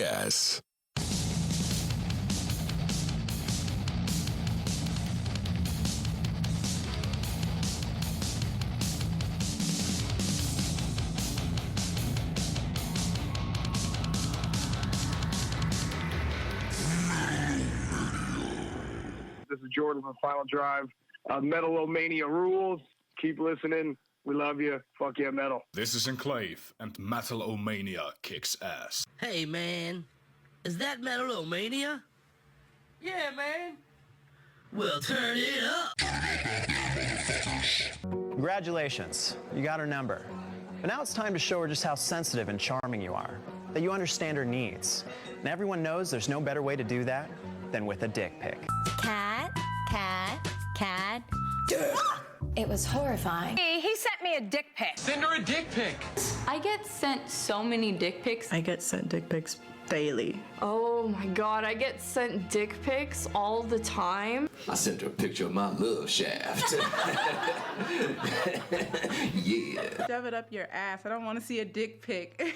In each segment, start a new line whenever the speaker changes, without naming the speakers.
Kick-Ass.
This is Jordan from Final Drive. Metal-O-Mania rules. Keep listening. We love you. Fuck yeah, metal.
This is Enclave, and Metal-O-Mania kicks ass.
Hey, man. Is that Metal-O-Mania? Yeah, man. Well, turn it up.
Congratulations, you got her number. But now it's time to show her just how sensitive and charming you are, that you understand her needs. And everyone knows there's no better way to do that than with a dick pic.
Cat, cat, cat.
It was horrifying.
He sent me a dick pic.
Send her a dick pic.
I get sent so many dick pics.
I get sent dick pics daily.
Oh my god, I get sent dick pics all the time.
I sent her a picture of my love shaft. Yeah.
Shove it up your ass. I don't want to see a dick pic.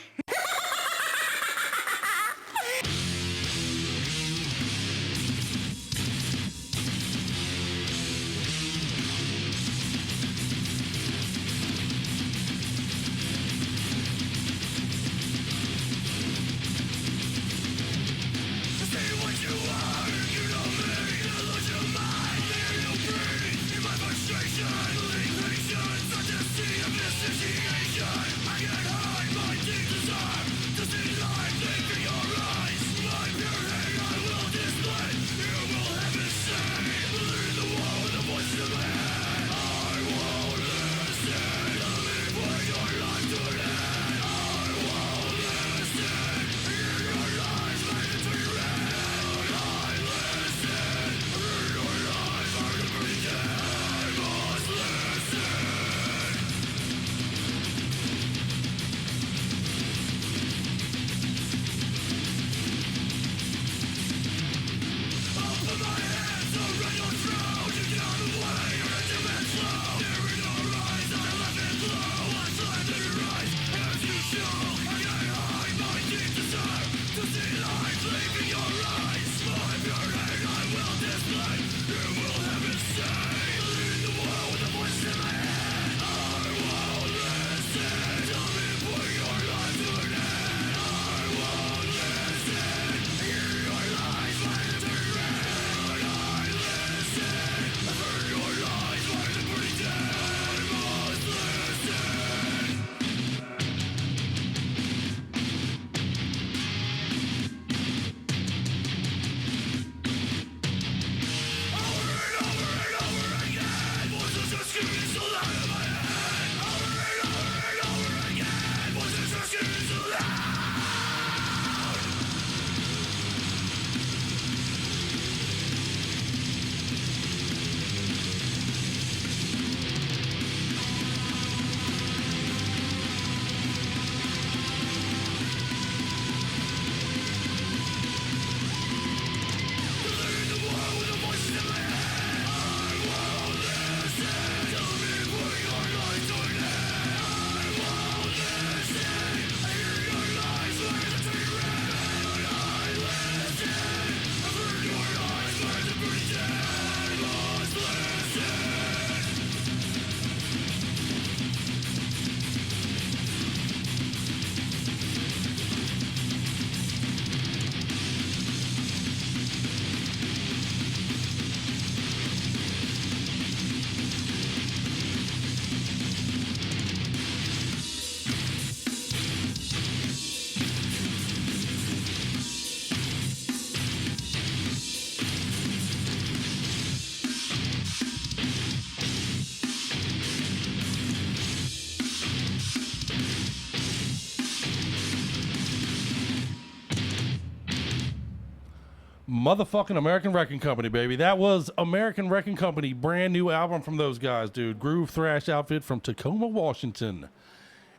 Motherfucking American Wrecking Company, baby. That was American Wrecking Company. Brand new album from those guys, dude. Groove thrash outfit from Tacoma, Washington.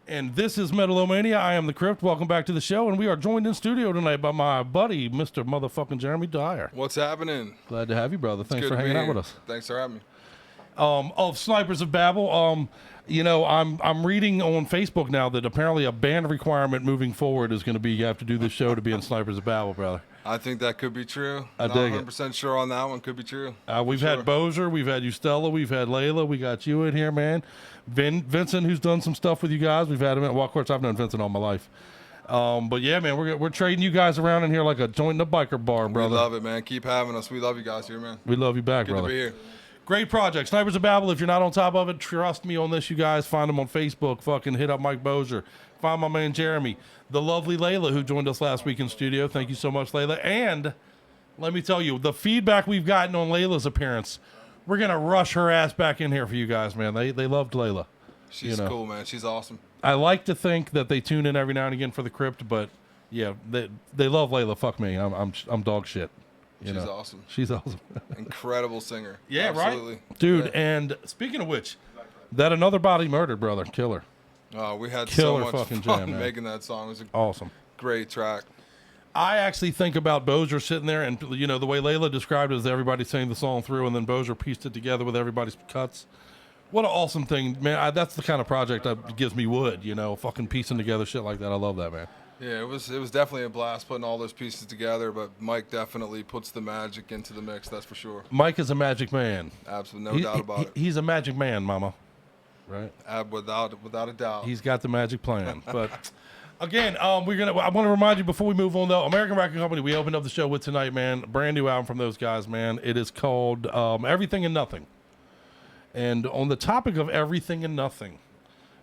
And this is Metal-O-Mania. I am the Crypt. Welcome back to the show. And we are joined in studio tonight by my buddy, Mr. Motherfucking Jeremy Dyer.
What's happening?
Glad to have you, brother. Thanks for hanging out with us.
Thanks for having me.
Of Snipers of Babel. You know, I'm reading on Facebook now that apparently a band requirement moving forward is going to be you have to do this show to be in Snipers of Babel, brother.
I think that could be true.
I
Not
dig
100% sure on that one. Could be true.
We've had Bozier, we've had you, Stella, we've had Layla, we got you in here, man. Vincent, who's done some stuff with you guys. We've had him at, well, of course, I've known Vincent all my life. But yeah, man, we're trading you guys around in here like a joint in a biker bar, brother.
We love it, man. Keep having us. We love you guys here, man.
We love you back,
Good
brother.
to be here.
Great project. Snipers of Babel. If you're not on top of it, trust me on this, you guys. Find them on Facebook. Fucking hit up Mike Bozier. Find my man Jeremy. The lovely Layla who joined us last week in studio. Thank you so much, Layla. And let me tell you, the feedback we've gotten on Layla's appearance, we're going to rush her ass back in here for you guys, man. They loved Layla.
She's cool, man. She's awesome.
I like to think that they tune in every now and again for the crypt, but yeah, they love Layla. Fuck me. I'm dog shit.
She's awesome.
She's awesome.
Incredible singer.
Yeah,
absolutely.
Right? Dude,
yeah.
And speaking of which, that Another Body Murdered, brother, killer.
Oh, we had
Killer
so much
fucking
fun
jam, man.
making that song. It was
Awesome.
great track.
I actually think about Bozier sitting there and, you know, the way Layla described it as everybody saying the song through and then Bozier pieced it together with everybody's cuts. What an awesome thing, man. That's the kind of project that gives me wood, you know, fucking piecing together shit like that. I love that, man.
Yeah, it was definitely a blast putting all those pieces together, but Mike definitely puts the magic into the mix, that's for sure.
Mike is a magic man.
Absolutely, no doubt about it.
He's a magic man, mama. Right?
Without a doubt.
He's got the magic plan. But again, I want to remind you before we move on though, American Record Company, we opened up the show with tonight, man. Brand new album from those guys, man. It is called Everything and Nothing. And on the topic of everything and nothing,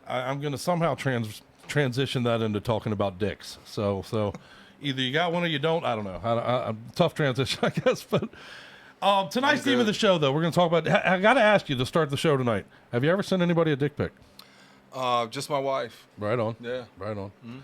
I'm going to somehow transition that into talking about dicks. So either you got one or you don't. I don't know. Tough transition, I guess. But tonight's theme of the show, though, we're going to talk about. I got to ask you to start the show tonight. Have you ever sent anybody a dick pic?
Just my wife.
Right on.
Yeah.
Right on.
Mm-hmm.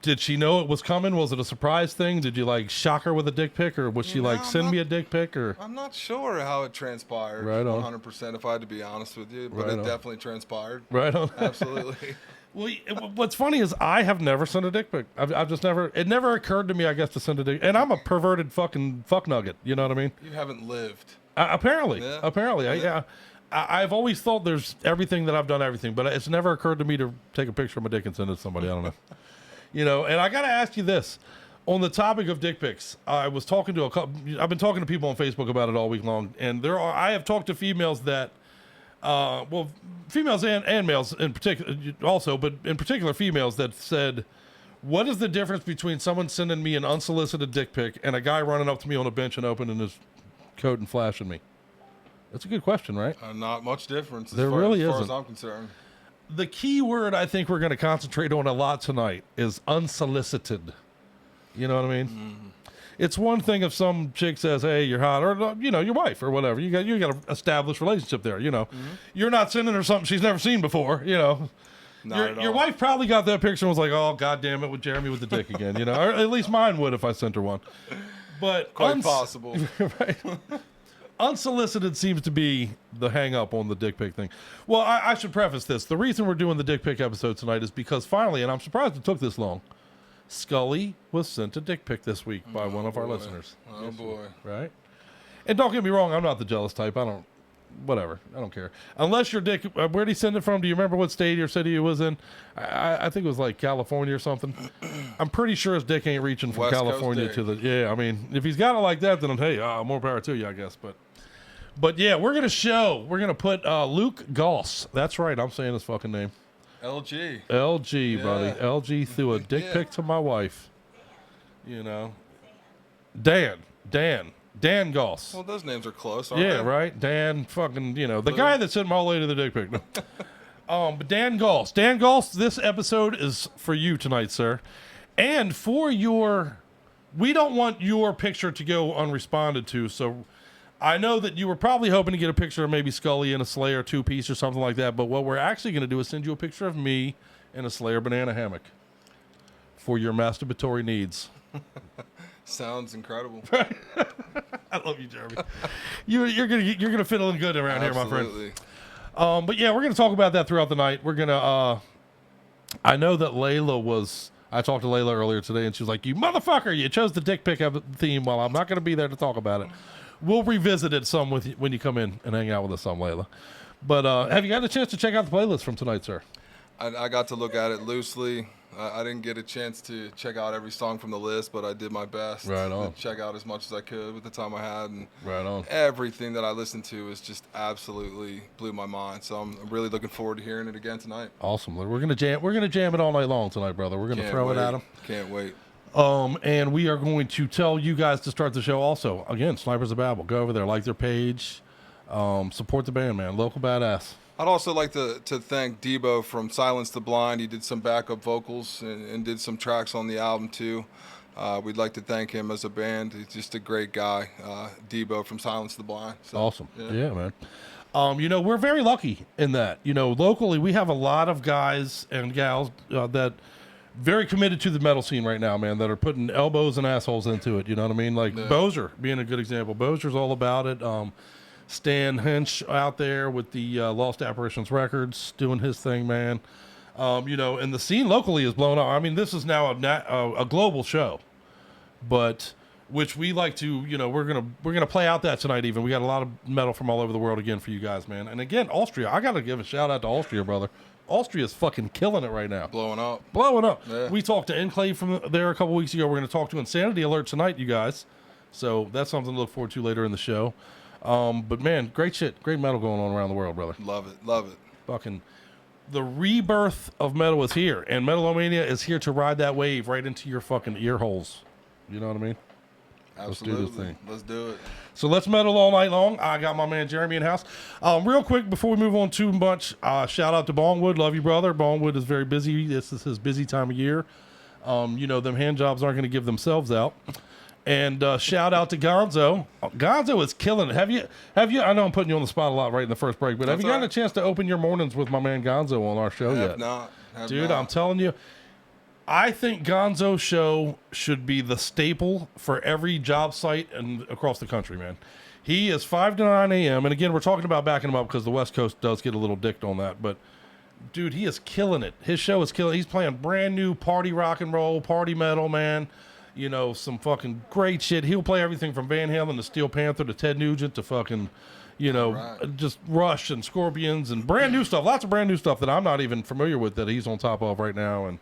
Did she know it was coming? Was it a surprise thing? Did you like shock her with a dick pic, or was she like send me a dick pic? Or
I'm not sure how it transpired.
Right on.
100%, if I had to be honest with you, but
Right
it
on.
definitely transpired.
Right on.
Absolutely.
Well, what's funny is I have never sent a dick pic. I've just never. It never occurred to me, I guess, to send a dick. And I'm a perverted fucking fuck nugget. You know what I mean?
You haven't lived.
Apparently.
Yeah.
Apparently.
Yeah.
I've always thought there's everything that I've done everything, but it's never occurred to me to take a picture of my dick and send it to somebody. I don't know. You know, and I got to ask you this. On the topic of dick pics, I was talking to I've been talking to people on Facebook about it all week long, and I have talked to females that, females and males in particular also, but in particular females that said, what is the difference between someone sending me an unsolicited dick pic and a guy running up to me on a bench and opening his coat and flashing me? That's a good question, right?
Not much difference
There really
as far
isn't.
as I'm concerned.
The key word I think we're going to concentrate on a lot tonight is unsolicited. You know what I mean? Mm-hmm. It's one thing if some chick says, "Hey, you're hot," or you know, your wife or whatever. You got an established relationship there. You know, you're not sending her something she's never seen before. You know, your wife probably got that picture and was like, "Oh, God damn it, with Jeremy with the dick again." You know, or at least mine would if I sent her one. But
quite possible,
right? Unsolicited seems to be the hang up on the dick pic thing. Well, I should preface this. The reason we're doing the dick pic episode tonight is because finally, and I'm surprised it took this long, Scully was sent a dick pic this week by one of our listeners.
Oh, boy.
Right? And don't get me wrong, I'm not the jealous type. I don't care. Unless your dick, where'd he send it from? Do you remember what state or city it was in? I think it was like California or something. I'm pretty sure his dick ain't reaching from
West Coast
California
dick.
to the, yeah, I mean, if he's got it like that, then hey, more power to you, I guess. But yeah, we're going to put Luke Goss. That's right. I'm saying his fucking name.
LG.
LG,
Yeah.
buddy. LG threw a dick
Yeah.
pic to my wife. You know. Dan Goss.
Well, those names are close, aren't
Yeah,
they?
right? Dan fucking, you know, the guy that sent my old lady the dick pic. But Dan Goss. Dan Goss, this episode is for you tonight, sir. And for we don't want your picture to go unresponded to, so I know that you were probably hoping to get a picture of maybe Scully in a Slayer two-piece or something like that, but what we're actually going to do is send you a picture of me in a Slayer banana hammock for your masturbatory needs.
Sounds incredible.
I love you, Jeremy. You're gonna fit in good around here, my friend.
Absolutely.
But yeah, we're gonna talk about that throughout the night. We're gonna. I know that Layla was. I talked to Layla earlier today, and she was like, "You motherfucker! You chose the dick pic theme. Well, I'm not gonna be there to talk about it. We'll revisit it some when you come in and hang out with us some, Layla." But have you got a chance to check out the playlist from tonight, sir?
I got to look at it loosely. I didn't get a chance to check out every song from the list, but I did my best to check out as much as I could with the time I had. And everything that I listened to is just absolutely blew my mind. So I'm really looking forward to hearing it again tonight.
Awesome. We're gonna jam it all night long tonight, brother. We're gonna throw it at them.
Can't wait.
And we are going to tell you guys to start the show also. Again, Snipers of Babel. Go over there, like their page, support the band, man. Local badass.
I'd also like to thank Debo from Silence the Blind. He did some backup vocals and did some tracks on the album too. We'd like to thank him as a band. He's just a great guy, Debo from Silence the Blind. So,
awesome. Yeah, man. You know, we're very lucky in that. You know, locally we have a lot of guys and gals that very committed to the metal scene right now, man, that are putting elbows and assholes into it. You know what I mean? Like Bozer being a good example. Bozer's all about it. Stan Hinch out there with the Lost Apparitions Records doing his thing, man. You know, and the scene locally is blown up. I mean, this is now a global show, but which we like to, you know, we're gonna play out that tonight. Even we got a lot of metal from all over the world again for you guys, man. And again, Austria, I gotta give a shout out to Austria, brother. Austria's fucking killing it right now.
Blowing up.
Yeah. We talked to Enclave from there a couple weeks ago. We're gonna talk to Insanity Alert tonight, you guys. So that's something to look forward to later in the show. But man, great shit, great metal going on around the world, brother.
Love it.
Fucking, the rebirth of metal is here, and Metal-O-Mania is here to ride that wave right into your fucking ear holes. You know what I mean?
Absolutely.
Let's do this thing.
Let's do it.
So let's metal all night long. I got my man Jeremy in house. Real quick before we move on too much, shout out to Bongwood. Love you, brother. Bongwood is very busy. This is his busy time of year. You know, them hand jobs aren't going to give themselves out. And shout out to Gonzo. Gonzo is killing it. Have you? I know I'm putting you on the spot a lot right in the first break, but have you gotten a chance to open your mornings with my man Gonzo on our show yet? Dude, I'm telling you, I think Gonzo's show should be the staple for every job site and across the country, man. He is 5 to 9 a.m. And again, we're talking about backing him up because the West Coast does get a little dicked on that. But dude, he is killing it. His show is killing. He's playing brand new party rock and roll, party metal, man. You know, some fucking great shit. He'll play everything from Van Halen to Steel Panther to Ted Nugent to fucking, you know, just Rush and Scorpions and brand new stuff. Lots of brand new stuff that I'm not even familiar with that he's on top of right now. And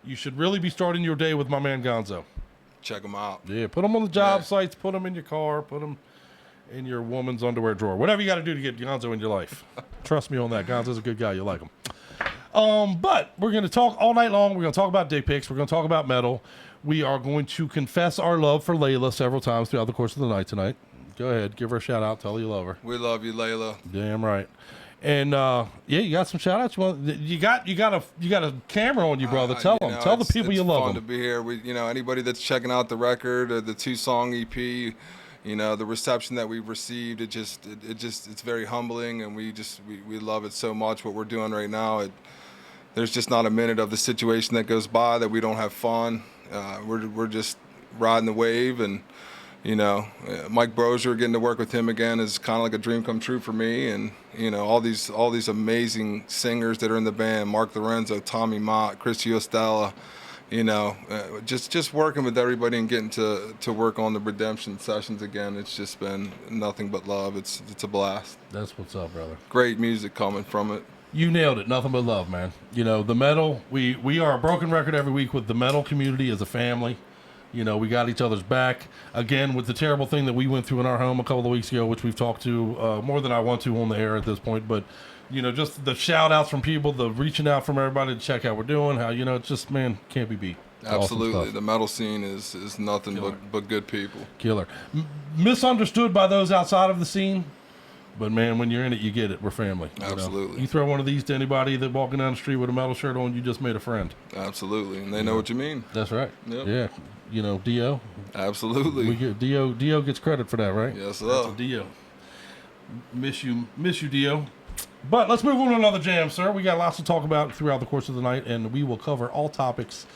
you should really be starting your day with my man Gonzo.
Check him out.
Yeah, put him on the job sites, put him in your car, put him in your woman's underwear drawer. Whatever you got to do to get Gonzo in your life. Trust me on that. Gonzo's a good guy. You like him. But we're going to talk all night long. We're going to talk about dick pics. We're going to talk about metal. We are going to confess our love for Layla several times throughout the course of the night tonight. Go ahead. Give her a shout out. Tell her you love her.
We love you, Layla.
Damn right. And yeah, you got some shout outs. You got a camera on you, brother. Tell them. Tell the people you love them.
It's fun to be here. Anybody that's checking out the record or the 2-song EP, you know, the reception that we've received, it's very humbling, and we love it so much. What we're doing right now, there's just not a minute of the situation that goes by that we don't have fun. We're just riding the wave, and you know, Mike Brozier, getting to work with him again is kind of like a dream come true for me. And you know, all these amazing singers that are in the band: Mark Lorenzo, Tommy Mott, Chris Ostella. You know, just working with everybody and getting to work on the Redemption sessions again. It's just been nothing but love. It's a blast.
That's what's up, brother.
Great music coming from it.
You nailed it. Nothing but love, man. You know, the metal, we are a broken record every week with the metal community as a family. You know, we got each other's back. Again, with the terrible thing that we went through in our home a couple of weeks ago, which we've talked to more than I want to on the air at this point. But, you know, just the shout outs from people, the reaching out from everybody to check out what we're doing, how, you know, it's just, man, can't be beat.
Absolutely.
Awesome.
The metal scene is nothing but good people.
Killer. Misunderstood by those outside of the scene. But man, when you're in it, you get it. We're family.
Absolutely.
You throw one of these to anybody that walking down the street with a metal shirt on, you just made a friend.
Absolutely, and they know what you mean.
That's right.
Yep.
Yeah. You know, Dio.
Absolutely.
Dio gets credit for that, right?
Yes, sir.
That's a Dio. Miss you, Dio. But let's move on to another jam, sir. We got lots to talk about throughout the course of the night, and we will cover all topics.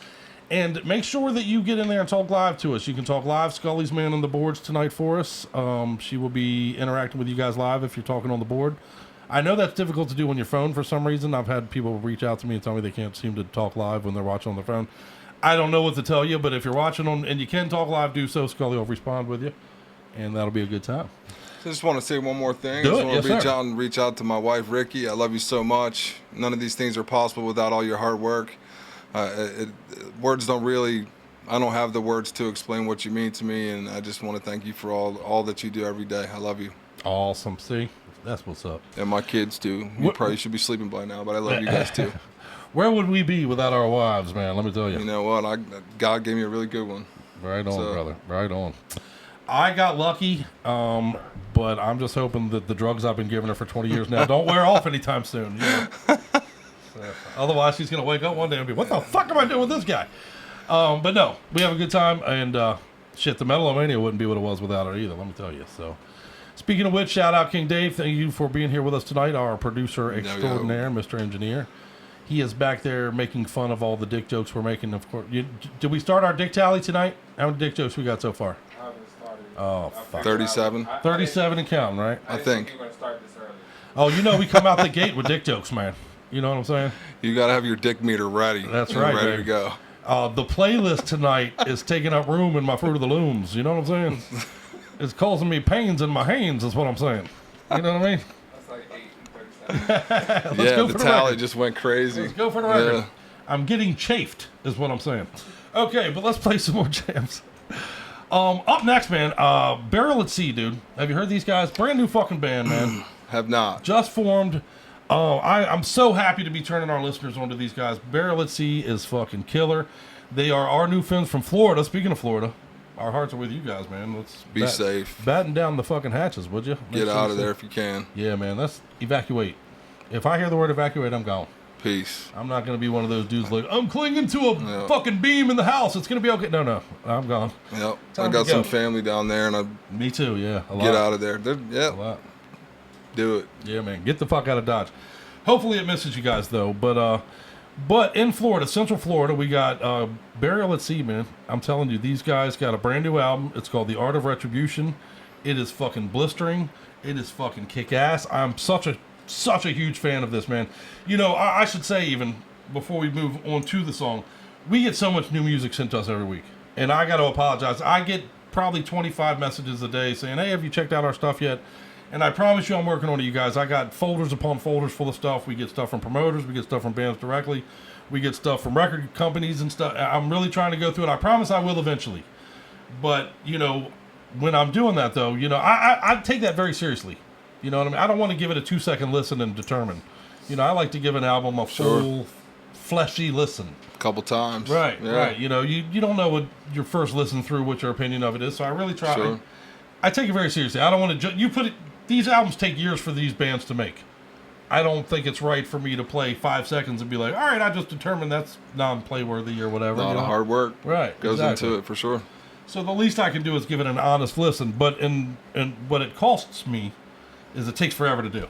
And make sure that you get in there and talk live to us. You can talk live. Scully's man on the boards tonight for us. She will be interacting with you guys live if you're talking on the board. I know that's difficult to do on your phone for some reason. I've had people reach out to me and tell me they can't seem to talk live when they're watching on their phone. I don't know what to tell you, but if you're watching on and you can talk live, do so. Scully will respond with you, and that'll be a good time.
I just want to say one more thing.
Do
I just
it.
want to
Yes,
reach out to my wife, Ricky. I love you so much. None of these things are possible without all your hard work. Words don't really, I don't have the words to explain what you mean to me, and I just want to thank you for all that you do every day. I love you.
Awesome. See, that's what's up.
And my kids too. You probably should be sleeping by now, but I love you guys too.
Where would we be without our wives, man? Let me tell you.
You know what? God gave me a really good one.
Right on, brother. Right on. I got lucky, but I'm just hoping that the drugs I've been giving her for 20 years now don't wear off anytime soon. You know? Otherwise, she's going to wake up one day and be, what the fuck am I doing with this guy? But no, we have a good time, and shit, the Metal-O-Mania wouldn't be what it was without her either, let me tell you. So, speaking of which, shout out King Dave. Thank you for being here with us tonight, our producer extraordinaire, Mr. Engineer. He is back there making fun of all the dick jokes we're making, of course. Did we start our dick tally tonight? How many dick jokes we got so far? Oh, fuck.
37.
37 and counting, right?
I think.
Oh, you know we come out the gate with dick jokes, man. You know what I'm saying?
You got to have your dick meter ready.
That's right,
ready
baby.
to go.
The playlist tonight is taking up room in my Fruit of the Looms. You know what I'm saying? It's causing me pains in my hands, is what I'm saying. You know what I mean?
Yeah, the tally just went crazy.
Let's go for the record. Yeah. I'm getting chafed, is what I'm saying. Okay, but let's play some more jams. Up next, man, Burial at Sea, dude. Have you heard these guys? Brand new fucking band, man.
Have not.
Just formed. I'm so happy to be turning our listeners onto these guys. Burial at Sea is fucking killer. They are our new friends from Florida. Speaking of Florida, our hearts are with you guys, man. Let's
be safe.
Batten down the fucking hatches, would you?
Get out of there if you can.
Yeah, man. Let's evacuate. If I hear the word evacuate, I'm gone.
Peace.
I'm not going to be one of those dudes like, I'm clinging to a fucking beam in the house. It's going to be okay. No. I'm gone.
Yep. I got some family down there, and
Me too, yeah.
Get out of there. Yeah.
A lot.
Do it.
Yeah, man. Get the fuck out of Dodge. Hopefully it misses you guys, though. But in Florida, Central Florida, we got Burial at Sea, man. I'm telling you, these guys got a brand new album. It's called The Art of Retribution. It is fucking blistering. It is fucking kick-ass. I'm such a huge fan of this, man. You know, I should say, even before we move on to the song, we get so much new music sent to us every week. And I got to apologize. I get probably 25 messages a day saying, hey, have you checked out our stuff yet? And I promise you I'm working on it, you guys. I got folders upon folders full of stuff. We get stuff from promoters. We get stuff from bands directly. We get stuff from record companies and stuff. I'm really trying to go through it. I promise I will eventually. But, you know, when I'm doing that, though, you know, I take that very seriously. You know what I mean? I don't want to give it a 2-second listen and determine. You know, I like to give an album a full, fleshy listen.
A couple times.
Right,
yeah.
right. You know, you don't know what your first listen through, what your opinion of it is. So I really try.
Sure.
I take it very seriously. I don't want to. These albums take years for these bands to make. I don't think it's right for me to play 5 seconds and be like, all right, I just determined that's non-play worthy or whatever.
A lot of hard work.
Right.
Goes into it for sure.
So the least I can do is give it an honest listen. But in what it costs me is it takes forever to do.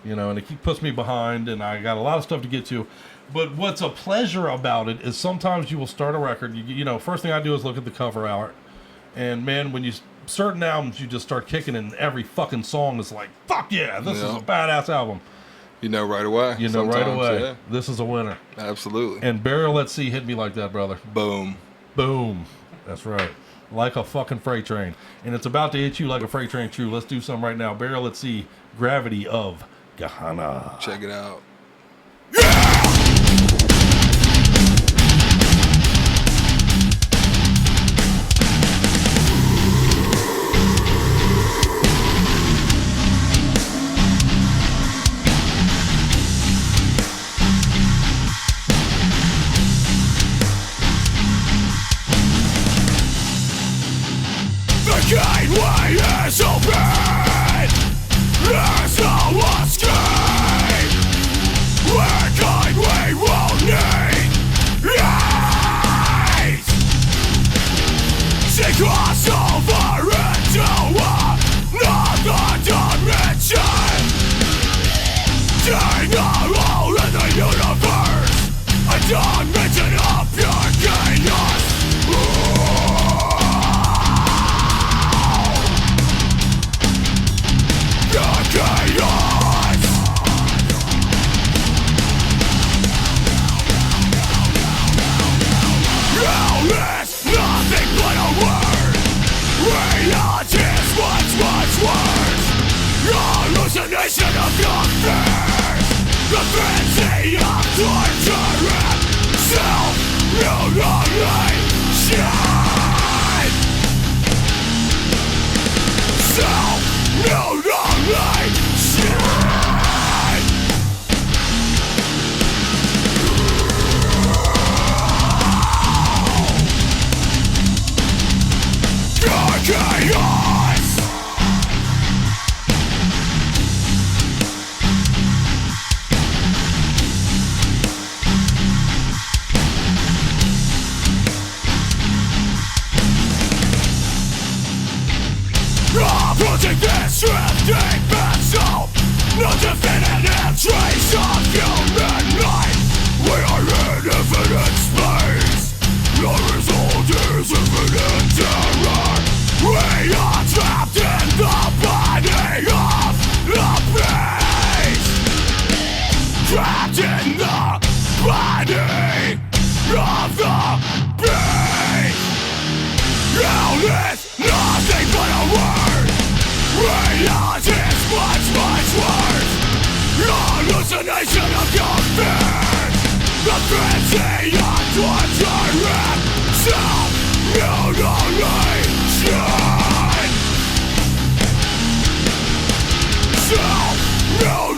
You know, and it puts me behind, and I got a lot of stuff to get to. But what's a pleasure about it is sometimes you will start a record. You know, first thing I do is look at the cover art. And, man, when certain albums, you just start kicking, and every fucking song is like, fuck yeah, this is a badass album.
You know right away.
You know right away. Yeah. This is a winner.
Absolutely.
And Burial at Sea hit me like that, brother.
Boom.
Boom. That's right. Like a fucking freight train. And it's about to hit you like a freight train too. Let's do some right now. Burial at Sea, Gravity of Gehenna.
Check it out.
The gateway is open. There's no escape. We're kind, we will need light. She crossed over into another dimension. Dig a hole in the universe, a dimension of pure chaos. Chaos. Hell is nothing but a word. The frenzy of torture and self-mutilation. Self-mutilation. Chaos! Approaching this drifting vessel, no definitive trace of human life. We are in infinite space. The result is infinite terror. We are trapped in the body of the beast. Trapped in the body of the beast. Hell is nothing but a word. Reality is much, much worse. Hallucination of your fears. The frenzy of torture and self-mutilation. Self-mutilation.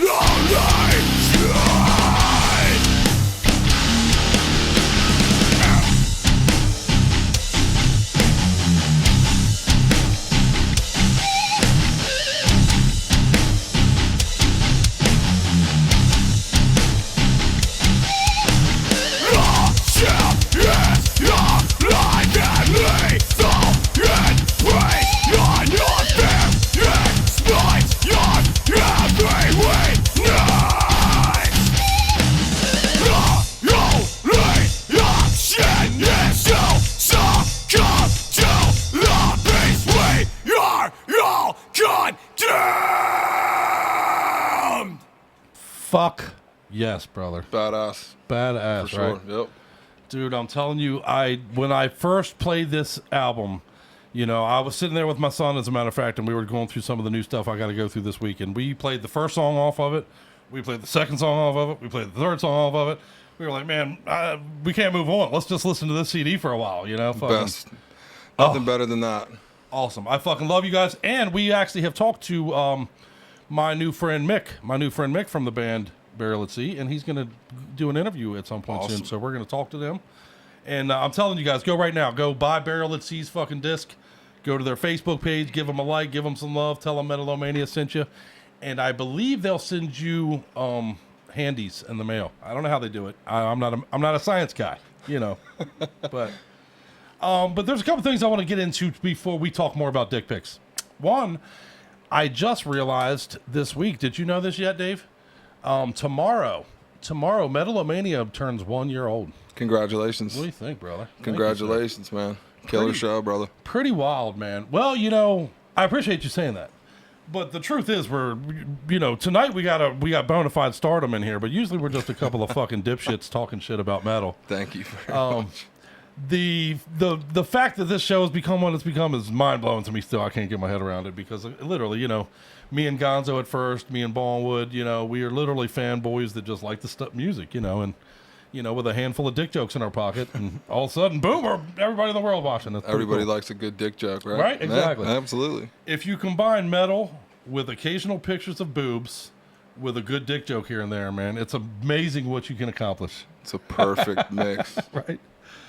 Fuck yes, brother.
Badass.
Badass,
For sure.
right?
Yep.
Dude, I'm telling you, when I first played this album, you know, I was sitting there with my son, as a matter of fact, and we were going through some of the new stuff I got to go through this week. And we played the first song off of it. We played the second song off of it. We played the third song off of it. We were like, man, we can't move on. Let's just listen to this CD for a while, you know?
Best. Nothing better than that.
Awesome. I fucking love you guys. And we actually have talked to my new friend Mick from the band Burial at Sea, and he's going to do an interview at some point soon. So we're going to talk to them. And I'm telling you guys, go right now. Go buy Burial at Sea's fucking disc. Go to their Facebook page. Give them a like. Give them some love. Tell them Metal-O-Mania sent you. And I believe they'll send you handies in the mail. I don't know how they do it. I'm not a science guy, you know. But there's a couple things I want to get into before we talk more about dick pics. One, I just realized this week. Did you know this yet, Dave? Tomorrow, Metal-O-Mania turns 1 year old.
Congratulations.
What do you think, brother?
Congratulations, man. Killer show, brother.
Pretty wild, man. Well, you know, I appreciate you saying that. But the truth is, tonight we got bona fide stardom in here, but usually we're just a couple of fucking dipshits talking shit about metal.
Thank you very much.
The fact that this show has become what it's become is mind blowing to me. Still, I can't get my head around it because literally, you know, me and Gonzo at first, me and Ballwood, you know, we are literally fanboys that just like the music, you know, and you know, with a handful of dick jokes in our pocket, and all of a sudden, boom, everybody in the world watching. That's
everybody
cool.
likes a good dick joke, right?
Right, exactly.
Yeah, absolutely.
If you combine metal with occasional pictures of boobs with a good dick joke here and there, man, it's amazing what you can accomplish.
It's a perfect mix.
Right.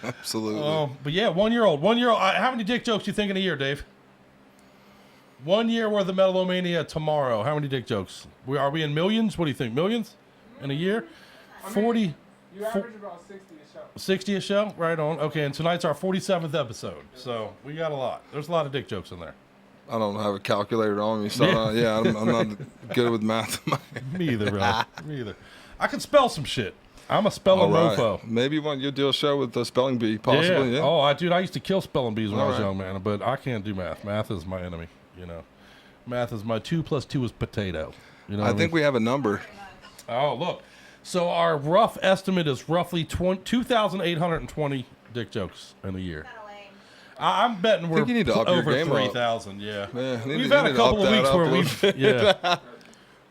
Absolutely.
But yeah, 1 year old. 1 year old. How many dick jokes do you think in a year, Dave? 1 year worth of Metal-O-Mania tomorrow. How many dick jokes? Are we in millions? What do you think? Millions in a year? 40.
You average about 60 a show.
60 a show? Right on. Okay, and tonight's our 47th episode. So we got a lot. There's a lot of dick jokes in there.
I don't have a calculator on me, so I'm not good with math.
Me either, bro. Me either. I can spell some shit. I'm a spelling mofo.
Maybe you'll do a show with the spelling bee, possibly. Yeah.
Oh, I used to kill spelling bees when I was young, man. But I can't do math. Math is my enemy. You know, math is my 2 + 2 is potato. You know.
I think we have a number.
Oh, look. So our rough estimate is roughly 2,820 dick jokes in a year. I'm betting we're
you need to up
over
your game
3,000. Yeah.
We've
had a couple of weeks where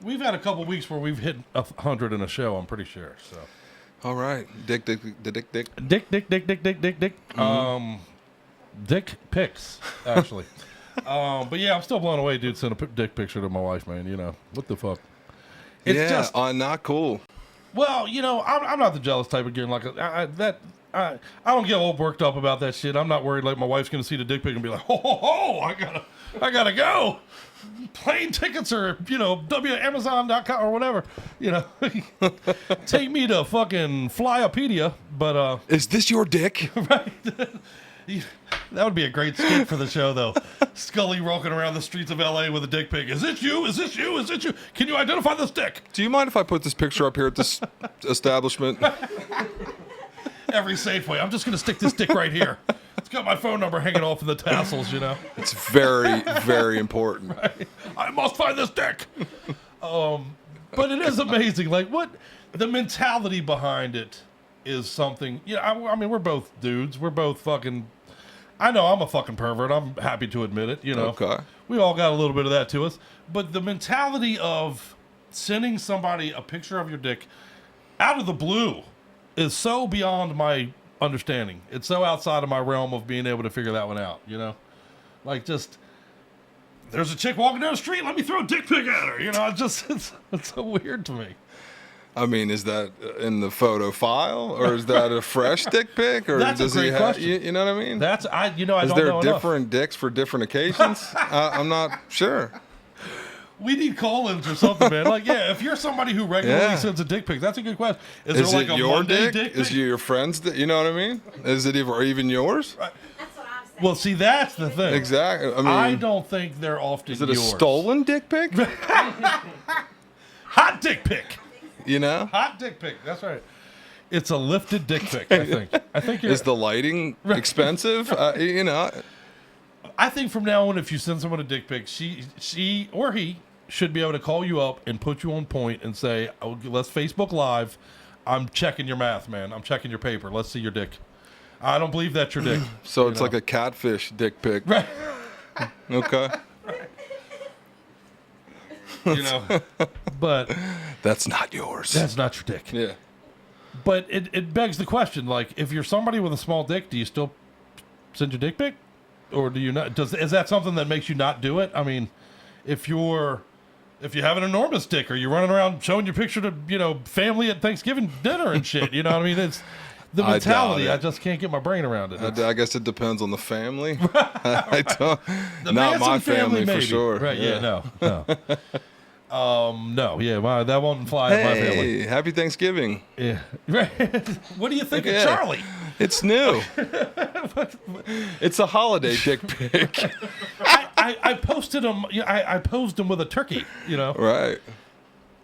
We've had a couple weeks where we've hit 100 in a show. I'm pretty sure. So.
All right, dick.
Dick pics, actually. But yeah, I'm still blown away, dude. Send a dick picture to my wife, man. You know what the fuck? It's just
not cool.
Well, you know, I'm not the jealous type of getting like I don't get all worked up about that shit. I'm not worried like my wife's gonna see the dick pic and be like, ho, I gotta go. Plane tickets or, you know, Amazon.com or whatever. You know, take me to fucking Flyopedia. But
is this your dick?
Right. That would be a great skit for the show, though. Scully walking around the streets of L.A. with a dick pic. Is it you? Is this you? Is it you? Can you identify this dick?
Do you mind if I put this picture up here at this establishment?
Every Safeway. I'm just going to stick this dick right here. It's got my phone number hanging off in the tassels, you know?
It's very, very important.
Right? I must find this dick. But it is amazing. Like, what the mentality behind it is something. You know, I mean, we're both dudes. We're both fucking. I know I'm a fucking pervert. I'm happy to admit it. You know,
okay.
We all got a little bit of that to us. But the mentality of sending somebody a picture of your dick out of the blue is so beyond my understanding. It's so outside of my realm of being able to figure that one out. You know, like just. There's a chick walking down the street. Let me throw a dick pic at her. You know, it's so weird to me.
I mean, is that in the photo file, or is that a fresh dick pic, or
that's
does
a great
he
question.
You know what I mean?
That's I don't know.
Is there
enough.
different dicks for different occasions? I'm not sure.
We need call-ins or something, man. Like, yeah, if you're somebody who regularly sends a dick pic, that's a good question. Is there like
it
a
your
Monday
dick?
pic?
Is it your friend's dick? You know what I mean? Is it even yours?
Right. Well, see, that's the thing.
Exactly. I mean,
I don't think they're often
is it
yours.
a stolen dick pic?
Hot dick pic.
You know?
Hot dick pic. That's right. It's a lifted dick pic, I think.
Is the lighting expensive? You know.
I think from now on, if you send someone a dick pic, she or he should be able to call you up and put you on point and say, oh, let's Facebook Live. I'm checking your math, man. I'm checking your paper. Let's see your dick. I don't believe that's your dick.
So it's like a catfish dick pic.
Right.
Okay.
Right. You know, but
that's not yours.
That's not your dick.
Yeah.
But it begs the question, like, if you're somebody with a small dick, do you still send your dick pic? Or do you not? Is that something that makes you not do it? I mean, if you have an enormous dick, or you're running around showing your picture to, you know, family at Thanksgiving dinner and shit, you know what I mean? It's the mentality. I just can't get my brain around it.
I guess it depends on the family. I don't. Not my family for sure.
Right? Yeah. No. No. Yeah. That won't fly at my family.
Hey, happy Thanksgiving.
Yeah. Right. What do you think of Charlie?
It's new. It's a holiday dick pic.
I posted him. I posed him with a turkey. You know.
Right.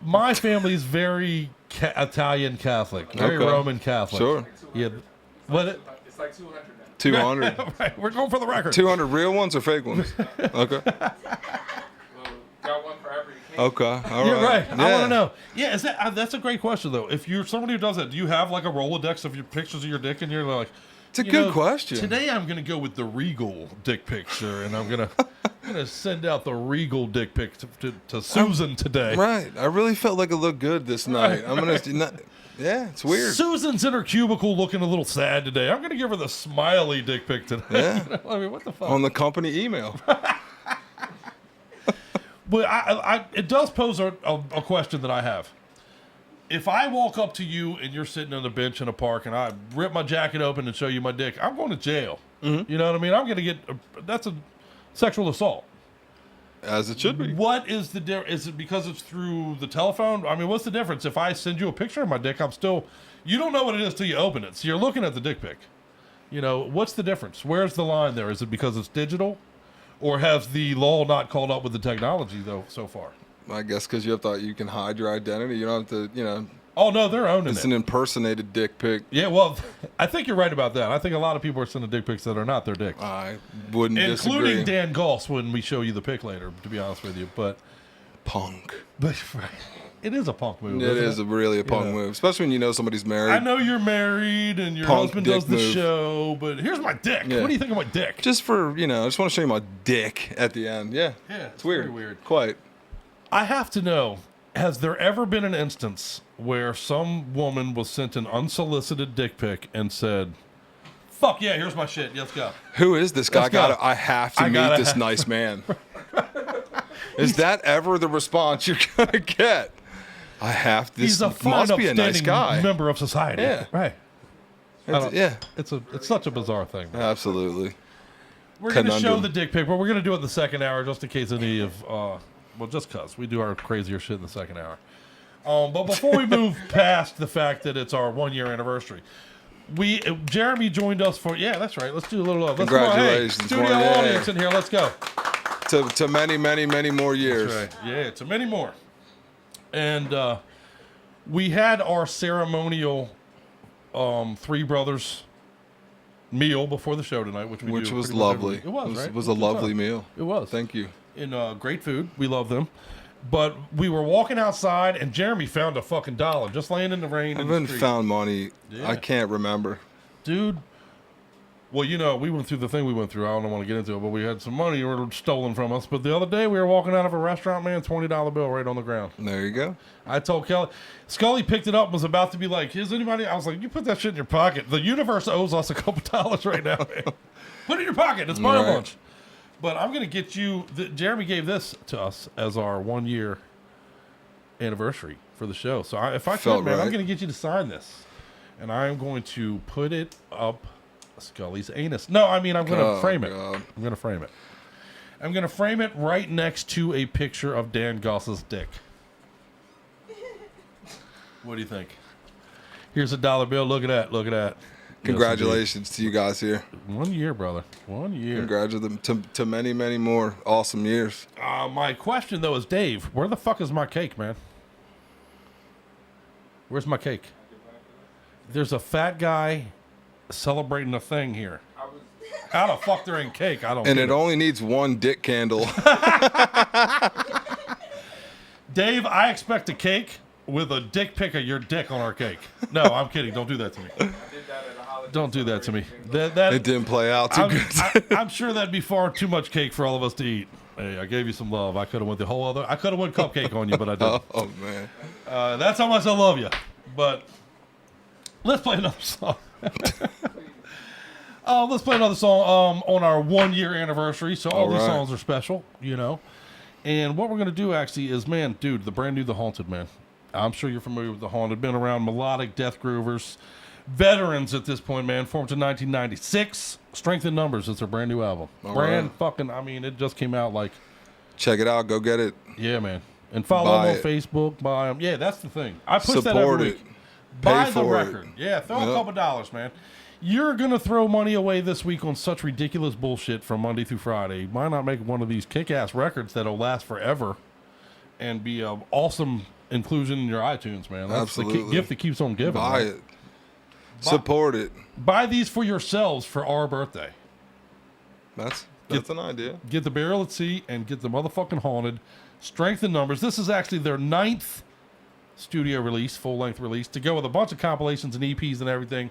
My family's very Italian Catholic, very Roman Catholic.
Sure.
Yeah. What?
It's like 200 now.
200.
Right. We're going for the record.
200 real ones or fake ones? Okay.
Got one for every occasion.
Okay. All right.
Yeah, right.
Yeah.
I want to know. Yeah, that's a great question though. If you're somebody who does that, do you have like a Rolodex of your pictures of your dick, and you're like,
it's a good question.
Today I'm gonna go with the regal dick picture, and I'm gonna send out the regal dick pic to Susan today.
Right. I really felt like it looked good this night. I'm gonna. Yeah, it's weird.
Susan's in her cubicle looking a little sad today. I'm gonna give her the smiley dick pic today.
Yeah.
You know? I mean, what the fuck?
On the company email.
But it does pose a question that I have. If I walk up to you and you're sitting on the bench in a park and I rip my jacket open and show you my dick, I'm going to jail.
Mm-hmm.
You know what I mean? I'm going to get that's a sexual assault.
As it should be.
What is the difference? Is it because it's through the telephone? I mean, what's the difference? If I send you a picture of my dick, you don't know what it is till you open it. So you're looking at the dick pic. You know, what's the difference? Where's the line there? Is it because it's digital? Or has the law not caught up with the technology, though, so far?
I guess because you thought you can hide your identity. You don't have to, you know.
Oh, no, they're owning it.
It's an impersonated dick pic.
Yeah, well, I think you're right about that. I think a lot of people are sending dick pics that are not their dick.
I wouldn't disagree.
Including Dan Goss when we show you the pic later, to be honest with you. But
punk.
But it is a punk move.
It is really a punk move, especially when you know somebody's married.
I know you're married and your husband does the show, but here's my dick.
Yeah.
What do you think of my dick?
Just for, I just want to show you my dick at the end. Yeah.
Yeah.
It's weird.
Very weird.
Quite.
I have to know, Has there ever been an instance where some woman was sent an unsolicited dick pic and said, fuck yeah, here's my shit, let's go?
Who is this guy?
Let's go.
I have to meet this nice man. Is that ever the response you're going to get? I have to.
He's a fine,
must be a nice
upstanding
guy.
member of society.
Yeah.
Right.
Yeah.
It's such a bizarre thing.
Absolutely.
We're going to show the dick pic, but we're going to do it in the second hour just in case any of, well, just because we do our crazier shit in the second hour. But before we move past the fact that it's our 1 year anniversary, Jeremy joined us for, yeah, that's right. Let's do a little love.
Congratulations.
Hey, studio audience in here. Let's go.
To many, many, many more years.
That's right. Yeah, to many more. And we had our ceremonial Three Brothers meal before the show tonight, which
was lovely.
It was, right?
It was a lovely meal.
It was.
Thank you.
And great food. We love them. But we were walking outside, and Jeremy found a fucking dollar just laying in the rain.
I haven't found money. Yeah. I can't remember.
Dude. Well, you know, we went through the thing we went through. I don't want to get into it, but we had some money stolen from us. But the other day, we were walking out of a restaurant, man, $20 bill right on the ground.
There you go.
I told Kelly. Scully picked it up and was about to be like, is anybody? I was like, you put that shit in your pocket. The universe owes us a couple dollars right now, man. Put it in your pocket. It's part of lunch. But I'm going to get you. Jeremy gave this to us as our 1 year anniversary for the show. So if I could, man, I'm going to get you to sign this. And I'm going to put it up Scully's anus. No, I mean, I'm going to frame it. I'm going to frame it. I'm going to frame it right next to a picture of Dan Goss's dick. What do you think? Here's a dollar bill. Look at that. Look at that.
Congratulations to you guys here.
1 year, brother. 1 year.
Congratulations to many, many more awesome years.
My question, though, is, Dave, where the fuck is my cake, man? Where's my cake? There's a fat guy celebrating a thing here. How the fuck there ain't cake? I don't know.
And it only needs one dick candle.
Dave, I expect a cake with a dick pic of your dick on our cake. No, I'm kidding. Don't do that to me. Don't do that to me. That
it didn't play out too good.
I'm sure that'd be far too much cake for all of us to eat. Hey, I gave you some love. I could have went the whole other. I could have went cupcake on you, but I didn't.
Oh man.
That's how much I love you. But let's play another song. Let's play another song on our 1 year anniversary. So all these songs are special, you know. And what we're going to do actually is, man, dude, the brand new The Haunted, man. I'm sure you're familiar with The Haunted. Been around melodic death groovers. Veterans at this point, man. Formed in 1996. Strength in Numbers. It's their brand new album. Fucking, I mean, it just came out like.
Check it out. Go get it.
Yeah, man. And follow them on Facebook. Buy them. Yeah, that's the thing. I push that every week.
Buy
the record. Yeah, throw a couple dollars, man. You're going to throw money away this week on such ridiculous bullshit from Monday through Friday. Why not make one of these kick-ass records that'll last forever and be an awesome inclusion in your iTunes, man? That's
Absolutely.
The gift that keeps on giving.
Buy it. Support it.
Buy these for yourselves for our birthday.
That's an idea.
Get the Burial at Sea and get the motherfucking Haunted. Strength in Numbers. This is actually their 9th studio release, full-length release, to go with a bunch of compilations and EPs and everything.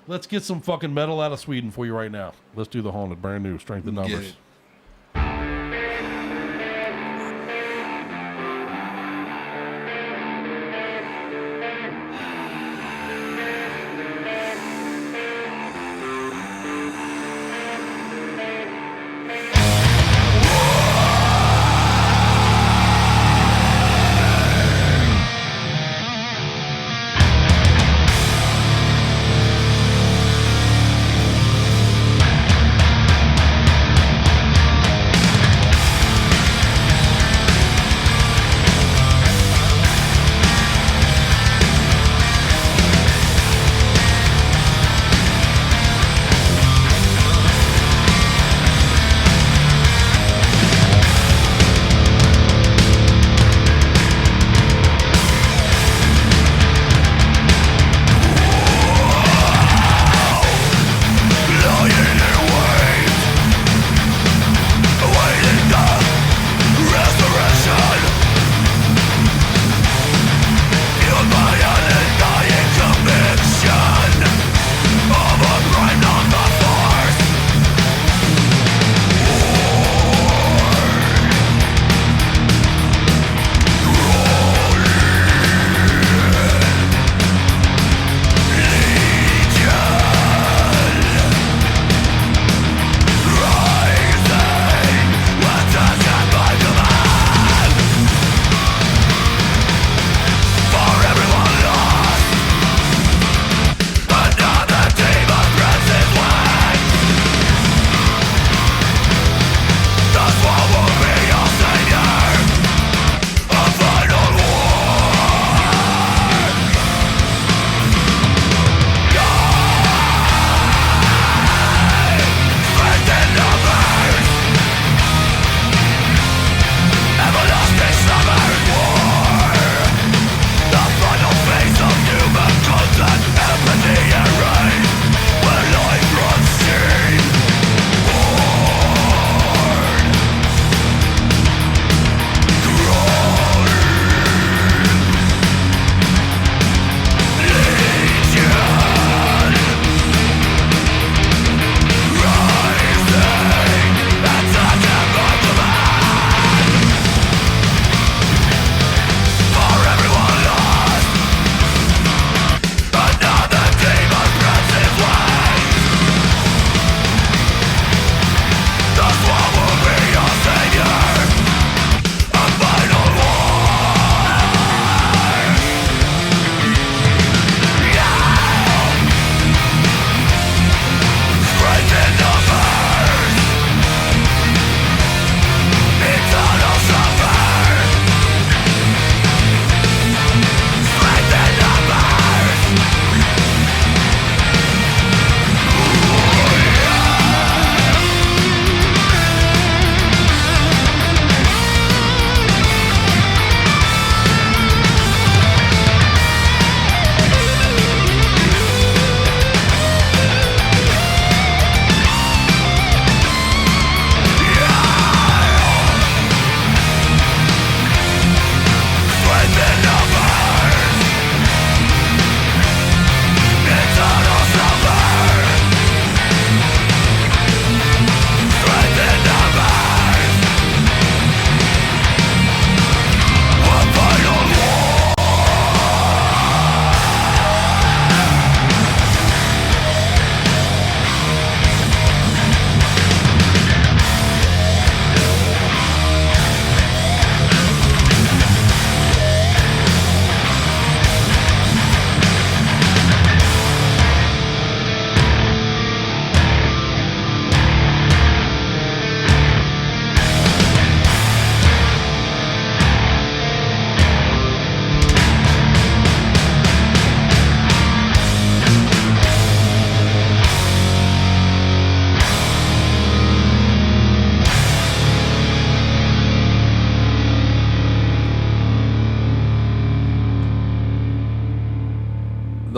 Let's get some fucking metal out of Sweden for you right now. Let's do The Haunted, brand new, Strength in Numbers.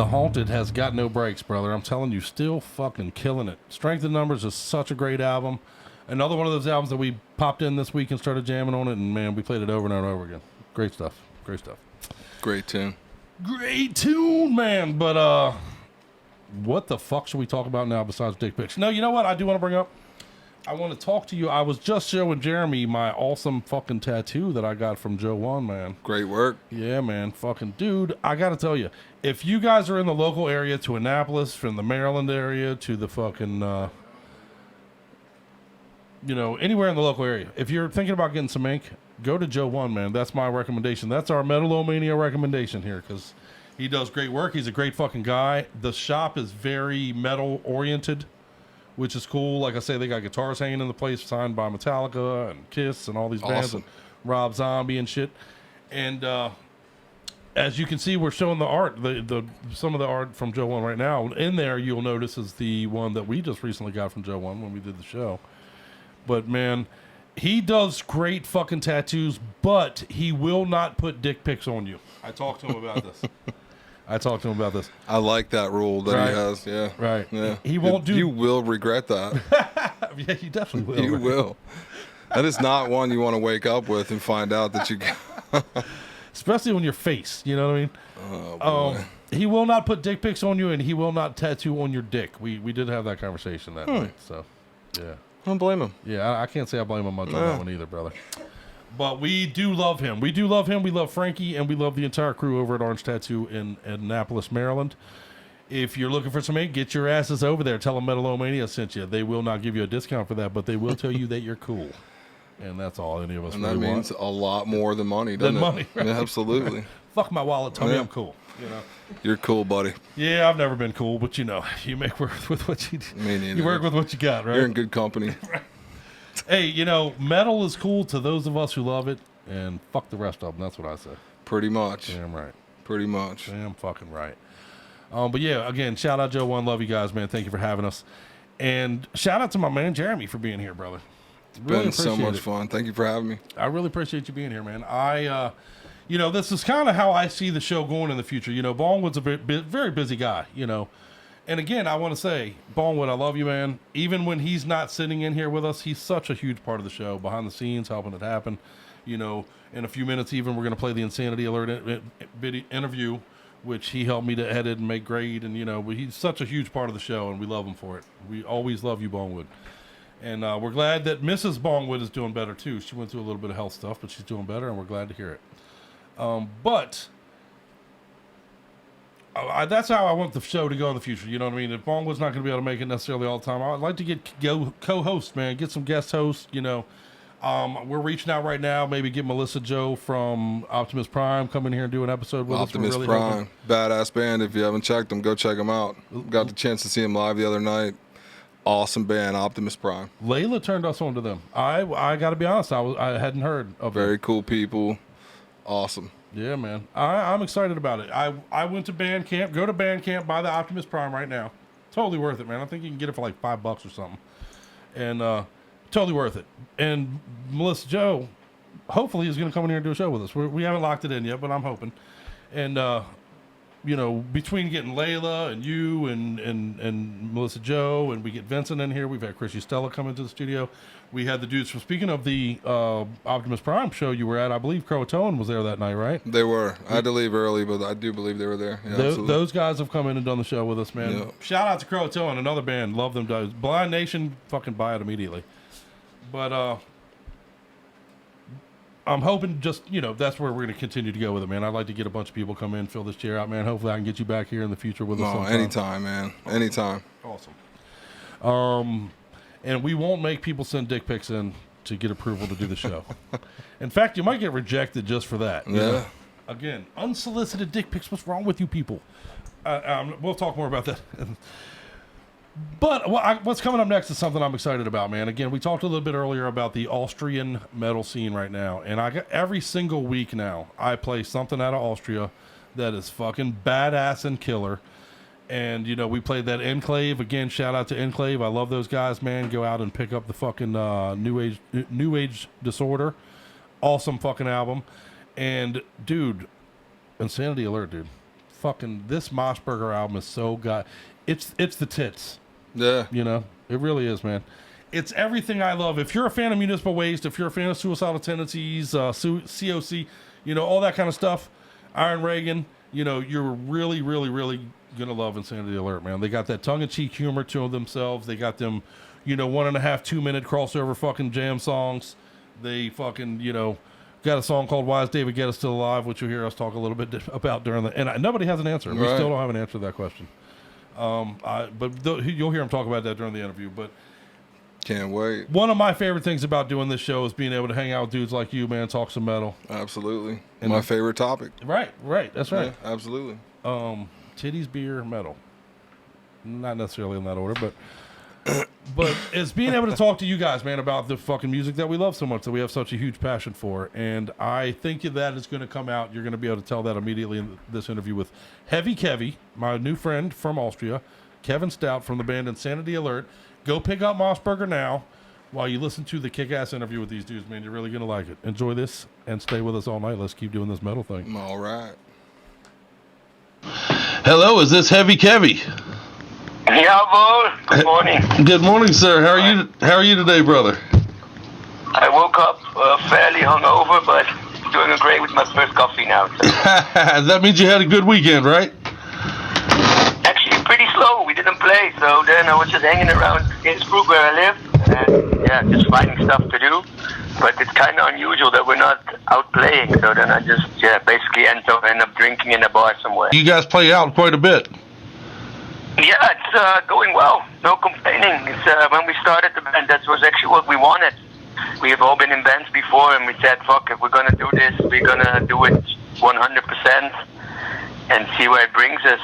Haunted has got no breaks, brother. I'm telling you, still fucking killing it. Strength in Numbers is such a great album. Another one of those albums that we popped in this week and started jamming on it, and man, we played it over and over and over again. Great stuff. Great stuff.
Great tune.
Great tune, man. But what the fuck should we talk about now besides dick pics? No, you know what I do want to bring up? I want to talk to you. I was just showing Jeremy my awesome fucking tattoo that I got from Joe One, man.
Great work.
Yeah, man. Fucking dude, I got to tell you, if you guys are in the local area to Annapolis, from the Maryland area to the fucking, anywhere in the local area, if you're thinking about getting some ink, go to Joe One, man. That's my recommendation. That's our Metal-O-Mania recommendation here, because he does great work. He's a great fucking guy. The shop is very metal-oriented, which is cool. Like I say, they got guitars hanging in the place signed by Metallica and Kiss and all these bands, and Rob Zombie and shit. And as you can see, we're showing the art, some of the art from Joe One right now. In there, you'll notice is the one that we just recently got from Joe One when we did the show. But man, he does great fucking tattoos, but he will not put dick pics on you. I talked to him about this. I
like that rule that he has. Yeah.
Right.
Yeah.
He won't do.
You will regret that.
Yeah, you definitely will.
You will. That is not one you want to wake up with and find out that you.
Especially on your face. You know what I mean?
Oh boy.
He will not put dick pics on you, and he will not tattoo on your dick. We did have that conversation that night. So, yeah.
I don't blame him.
Yeah, I can't say I blame him much on that one either, brother. But we do love him. We do love him. We love Frankie, and we love the entire crew over at Orange Tattoo in Annapolis, Maryland. If you're looking for some ink, get your asses over there. Tell them Metal-O-Mania sent you. They will not give you a discount for that, but they will tell you that you're cool. And that's all any of us really want.
And that means a lot more than money, doesn't it?
Money. Right?
Yeah, absolutely.
Fuck my wallet. Tell me I'm cool. You know.
You're cool, buddy.
Yeah, I've never been cool, but you make work with what you do.
Me neither.
You work with what you got, right?
You're in good company.
Right. Hey, metal is cool to those of us who love it, and fuck the rest of them. That's what I say.
Pretty much.
Damn right.
Pretty much.
Damn fucking right. But yeah, again, shout out Joe One. Love you guys, man. Thank you for having us. And shout out to my man Jeremy for being here, brother.
Really been so much fun. Thank you for having me.
I really appreciate you being here, man. This is kind of how I see the show going in the future. Ballwood's a very busy guy, And again, I want to say, Ballwood, I love you, man. Even when he's not sitting in here with us, he's such a huge part of the show, behind the scenes, helping it happen. In a few minutes, even we're going to play the Insanity Alert video interview, which he helped me to edit and make great. And he's such a huge part of the show, and we love him for it. We always love you, Ballwood. And we're glad that Mrs. Ballwood is doing better too. She went through a little bit of health stuff, but she's doing better, and we're glad to hear it. That's how I want the show to go in the future. You know what I mean? If Bongwood's not going to be able to make it necessarily all the time, I'd like to get co-hosts, man. Get some guest hosts. We're reaching out right now. Maybe get Melissa Joe from Optimus Prime come in here and do an episode with
Optimus
us.
Prime, badass band. If you haven't checked them, go check them out. Got the chance to see them live the other night. Awesome band, Optimus Prime.
Layla turned us on to them. I got to be honest, I hadn't heard of them.
Very cool people. Awesome.
Yeah, man. I'm excited about it. I went to Bandcamp. Go to Bandcamp, buy the Optimus Prime right now. Totally worth it, man. I think you can get it for like $5 or something. And totally worth it. And Melissa Joe, hopefully, is going to come in here and do a show with us. We haven't locked it in yet, but I'm hoping. And between getting Layla and you and Melissa Joe, and we get Vincent in here, we've had Chris Stella come into the studio. We had the dudes from, speaking of the Optimus Prime show you were at, I believe Croatoan was there that night, right?
They were. I had to leave early, but I do believe they were there. Yeah,
those guys have come in and done the show with us, man.
Yep.
Shout out to Croatoan, another band. Love them guys. Blind Nation, fucking buy it immediately. But I'm hoping that's where we're going to continue to go with it, man. I'd like to get a bunch of people come in, fill this chair out, man. Hopefully I can get you back here in the future with us.
Oh, anytime, man. Anytime.
Awesome. And we won't make people send dick pics in to get approval to do the show. In fact, you might get rejected just for that.
Yeah.
Again, unsolicited dick pics. What's wrong with you people? We'll talk more about that. But what's coming up next is something I'm excited about, man. Again, we talked a little bit earlier about the Austrian metal scene right now. And I got every single week now, I play something out of Austria that is fucking badass and killer. And, we played that Enclave. Again, shout out to Enclave. I love those guys, man. Go out and pick up the fucking New Age Disorder. Awesome fucking album. And, dude, Insanity Alert, dude. fucking this Mossberger album is so it's the tits.
Yeah.
You know, it really is, man. It's everything I love. If you're a fan of Municipal Waste, if you're a fan of Suicidal Tendencies, COC, you know, all that kind of stuff, Iron Reagan, you know, you're really, really, really gonna love Insanity Alert, man. They got that tongue-in-cheek humor to themselves. They got them, you know, 1.5, 2 minute crossover fucking jam songs. They fucking, you know, got a song called Why Is David Guetta Still Alive, which you'll hear us talk a little bit about during the... And nobody has an answer. We still don't have an answer to that question. You'll hear him talk about that during the interview. But
can't wait.
One of my favorite things about doing this show is being able to hang out with dudes like you, man, talk some metal.
Absolutely. And my favorite topic.
Right. That's right.
Yeah, absolutely.
Titties, beer, metal. Not necessarily in that order, but... But it's being able to talk to you guys, man, about the fucking music that we love so much, that we have such a huge passion for. And I think that is going to come out. You're going to be able to tell that immediately in this interview with Heavy Kevy, my new friend from Austria, Kevin Stout from the band Insanity Alert. Go pick up Mossberger now while you listen to the kick-ass interview with these dudes, man. You're really going to like it. Enjoy this and stay with us all night. Let's keep doing this metal thing.
All right.
Hello, is this Heavy Kevy?
Yeah, boy. Good morning.
Good morning, sir. How are you today, brother?
I woke up fairly hungover, but doing great with my first coffee now. So.
That means you had a good weekend, right?
Actually, pretty slow. We didn't play, so then I was just hanging around Innsbruck where I live, and yeah, just finding stuff to do. But it's kind of unusual that we're not out playing, so then I just basically end up drinking in a bar somewhere.
You guys play out quite a bit.
Yeah, it's going well. No complaining. It's when we started the band, that was actually what we wanted. We have all been in bands before, and we said, fuck, if we're going to do this, we're going to do it 100% and see where it brings us.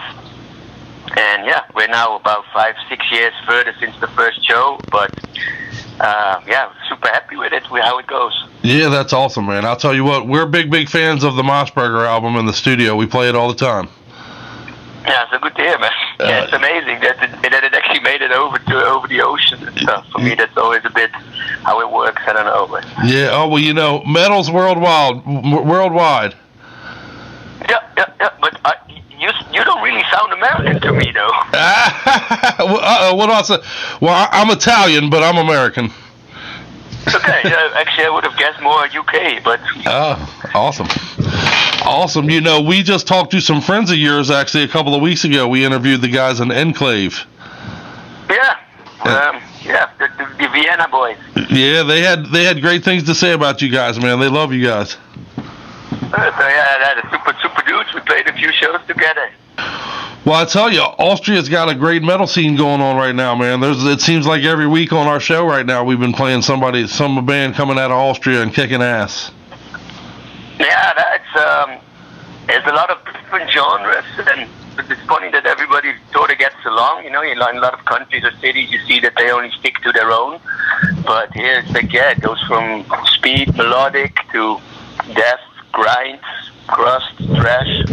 And yeah, we're now about 5-6 years further since the first show, but yeah, super happy with it, how it goes.
Yeah, that's awesome, man. I'll tell you what, we're big fans of the Mossberger album in the studio. We play it all the time.
Yeah, it's good to hear, man. Yeah, it's amazing that it actually made it over the ocean and stuff. For me, that's always a bit how it works. I don't know, but
yeah. Oh well, you know, metal's worldwide.
Yeah. But you don't really sound American to me, though.
What do I say? Well, I'm Italian, but I'm American.
Okay. Actually, I would have guessed more UK, but.
Oh, awesome. Awesome. You know, we just talked to some friends of yours actually a couple of weeks ago. We interviewed the guys in Enclave.
Yeah. The Vienna boys.
Yeah, they had great things to say about you guys, man. They love you guys.
So yeah, they're super dudes. We played a few shows together.
Well, I tell you, Austria's got a great metal scene going on right now, man. It seems like every week on our show right now, we've been playing some band coming out of Austria and kicking ass.
Yeah, there's a lot of different genres, and it's funny that everybody sort of gets along. You know, in a lot of countries or cities, you see that they only stick to their own. But here, it's like, yeah, it goes from speed, melodic, to death, grind, crust, thrash.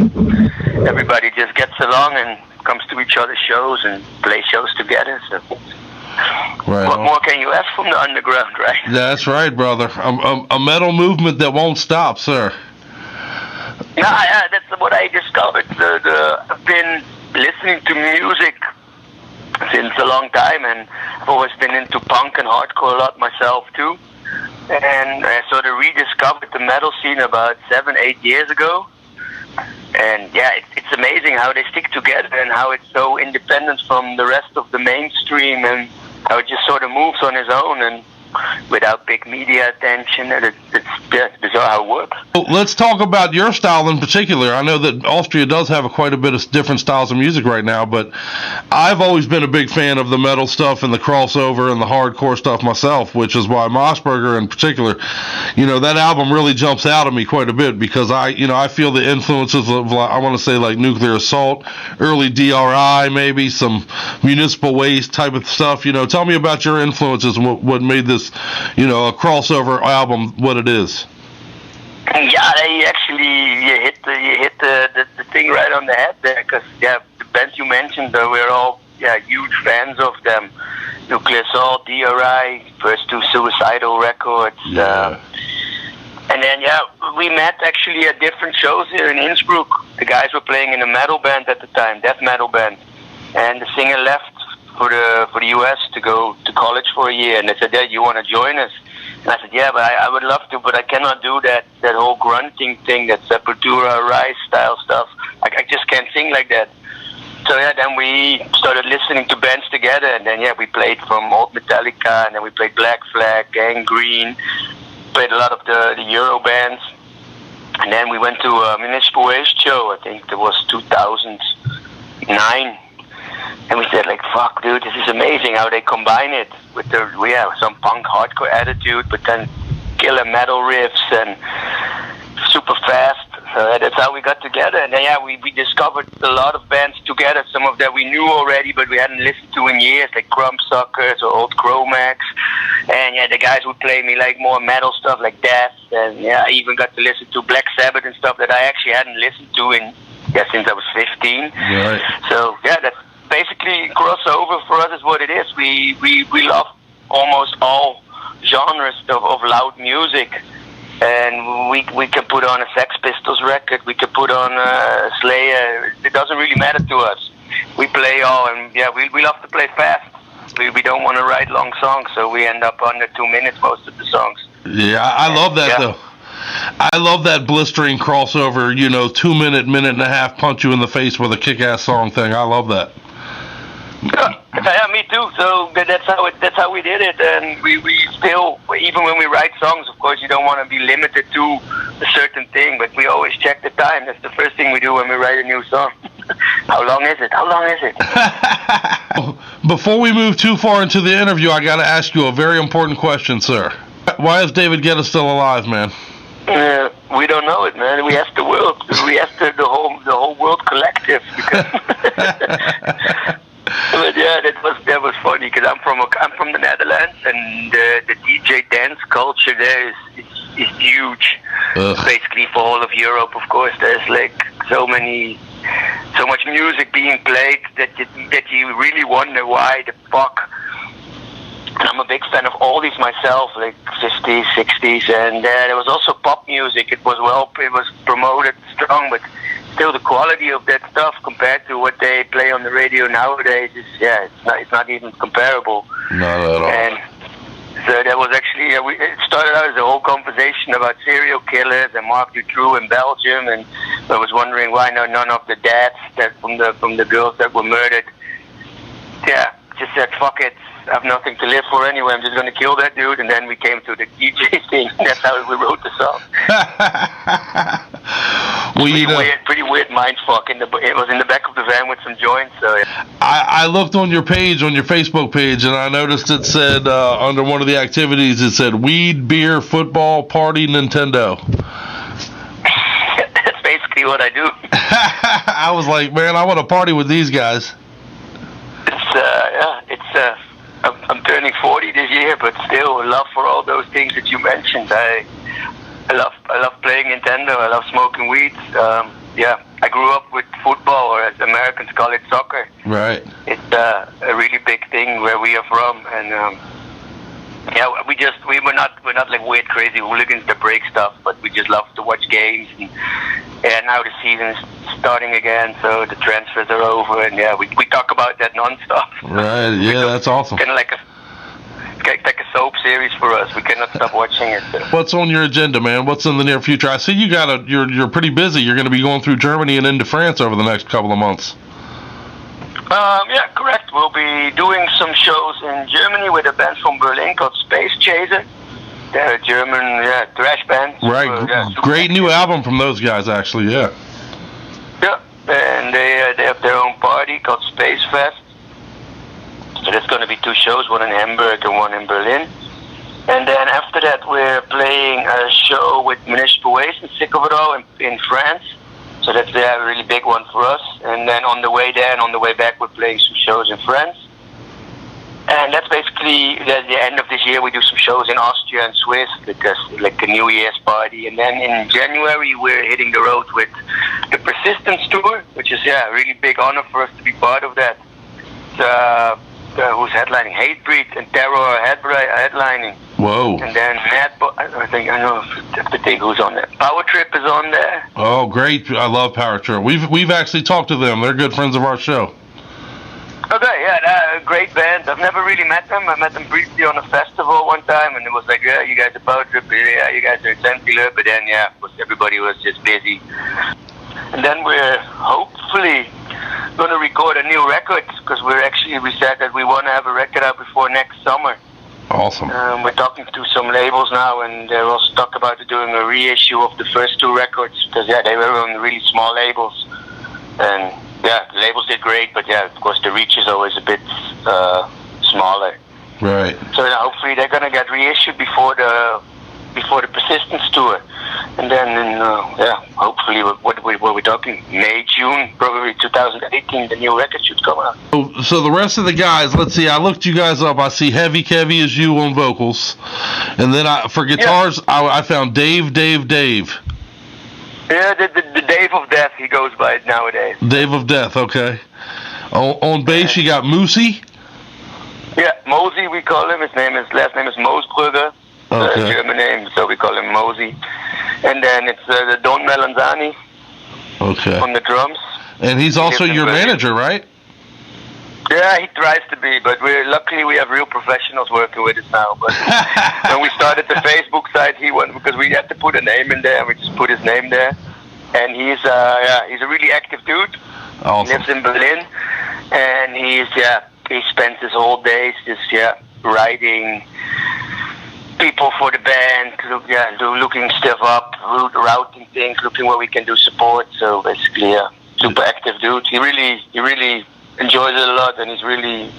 Everybody just gets along and comes to each other's shows and play shows together. So.
Right.
What more can you ask from the underground, right?
That's right, brother. A metal movement that won't stop, sir.
Yeah, that's what I discovered. I've been listening to music since a long time, and I've always been into punk and hardcore a lot myself, too. And I sort of rediscovered the metal scene about 7-8 years ago. And yeah, it's amazing how they stick together and how it's so independent from the rest of the mainstream, and how it just sort of moves on its own and without big media attention. And it's bizarre how it works.
Well, let's talk about your style in particular. I know that Austria does have quite a bit of different styles of music right now, but I've always been a big fan of the metal stuff and the crossover and the hardcore stuff myself, which is why Mossberger in particular, you know, that album really jumps out at me quite a bit, because I feel the influences of, I want to say, like Nuclear Assault, early DRI, maybe some Municipal Waste type of stuff. You know, tell me about your influences and what made this, you know, a crossover album what it is.
Yeah, you hit the thing right on the head there, because yeah, the bands you mentioned, we're all huge fans of them. Nuclear Assault, DRI, first two Suicidal records, and And then, yeah, we met actually at different shows here in Innsbruck. The guys were playing in a metal band at the time, death metal band. And the singer left for the US to go to college for a year. And they said, yeah, you want to join us? And I said, yeah, but I would love to, but I cannot do that whole grunting thing, that Sepultura, Rise style stuff. I just can't sing like that. So yeah, then we started listening to bands together, and then yeah, we played from old Metallica, and then we played Black Flag, Gang Green, played a lot of the Euro bands, and then we went to a Municipal Waste show. I think it was 2009, and we said like, fuck, dude, this is amazing how they combine it with some punk hardcore attitude, but then killer metal riffs and super fast. So that's how we got together. And then, yeah, we discovered a lot of bands together. Some of that we knew already, but we hadn't listened to in years, like Crumbsuckers or old Chromax. And, yeah, the guys would play me, like, more metal stuff like Death. And, yeah, I even got to listen to Black Sabbath and stuff that I actually hadn't listened to since I was 15.
Right.
So, yeah, that's basically crossover for us is what it is. We love almost all genres of loud music. And we can put on a Sex Pistols record, we can put on Slayer. It doesn't really matter to us. We play all, and yeah, we love to play fast. We don't want to write long songs, so we end up under 2 minutes most of the songs.
Yeah, I love that though. I love that blistering crossover, 2 minute, minute and a half punch you in the face with a kick-ass song thing. I love that.
Yeah, me too. So that's how we did it, and we still, even when we write songs, of course, you don't want to be limited to a certain thing, but we always check the time. That's the first thing we do when we write a new song. How long is it? How long is it?
Before we move too far into the interview, I got to ask you a very important question, sir. Why is David Guetta still alive, man?
We don't know it, man. We asked the world. We asked the whole world collective. But yeah, that was funny because I'm from the Netherlands, and the DJ dance culture there is huge. Basically for all of Europe, of course. There's like so much music being played that you really wonder why the fuck. And I'm a big fan of all these myself, like 50s, 60s, and there was also pop music. It was promoted strong, but still the quality of that stuff compared to what they play on the radio nowadays it's not even comparable.
Not at all.
And so that was actually it started out as a whole conversation about serial killers and Marc Dutroux in Belgium, and I was wondering why none of the dads from the girls that were murdered, just said fuck it. I have nothing to live for anyway. I'm just going to kill that dude. And then we came to the DJ thing. That's how we wrote the song. Pretty weird mind fuck. It was in the back of the van with some joints. So yeah.
I looked on your page, on your Facebook page, and I noticed it said under one of the activities, it said weed, beer, football, party, Nintendo.
That's basically what I do.
I was like, man, I want to party with these guys.
I'm turning 40 this year, but still love for all those things that you mentioned. I love playing Nintendo. I love smoking weed. I grew up with football, or as Americans call it, soccer.
Right.
It's a really big thing where we are from, and we're not like weird crazy hooligans that break stuff, but we just love to watch games. And now the season's starting again, so the transfers are over, and we talk about that nonstop.
Right. Yeah, that's awesome.
Kind of like a soap series for us. We cannot stop watching it.
What's on your agenda, man? What's in the near future? I see you're pretty busy. You're going to be going through Germany and into France over the next couple of months.
Yeah, correct. We'll be doing some shows in Germany with a band from Berlin called Space Chaser. They're a German thrash band.
Right. Great new album from those guys, actually. Yeah.
Yeah, and they have their own party called Space Fest. So there's going to be 2 shows, one in Hamburg and one in Berlin. And then after that, we're playing a show with Municipal Waste and Sick of It All in France. So that's a really big one for us. And then on the way there and on the way back, we're playing some shows in France. And that's basically the end of this year. We do some shows in Austria and Swiss, because like a New Year's party. And then in January, we're hitting the road with the Persistence Tour, which is a really big honor for us to be part of that. Who's headlining? Hatebreed and Terror headlining.
Whoa.
And then think I know if the thing who's on there. Power Trip is on there.
Oh, great! I love Power Trip. We've actually talked to them. They're good friends of our show.
Okay, yeah, great band. I've never really met them. I met them briefly on a festival one time, and it was like, yeah, you guys are Power Trip, yeah, you guys are Sensitive, but then, yeah, of course, everybody was just busy. And then we're hopefully going to record a new record, because we said that we want to have a record out before next summer.
Awesome.
We're talking to some labels now, and they're also talking about doing a reissue of the first two records, because, yeah, they were on really small labels. And yeah, the labels did great, but yeah, of course the reach is always a bit smaller.
Right.
So yeah, hopefully they're gonna get reissued before the Persistence tour, and then hopefully what we're talking May, June, probably 2018, the new record should come out.
So the rest of the guys, let's see. I looked you guys up. I see Heavy Kevy as you on vocals, and then for guitars, I found Dave.
Yeah, the Dave of Death, he goes by it nowadays.
Dave of Death, okay. On bass, you got Moosey?
Yeah, Mosey, we call him. His last name is Moosbrugger.
Okay.
German name, so we call him Mosey. And then it's the Don Melanzani on the drums.
And he's also your manager, right?
Yeah, he tries to be, but luckily we have real professionals working with us now. But when we started the Facebook site, he went because we had to put a name in there, and we just put his name there. And he's a really active dude.
Awesome.
He lives in Berlin, and he spends his whole days just writing people for the band, looking stuff up, routing things, looking where we can do support. So basically, super active dude. He really enjoys it a lot, and he's really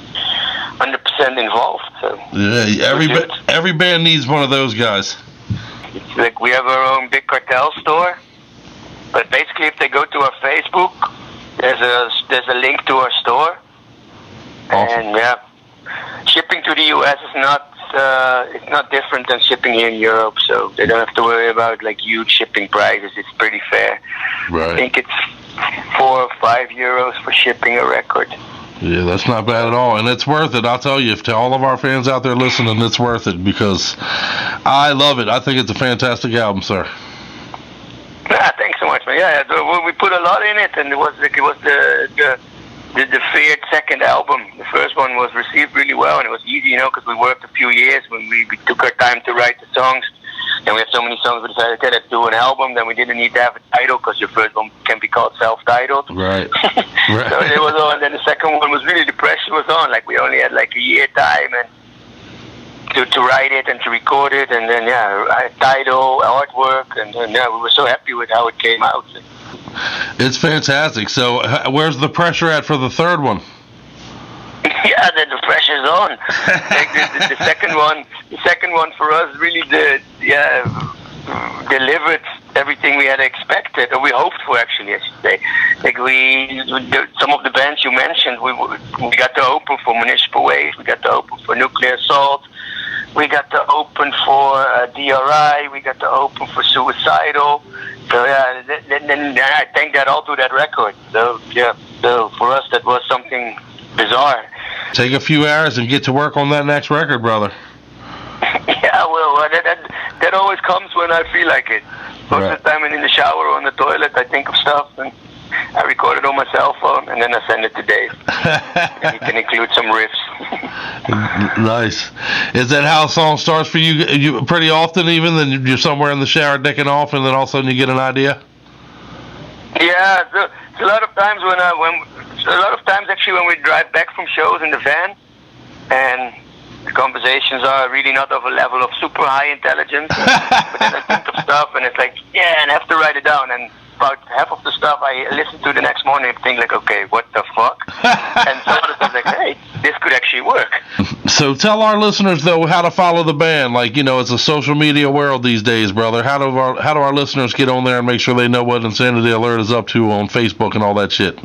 100% involved. So
yeah, every band needs one of those guys.
It's like we have our own Big Cartel store, but basically, if they go to our Facebook, there's a link to our store, awesome. And shipping to the US is not it's not different than shipping here in Europe, so they don't have to worry about like huge shipping prices. It's pretty fair.
Right.
I think it's 4 or 5 euros for shipping a record.
Yeah, that's not bad at all, and it's worth it. I'll tell you, to all of our fans out there listening, it's worth it because I love it. I think it's a fantastic album, sir.
Thanks so much, man. Yeah, we put a lot in it, and it was the Feared second album. The first one was received really well, and it was easy, because we worked a few years when we took our time to write the songs. And we had so many songs, we decided, okay, let's do an album. Then we didn't need to have a title because your first one can be called self-titled.
Right.
So it was on. Then the second one was really, the pressure was on. Like we only had like a year time and to write it and to record it, and then title, artwork, and then we were so happy with how it came out.
It's fantastic. So where's the pressure at for the third one?
Yeah, the pressure's on. Like the second one for us really delivered everything we had expected, or we hoped for, actually, I should say. Like some of the bands you mentioned, we got to open for Municipal Waste, we got to open for Nuclear Assault, we got to open for DRI, we got to open for Suicidal. So then I thank that all to that record. So for us that was something bizarre.
Take a few hours and get to work on that next record, brother.
Yeah, well, that always comes when I feel like it. Most of the time I'm in the shower or on the toilet, I think of stuff, and I record it on my cell phone, and then I send it to Dave. And he can include some riffs.
Nice. Is that how a song starts for you pretty often, even? Then you're somewhere in the shower decking off, and then all of a sudden you get an idea?
Yeah, it's a lot of times actually when we drive back from shows in the van, and the conversations are really not of a level of super high intelligence, but then I think of stuff, and it's like, and I have to write it down, and about half of the stuff I listen to the next morning and think like, okay, what the fuck? And some of the stuff like, hey, this could actually work.
So tell our listeners, though, how to follow the band. Like, it's a social media world these days, brother. How do our listeners get on there and make sure they know what Insanity Alert is up to on Facebook and all that shit?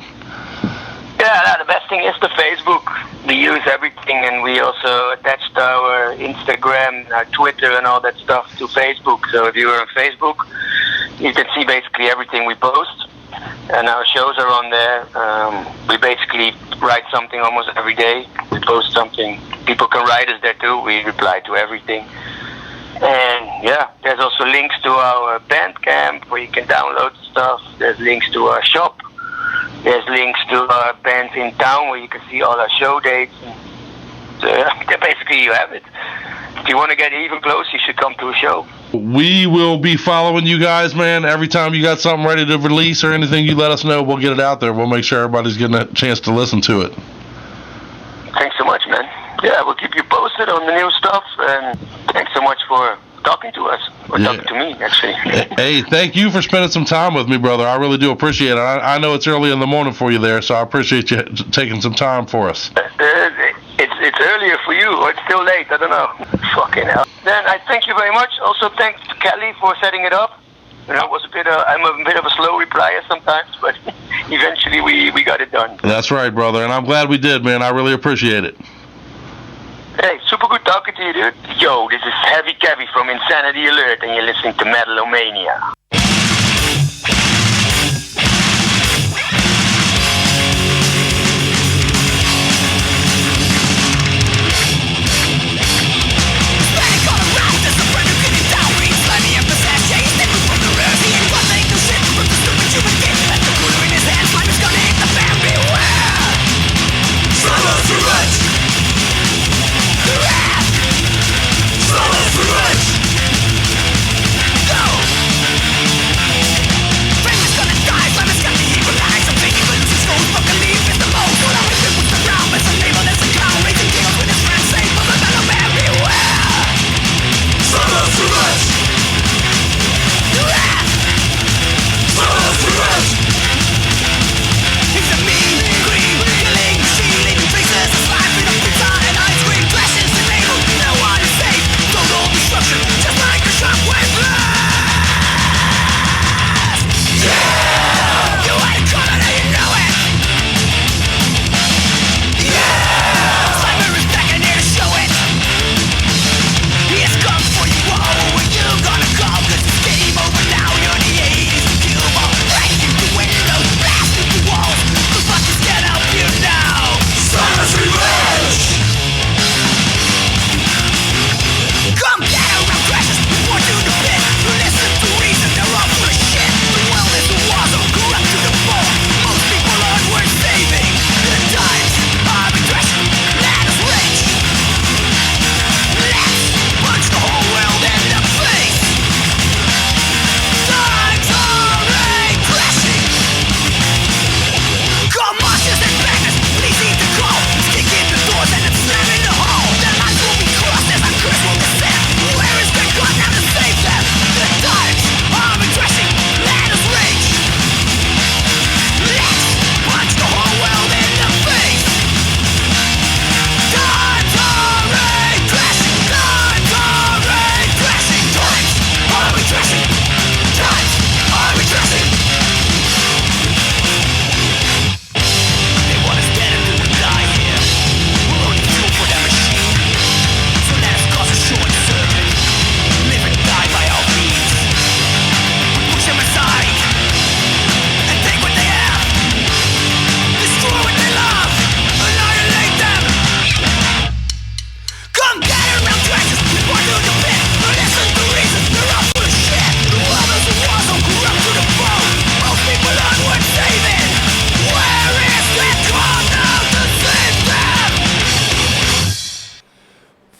Yeah, the best thing is the Facebook. We use everything, and we also attached our Instagram, our Twitter, and all that stuff to Facebook. So if you're on Facebook, you can see basically everything we post, and our shows are on there. We basically write something almost every day. We post something. People can write us there too. We reply to everything. And yeah, there's also links to our Bandcamp where you can download stuff. There's links to our shop. There's links to our bands in town where you can see all our show dates. And basically, you have it. If you want to get even closer, you should come to a show.
We will be following you guys, man. Every time you got something ready to release or anything, you let us know. We'll get it out there. We'll make sure everybody's getting a chance to listen to it.
Thanks so much, man. Yeah, we'll keep you posted on the new stuff. And thanks so much for talking to us. Or talking to me, actually.
Hey, thank you for spending some time with me, brother. I really do appreciate it. I know it's early in the morning for you there, so I appreciate you taking some time for us.
It's earlier for you, or it's still late. I don't know. Fucking hell. Then I thank you very much. Also, thanks to Kelly for setting it up. You know, it was I'm a bit of a slow replier sometimes, but eventually we got it done.
That's right, brother, and I'm glad we did, man. I really appreciate it.
Hey, super good talking to you, dude. Yo, this is Heavy Kevy from Insanity Alert, and you're listening to Metal-O-Mania.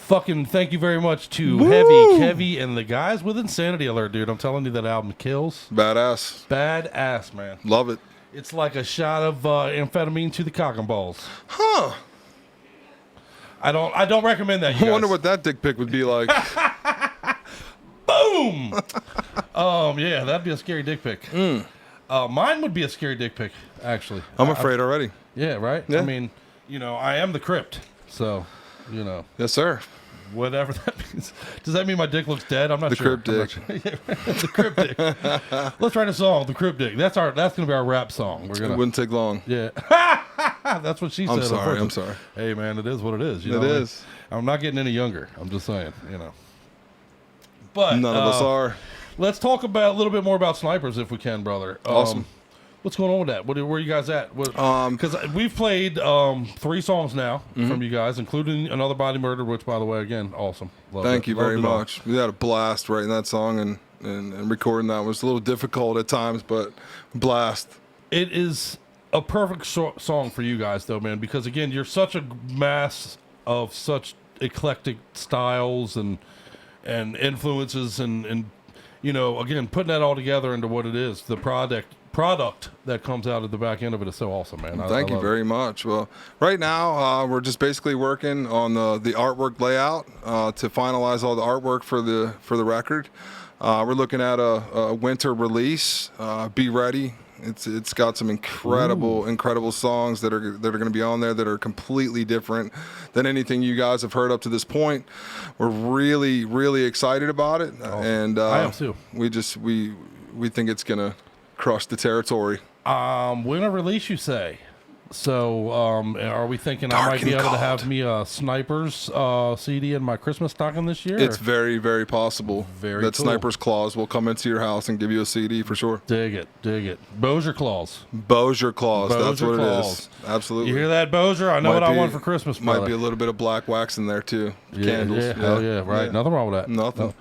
Fucking thank you very much to Heavy Kevy and the guys with Insanity Alert, dude. I'm telling you, that album kills.
Badass.
Badass, man.
Love it.
It's like a shot of amphetamine to the cock and balls.
Huh.
I don't recommend that. You
I wonder what that dick pic would be like.
Boom. Yeah, that'd be a scary dick pic. Mine would be a scary dick pic, actually.
I'm afraid already.
Yeah, right?
Yeah.
I mean, you know, I am the crypt, so, you know.
Yes, sir.
Whatever that means. Does that mean my dick looks dead? I'm not sure.
The cryptic.
The cryptic. Let's write a song, the cryptic. That's gonna be our rap song. It
wouldn't take long.
Yeah. That's what she said.
I'm sorry.
Hey man, it is what it is. You know
it is.
I'm not getting any younger. I'm just saying, you know. But
none of us are.
Let's talk about a little bit more about snipers if we can, brother.
Awesome.
What's going on with that? Where are you guys at? Because we've played 3 songs now from you guys, including Another Body Murder, which, by the way, again, awesome.
Thank you very much. We had a blast writing that song and recording that. It was a little difficult at times, but blast. It
is a perfect song for you guys, though, man, because, again, you're such a mass of such eclectic styles and influences and you know, again, putting that all together into what it is, the product that comes out at the back end of it is so awesome, man.
Thank you very much. Well, right now we're just basically working on the artwork layout to finalize all the artwork for the record. We're looking at a winter release. Be ready. It's got some incredible songs that are going to be on there that are completely different than anything you guys have heard up to this point. We're really excited about it, and
I am too.
We think it's going to crush the territory.
When a release, you say? So, are we thinking I might be able to have me a Snipers CD in my Christmas stocking this year?
It's very possible that
cool.
Snipers Claws will come into your house and give you a CD for sure.
Dig it. Bossier Claws.
Bossier Claws. That's what it is. Absolutely.
You hear that, Bossier? I know what I want for Christmas, brother.
Might be a little bit of black wax in there too.
Candles. Yeah, hell yeah, right. Yeah. Nothing wrong with that.
Nothing.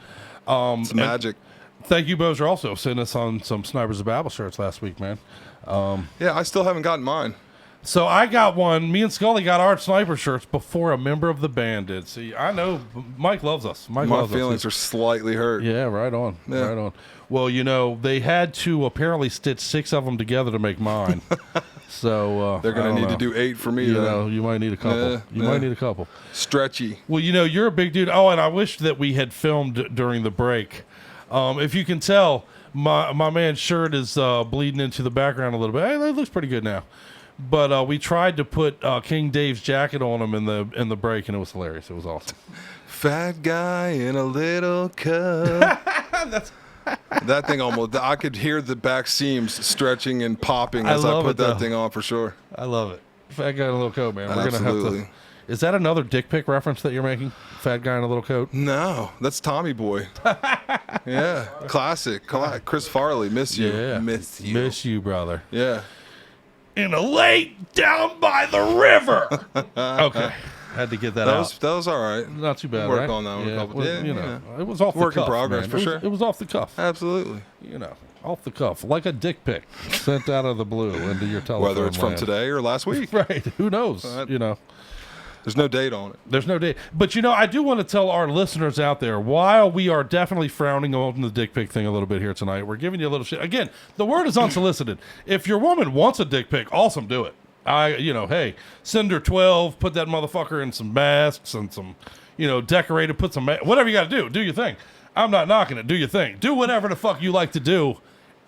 It's magic.
Thank you, Bossier, also sent us on some Snipers of Babel shirts last week, man.
Yeah, I still haven't gotten mine.
So I got one. Me and Scully got our Sniper shirts before a member of the band did. See, I know Mike loves us. My
feelings are slightly hurt.
Yeah, right on. Yeah. Right on. Well, you know, they had to apparently stitch 6 of them together to make mine. So
they're going to need to do 8 for me.
You know, you might need a couple. Might need a couple.
Stretchy.
Well, you know, you're a big dude. Oh, and I wish that we had filmed during the break. If you can tell, my man's shirt is bleeding into the background a little bit. Hey, that looks pretty good now. But we tried to put King Dave's jacket on him in the break, and it was hilarious. It was awesome.
Fat guy in a little cup. That thing almost, I could hear the back seams stretching and popping as I put that thing on for sure.
I love it. Fat guy in a little coat, man. We're
Absolutely.
Gonna have to. Is that another dick pic reference that you're making? Fat guy in a little coat?
No, that's Tommy Boy. Yeah, classic. Chris Farley, miss you.
Yeah.
Miss
you, brother.
Yeah.
In a lake down by the river. Okay. Had to get that out.
That was all right.
Not too bad,
Work
right?
on that one.
It was off the cuff.
Work in progress, for sure.
It was off the cuff.
Absolutely.
You know, off the cuff. Like a dick pic sent out of the blue into your telephone.
Whether it's from today or last week.
Right. Who knows? You know.
There's no date on it.
There's no date. But, you know, I do want to tell our listeners out there, while we are definitely frowning on the dick pic thing a little bit here tonight, we're giving you a little shit. Again, the word is unsolicited. If your woman wants a dick pic, awesome, do it. Hey, send her 12, put that motherfucker in some masks and some, decorate it, put some, whatever you got to do. Do your thing. I'm not knocking it. Do your thing. Do whatever the fuck you like to do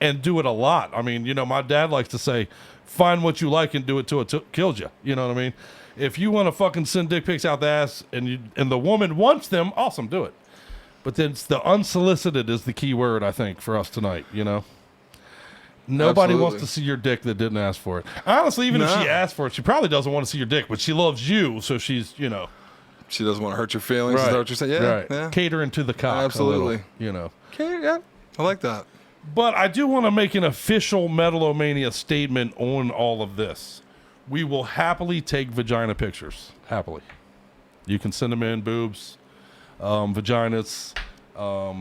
and do it a lot. I mean, my dad likes to say, find what you like and do it till it kills you. You know what I mean? If you want to fucking send dick pics out the ass and the woman wants them, awesome, do it. But then the unsolicited is the key word, I think, for us tonight, Nobody wants to see your dick that didn't ask for it. Honestly, even if she asked for it, she probably doesn't want to see your dick, but she loves you, so she's,
She doesn't want to hurt your feelings.
Right.
Is that what you're saying? Yeah.
Right.
Yeah.
Catering to the cock.
Absolutely.
Yeah.
I like that.
But I do want to make an official Metal-O-Mania statement on all of this. We will happily take vagina pictures. Happily. You can send them in, boobs, vaginas,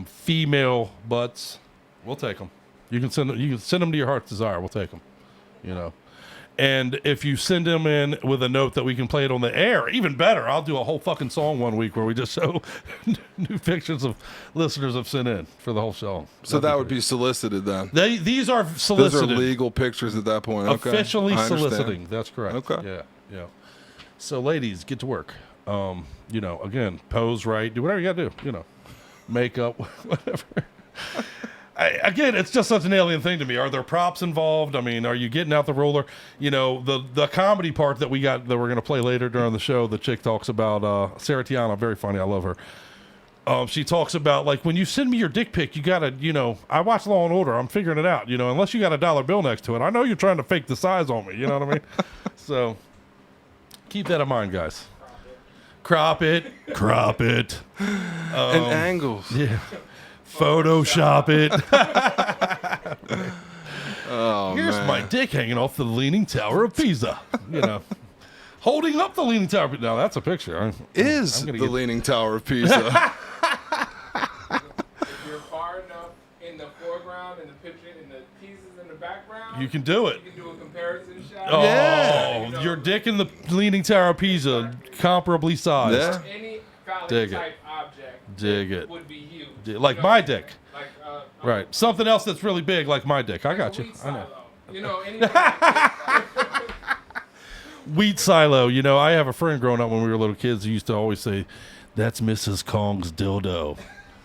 female butts. We'll take them. You can send them to your heart's desire. We'll take them. And if you send them in with a note that we can play it on the air, even better. I'll do a whole fucking song one week where we just show new pictures of listeners have sent in for the whole show.
So that would be solicited then?
These are solicited.
Those are legal pictures at that point. Okay.
Officially soliciting. That's correct.
Okay.
Yeah. So ladies, get to work. Again, pose right. Do whatever you got to do. Makeup, whatever. Again, it's just such an alien thing to me. Are there props involved? I mean, are you getting out the roller? The comedy part that we got that we're going to play later during the show, the chick talks about, Sarah Tiana, very funny. I love her. She talks about, like, when you send me your dick pic, you got to, I watch Law and Order. I'm figuring it out, unless you got a dollar bill next to it. I know you're trying to fake the size on me. You know what I mean? So keep that in mind, guys. Crop it.
And angles.
Yeah. Photoshop it.
Oh,
Here's
man.
my dick hanging off the Leaning Tower of Pisa. You know, holding up the Leaning Tower. Now that's a picture.
Is the Leaning Tower of Pisa.
If you're far enough in the foreground and the picture and the pieces in the background,
You can do it.
You can do a comparison shot.
Oh,
Yeah.
your dick in the Leaning Tower of Pisa, comparably sized.
Yeah.
Any phallic
Dig it.
type object
Dig it.
would be huge.
Like my dick.
Like,
Right. Something else that's really big, like my dick. I got you.
wheat
I know.
silo. You know, anything
Wheat silo. You know, I have a friend growing up when we were little kids who used to always say, "That's Mrs. Kong's dildo."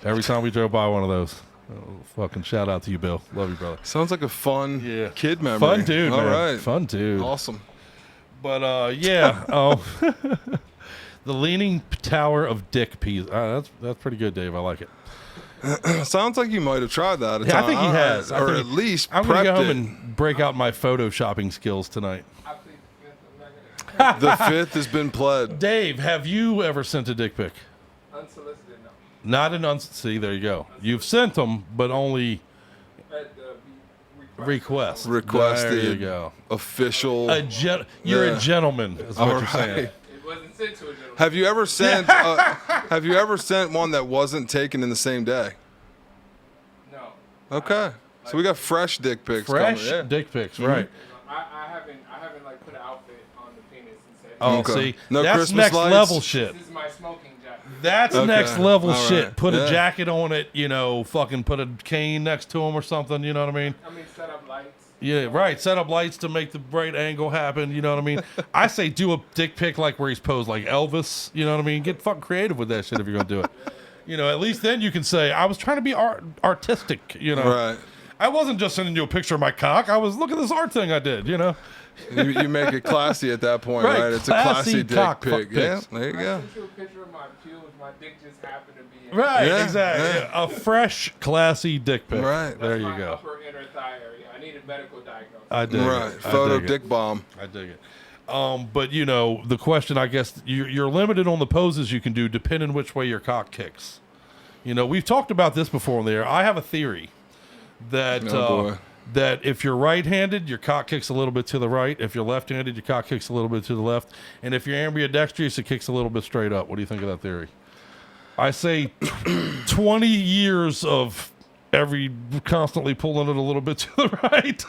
Every time we drove by one of those. Oh, fucking shout out to you, Bill. Love you, brother.
Sounds like a fun kid memory.
Fun dude,
All
man.
right.
Fun dude.
Awesome.
But yeah, the Leaning Tower of Dick Pisa. That's pretty good, Dave. I like it.
Sounds like you might have tried that.
Yeah, I think he has.
Or at least
I'm gonna go
prepped
home
it.
and break out my photoshopping skills tonight.
The fifth has been pled.
Dave, have you ever sent a dick pic?
unsolicited, no.
Not an see, there you go. You've sent them, but only request.
Requested.
There you go.
Official.
You're a gentleman, is what
All
you're saying.
It wasn't sent to a gentleman.
Have you ever sent? Have you ever sent one that wasn't taken in the same day?
No.
Okay, so we got fresh dick pics.
Fresh
coming.
dick pics,
Mhm.
right?
I haven't like put an outfit on the penis and said.
Oh,
Okay.
see,
No
that's
Christmas
next
lights?
level shit.
This is my smoking jacket.
That's
Okay.
next level
All
shit.
right.
Put
Yeah.
a jacket on it, you know, fucking put a cane next to him or something, you know what I mean?
I mean, set up lights.
Yeah, right. Set up lights to make the right angle happen, you know what I mean? I say do a dick pic like where he's posed like Elvis, you know what I mean? Get fucking creative with that shit if you're going to do it. You know, at least then you can say, I was trying to be artistic, you know?
Right.
I wasn't just sending you a picture of my cock. I was, look at this art thing I did, you know?
You make it classy at that point,
Right,
right? It's a classy
classy
dick
cock
pic.
fuck
Yeah,
pics.
there you
I
go.
sent you a picture of my pubes. My dick just happened to be in
Right,
Yeah,
exactly.
yeah.
A fresh, classy dick pic.
Right.
There you
my
go.
upper inner thigh area. I needed medical diagnosis.
I dig
Right.
it. I
Photo
dig it.
dick bomb.
I dig it. But you know, the question, I guess, you're limited on the poses you can do depending which way your cock kicks. You know, we've talked about this before on the air. I have a theory that
Oh, boy.
that if you're right-handed, your cock kicks a little bit to the right. If you're left-handed, your cock kicks a little bit to the left. And if you're ambidextrous, it kicks a little bit straight up. What do you think of that theory? I say 20 years of constantly pulling it a little bit to the right.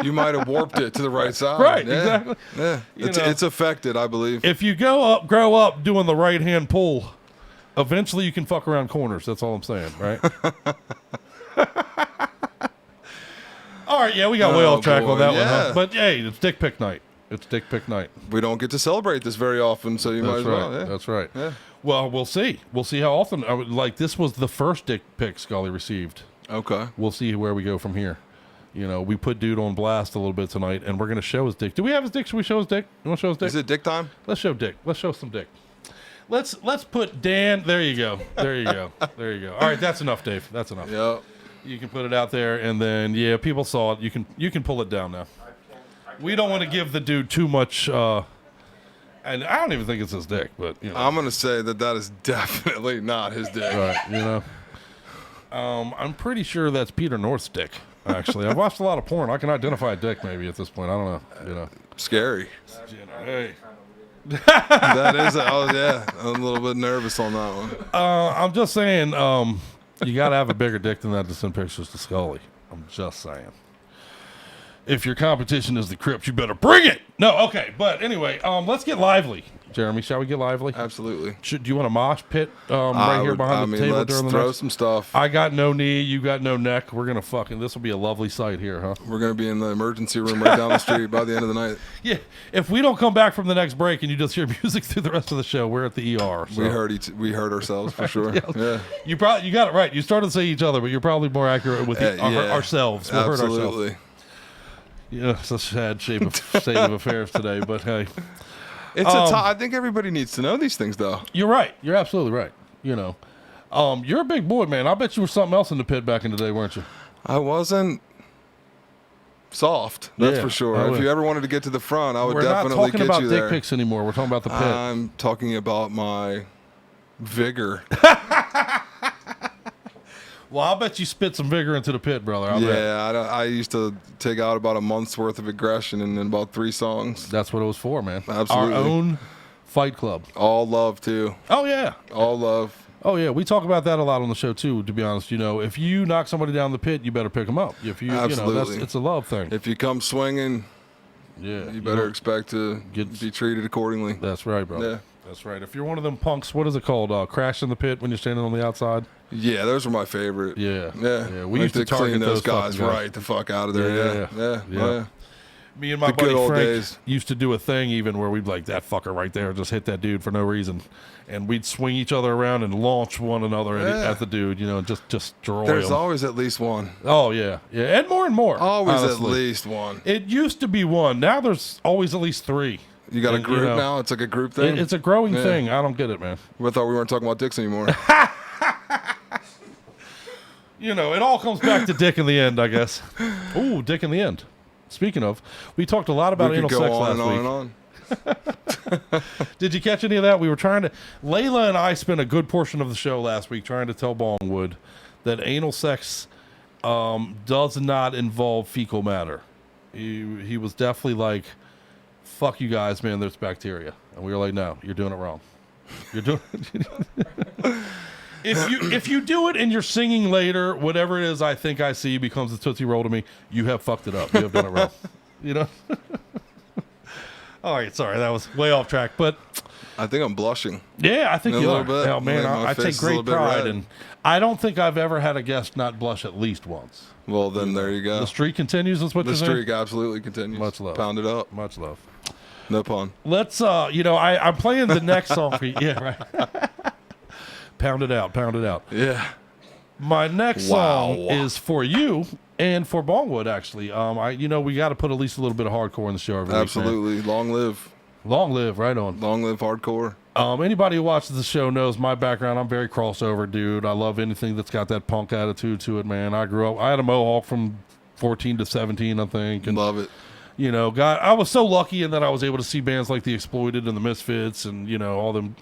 You might have warped it to the right side.
Right,
Yeah.
exactly.
Yeah,
You know.
it's affected, I believe.
If you grow up doing the right hand pull, eventually you can fuck around corners. That's all I'm saying, right? All right, yeah, we got way
Oh,
off track
boy,
on that one,
yeah.
huh? But hey, it's dick pic night. It's dick pic night.
We don't get to celebrate this very often, so you might
That's
as
right.
well. Yeah.
That's right.
Yeah.
Well, we'll see. We'll see how often. This was the first dick pic Scully received.
Okay.
We'll see where we go from here. You know, we put dude on blast a little bit tonight, and we're going to show his dick. Do we have his dick? Should we show his dick? You want to show his dick?
Is it dick time?
Let's show dick. Let's show some dick. Let's put Dan. There you go. There you go. There you go. All right, that's enough, Dave. That's enough.
Yep.
You can put it out there, and then people saw it. You can pull it down now. We don't want to give the dude too much. And I don't even think it's his dick, but you know.
I'm gonna say that is definitely not his dick.
Right. You know. I'm pretty sure that's Peter North's dick. Actually, I've watched a lot of porn. I can identify a dick maybe at this point. I don't know. You know.
Scary.
Hey.
That is. Yeah. I'm a little bit nervous on that one.
I'm just saying. You got to have a bigger dick than that to send pictures to Scully. I'm just saying. If your competition is the Crips, you better bring it. No, okay. But anyway, let's get lively. Jeremy, shall we get lively?
Absolutely.
Do you want a mosh pit right here behind the table
let's
during the
throw
next?
some stuff.
I got no knee. You got no neck. We're going to this will be a lovely sight here, huh?
We're gonna be in the emergency room right down the street by the end of the night.
Yeah. If we don't come back from the next break and you just hear music through the rest of the show, we're at the ER. So.
We heard ourselves for sure. Yeah.
You got it right. You started to say each other, but you're probably more accurate with ourselves. We'll hurt ourselves.
Absolutely.
Yeah, it's a sad state of affairs today, but hey.
It's I think everybody needs to know these things, though.
You're right. You're absolutely right. You know, you're a big boy, man. I bet you were something else in the pit back in the day, weren't you?
I wasn't soft, that's for sure. If you ever wanted to get to the front, I would definitely get you there.
We're not talking about dick pics anymore. We're talking about the pit.
I'm talking about my vigor.
Well, I'll bet you spit some vigor into the pit, brother. I'll bet.
I used to take out about a month's worth of aggression in about 3 songs.
That's what it was for, man.
Absolutely.
Our own fight club.
All love, too.
Oh, yeah.
All love.
Oh, yeah. We talk about that a lot on the show, too, to be honest. You know, if you knock somebody down the pit, you better pick them up. If you,
Absolutely.
It's a love thing.
If you come swinging, you better expect to be treated accordingly.
That's right, bro.
Yeah.
That's right. If you're one of them punks, what is it called? Crash in the pit when you're standing on the outside?
Yeah, those are my favorite.
Yeah.
We used to clean those guys right the fuck out of there. Yeah.
Me and my buddy Frank used to do a thing even where we'd like, that fucker right there, just hit that dude for no reason. And we'd swing each other around and launch one another at the dude, you know, just destroy
There's
him.
always at least one.
Oh, yeah. Yeah, and more.
Always
honestly.
at least one.
It used to be one. Now there's always at least 3.
You got a group now? It's like a group thing?
It's a growing thing. I don't get it, man.
I thought we weren't talking about dicks anymore.
You know, it all comes back to dick in the end, I guess. Ooh, dick in the end. Speaking of, we talked a lot about anal sex last week. Did you catch any of that? We were trying to... Layla and I spent a good portion of the show last week trying to tell Bongwood that anal sex does not involve fecal matter. He was definitely like, fuck you guys, man, there's bacteria. And we were like, no, you're doing it wrong. You're doing If you do it and you're singing later, whatever it is I think I see becomes a Tootsie Roll to me, you have fucked it up. You have done it wrong. You know? All right, sorry, that was way off track, but
I think I'm blushing.
Yeah, I think you are.
Bit.
Oh, man, I take great pride, and I don't think I've ever had a guest not blush at least once.
Well, then there you go.
The streak continues, is what you're saying?
The streak absolutely continues.
Much love.
Pound it up.
Much love.
No pun.
Let's, I'm playing the next song for you. Yeah, right. Pound it out.
Yeah.
My next song is for you and for Bongwood, actually. We got to put at least a little bit of hardcore in the show every week,
absolutely.
man.
Long live.
Long live, right on.
Long live hardcore.
Anybody who watches the show knows my background. I'm very crossover, dude. I love anything that's got that punk attitude to it, man. I grew up, I had a mohawk from 14 to 17, I think. And,
love it.
You know, I was so lucky in that I was able to see bands like The Exploited and The Misfits and, all them,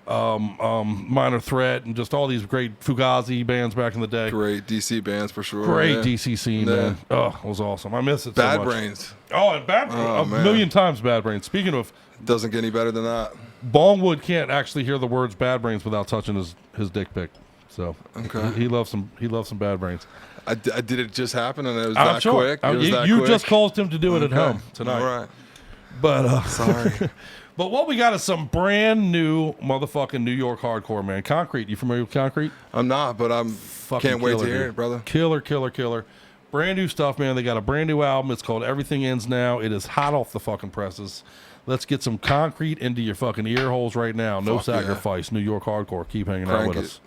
Minor Threat and just all these great Fugazi bands back in the day.
Great DC bands for sure.
Great DC scene, man. Oh, it was awesome. I miss it so much.
Bad Brains.
Oh, and Bad Brains. A million times Bad Brains. Speaking of...
Doesn't get any better than that.
Bongwood can't actually hear the words Bad Brains without touching his dick pic. So
okay.
He loves some Bad Brains.
Did it just happen and it was
I'm
that
sure.
quick?
You just caused him to do it at home tonight.
All right.
But
sorry.
But what we got is some brand new motherfucking New York hardcore, man. Concrete. You familiar with Concrete?
I'm not, but can't wait to hear it, brother.
Killer. Brand new stuff, man. They got a brand new album. It's called Everything Ends Now. It is hot off the fucking presses. Let's get some Concrete into your fucking ear holes right now. No sacrifice. New York hardcore. Keep hanging out with us.
Everything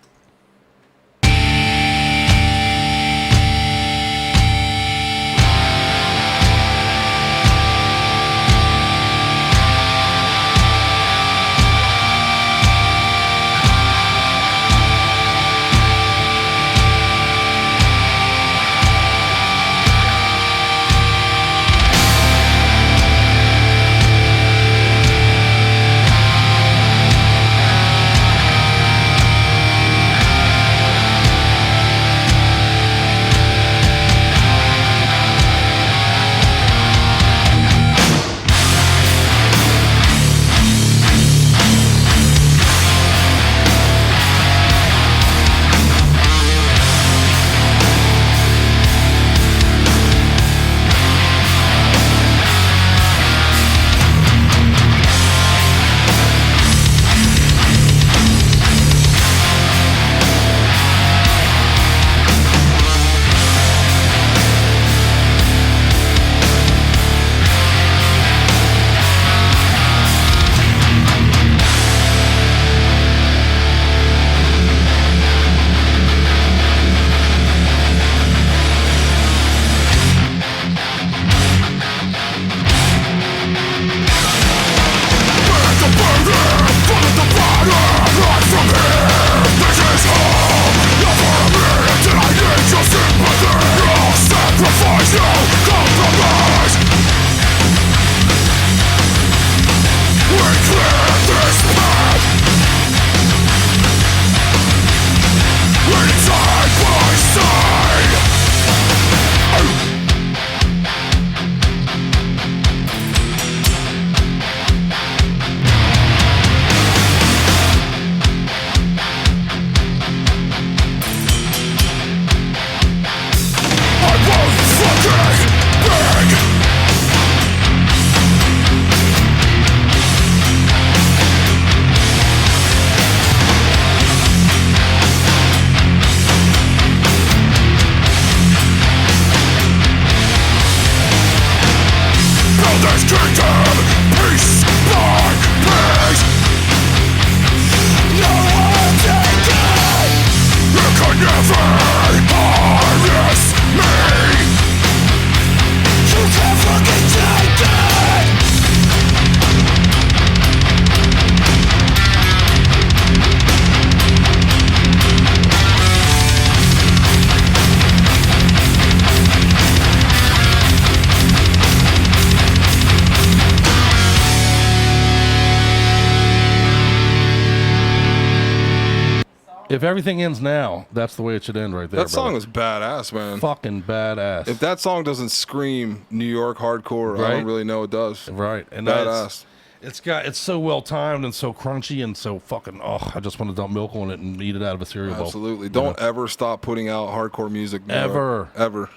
If everything ends now, that's the way it should end right there.
That song is badass, man.
Fucking badass.
If that song doesn't scream New York hardcore, I don't really know what does.
Right. And
badass.
It's so well timed and so crunchy and so fucking, I just want to dump milk on it and eat it out of a cereal bowl.
Absolutely. Don't ever stop putting out hardcore music.
Ever.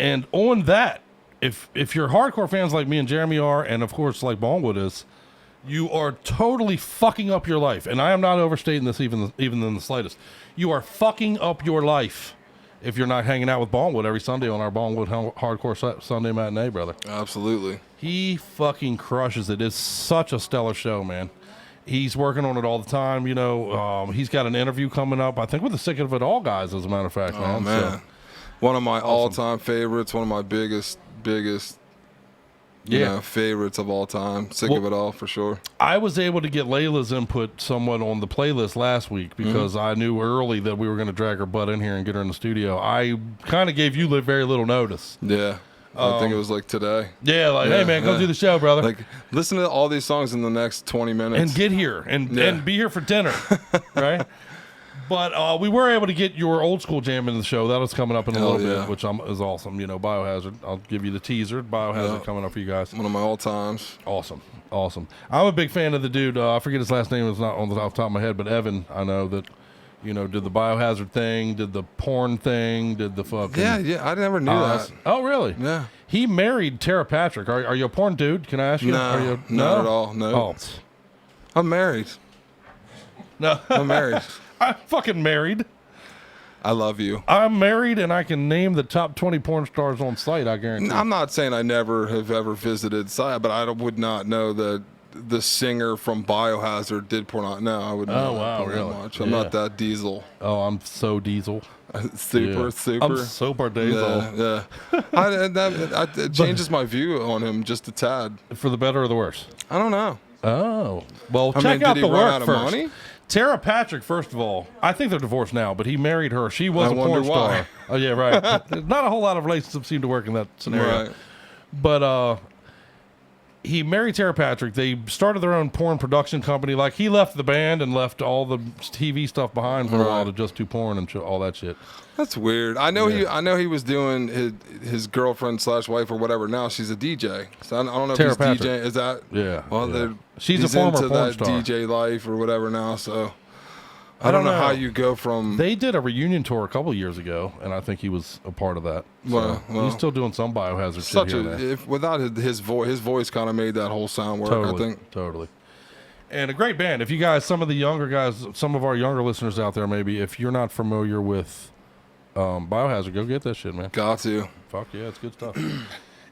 And on that, if you're hardcore fans like me and Jeremy are, and of course like Ballwood is, you are totally fucking up your life. And I am not overstating this even in the slightest. You are fucking up your life if you're not hanging out with Ballwood every Sunday on our Ballwood Hardcore Sunday matinee, brother.
Absolutely.
He fucking crushes it. It's such a stellar show, man. He's working on it all the time. You know, he's got an interview coming up, I think, with the Sick of It All guys, as a matter of fact, man.
Oh, man. So, one of my all-time favorites, one of my biggest favorites of all time. Sick of It All, for sure.
I was able to get Layla's input somewhat on the playlist last week because I knew early that we were going to drag her butt in here and get her in the studio. I kind of gave you very little notice.
Yeah. I think it was like today.
Yeah, hey man, go do the show, brother.
Like, listen to all these songs in the next 20 minutes.
And get here and be here for dinner, right? But we were able to get your old school jam into the show. That was coming up in a little bit, which is awesome. You know, Biohazard. I'll give you the teaser. Biohazard coming up for you guys.
One of my all times.
Awesome. I'm a big fan of the dude. I forget his last name. It's not off the top of my head, but Evan, I know that, you know, did the Biohazard thing, did the porn thing, did the fucking...
Yeah, I never knew that.
Oh, really?
Yeah.
He married Tara Patrick. Are you a porn dude? Can I ask you?
No, not at all, no.
Oh.
I'm married.
No.
I'm married.
I'm fucking married.
I love you.
I'm married, and I can name the top 20 porn stars on site, I guarantee.
I'm not saying I never have ever visited site, but I would not know that the singer from Biohazard did porn. No, I wouldn't know that
really?
much. I'm not that diesel.
Oh, I'm so diesel.
super.
I'm super diesel.
Yeah. It changes my view on him just a tad.
For the better or the worse?
I don't know.
Oh. Well, check out
did he
the
run
work
out of
first.
money?
Tara Patrick, first of all, I think they're divorced now, but he married her. She was a porn star. Oh, yeah, right. Not a whole lot of relationships seem to work in that scenario.
Right.
But he married Tara Patrick. They started their own porn production company. Like, he left the band and left all the TV stuff behind for a while to just do porn and all that shit.
That's weird. I know he was doing his girlfriend / wife or whatever. Now she's a DJ. So I don't know
Tara
if he's
Patrick.
DJ. Is that?
Yeah.
Well,
yeah. She's
he's
a former
into
porn
that
star.
DJ life or whatever now. So I don't know how you go from.
They did a reunion tour a couple of years ago, and I think he was a part of that. So
well,
he's still doing some Biohazard shit here and there.
Without his voice kind of made that whole sound work. I think
totally. And a great band. If you guys, some of the younger guys, some of our younger listeners out there, maybe if you're not familiar with Biohazard, go get that shit, man.
Got to.
Fuck yeah, it's good stuff.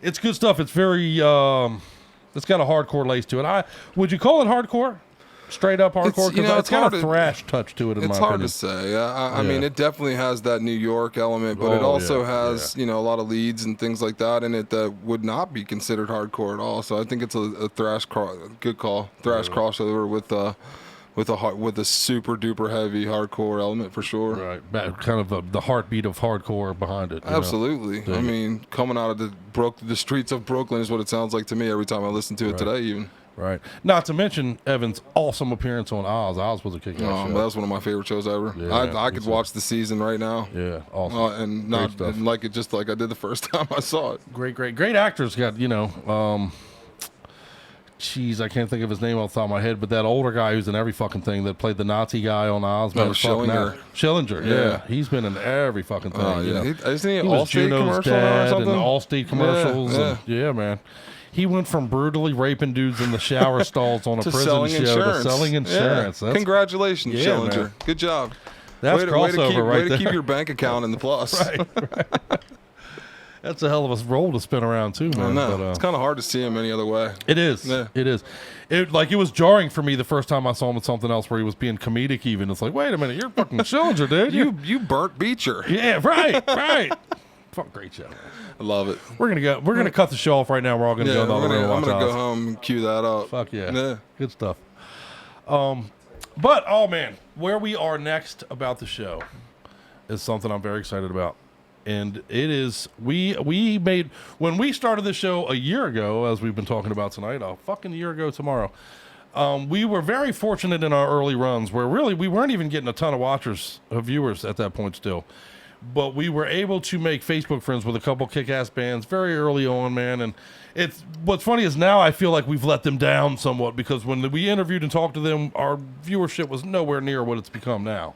It's good stuff. It's very, it's got a hardcore lace to it. Would you call it hardcore? Straight up hardcore? Because it's got a thrash touch to it, in my opinion.
It's hard to say. I mean, it definitely has that New York element, but it also has, you know, a lot of leads and things like that in it that would not be considered hardcore at all. So I think it's a thrash good call. Thrash crossover with a super duper heavy hardcore element for sure.
Right, kind of the heartbeat of hardcore behind it.
Absolutely. I mean, coming out of the streets of Brooklyn is what it sounds like to me every time I listen to it today, even.
Right. Not to mention Evan's awesome appearance on Oz. Oz was a kick-ass show.
That was one of my favorite shows ever.
Yeah,
I could watch the season right now.
Yeah, awesome.
And like it just like I did the first time I saw it.
Great actors. Got, you know, I can't think of his name off the top of my head, but that older guy who's in every fucking thing that played the Nazi guy on Oz. Schillinger. Yeah. He's been in every fucking thing. You know.
Isn't he an
was
Allstate
Juno's
commercial or something?
And Allstate commercials.
Yeah,
man. He went from brutally raping dudes in the shower stalls on a prison show to selling insurance.
Yeah. Congratulations, Schillinger.
Man.
Good job.
That's crossover
way to keep your bank account in the plus.
Right. That's a hell of a role to spin around too, man.
I know. But, it's kind of hard to see him any other way.
It is.
Yeah.
It is. It was jarring for me the first time I saw him in something else where he was being comedic. Even it's like, wait a minute, you're fucking Schillinger, dude.
You burnt Beecher.
Yeah, right. Fuck, great show.
I love it.
We're gonna cut the show off right now. We're all gonna go in the other room.
I'm gonna go home and cue that up.
Fuck yeah. Good stuff. But oh man, where we are next about the show is something I'm very excited about. And it is we made when we started the show a year ago, as we've been talking about tonight, a fucking year ago tomorrow. We were very fortunate in our early runs where really we weren't even getting a ton of viewers at that point still. But we were able to make Facebook friends with a couple kick-ass bands very early on, man. And what's funny is now I feel like we've let them down somewhat because when we interviewed and talked to them, our viewership was nowhere near what it's become now.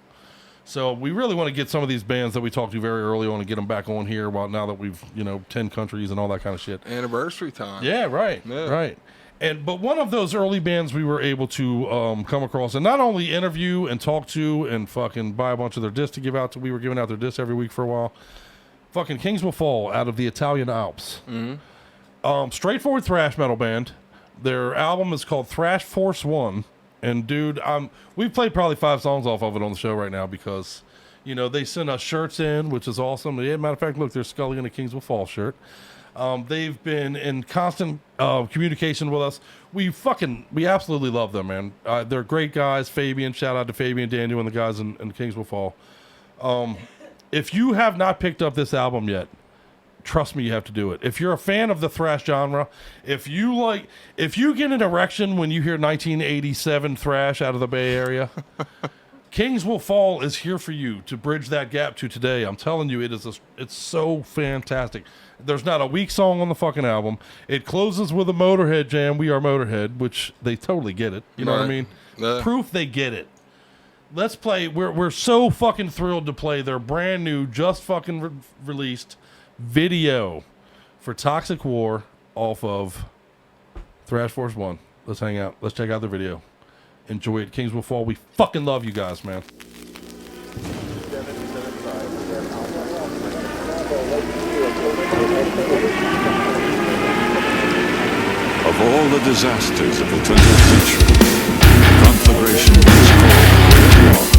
So we really want to get some of these bands that we talked to very early on and get them back on here now that we've, 10 countries and all that kind of shit.
Anniversary time.
Yeah, right. Yeah. Right. But one of those early bands we were able to come across and not only interview and talk to and fucking buy a bunch of their discs to give out to. We were giving out their discs every week for a while. Fucking Kings Will Fall out of the Italian Alps. Mm-hmm. Straightforward thrash metal band. Their album is called Thrash Force 1. And dude, we've played probably 5 songs off of it on the show right now because, they send us shirts in, which is awesome. Yeah, matter of fact, look, there's Scully in a Kings Will Fall shirt. They've been in constant communication with us. We absolutely love them, man. They're great guys. Fabian, shout out to Fabian, Daniel, and the guys in Kings Will Fall. If you have not picked up this album yet, trust me, you have to do it. If you're a fan of the thrash genre, if you get an erection when you hear 1987 thrash out of the Bay Area, Kings Will Fall is here for you to bridge that gap to today. I'm telling you, it's so fantastic. There's not a weak song on the fucking album. It closes with a Motorhead jam, We Are Motorhead, which they totally get it. You know what I mean? Proof they get it. Let's play. We're so fucking thrilled to play their brand new, just fucking released video for Toxic War off of Thrash Force 1. Let's hang out. Let's check out the video. Enjoy it. Kings Will Fall. We fucking love you guys, man.
Of all the disasters of the 20th century, conflagration is called war.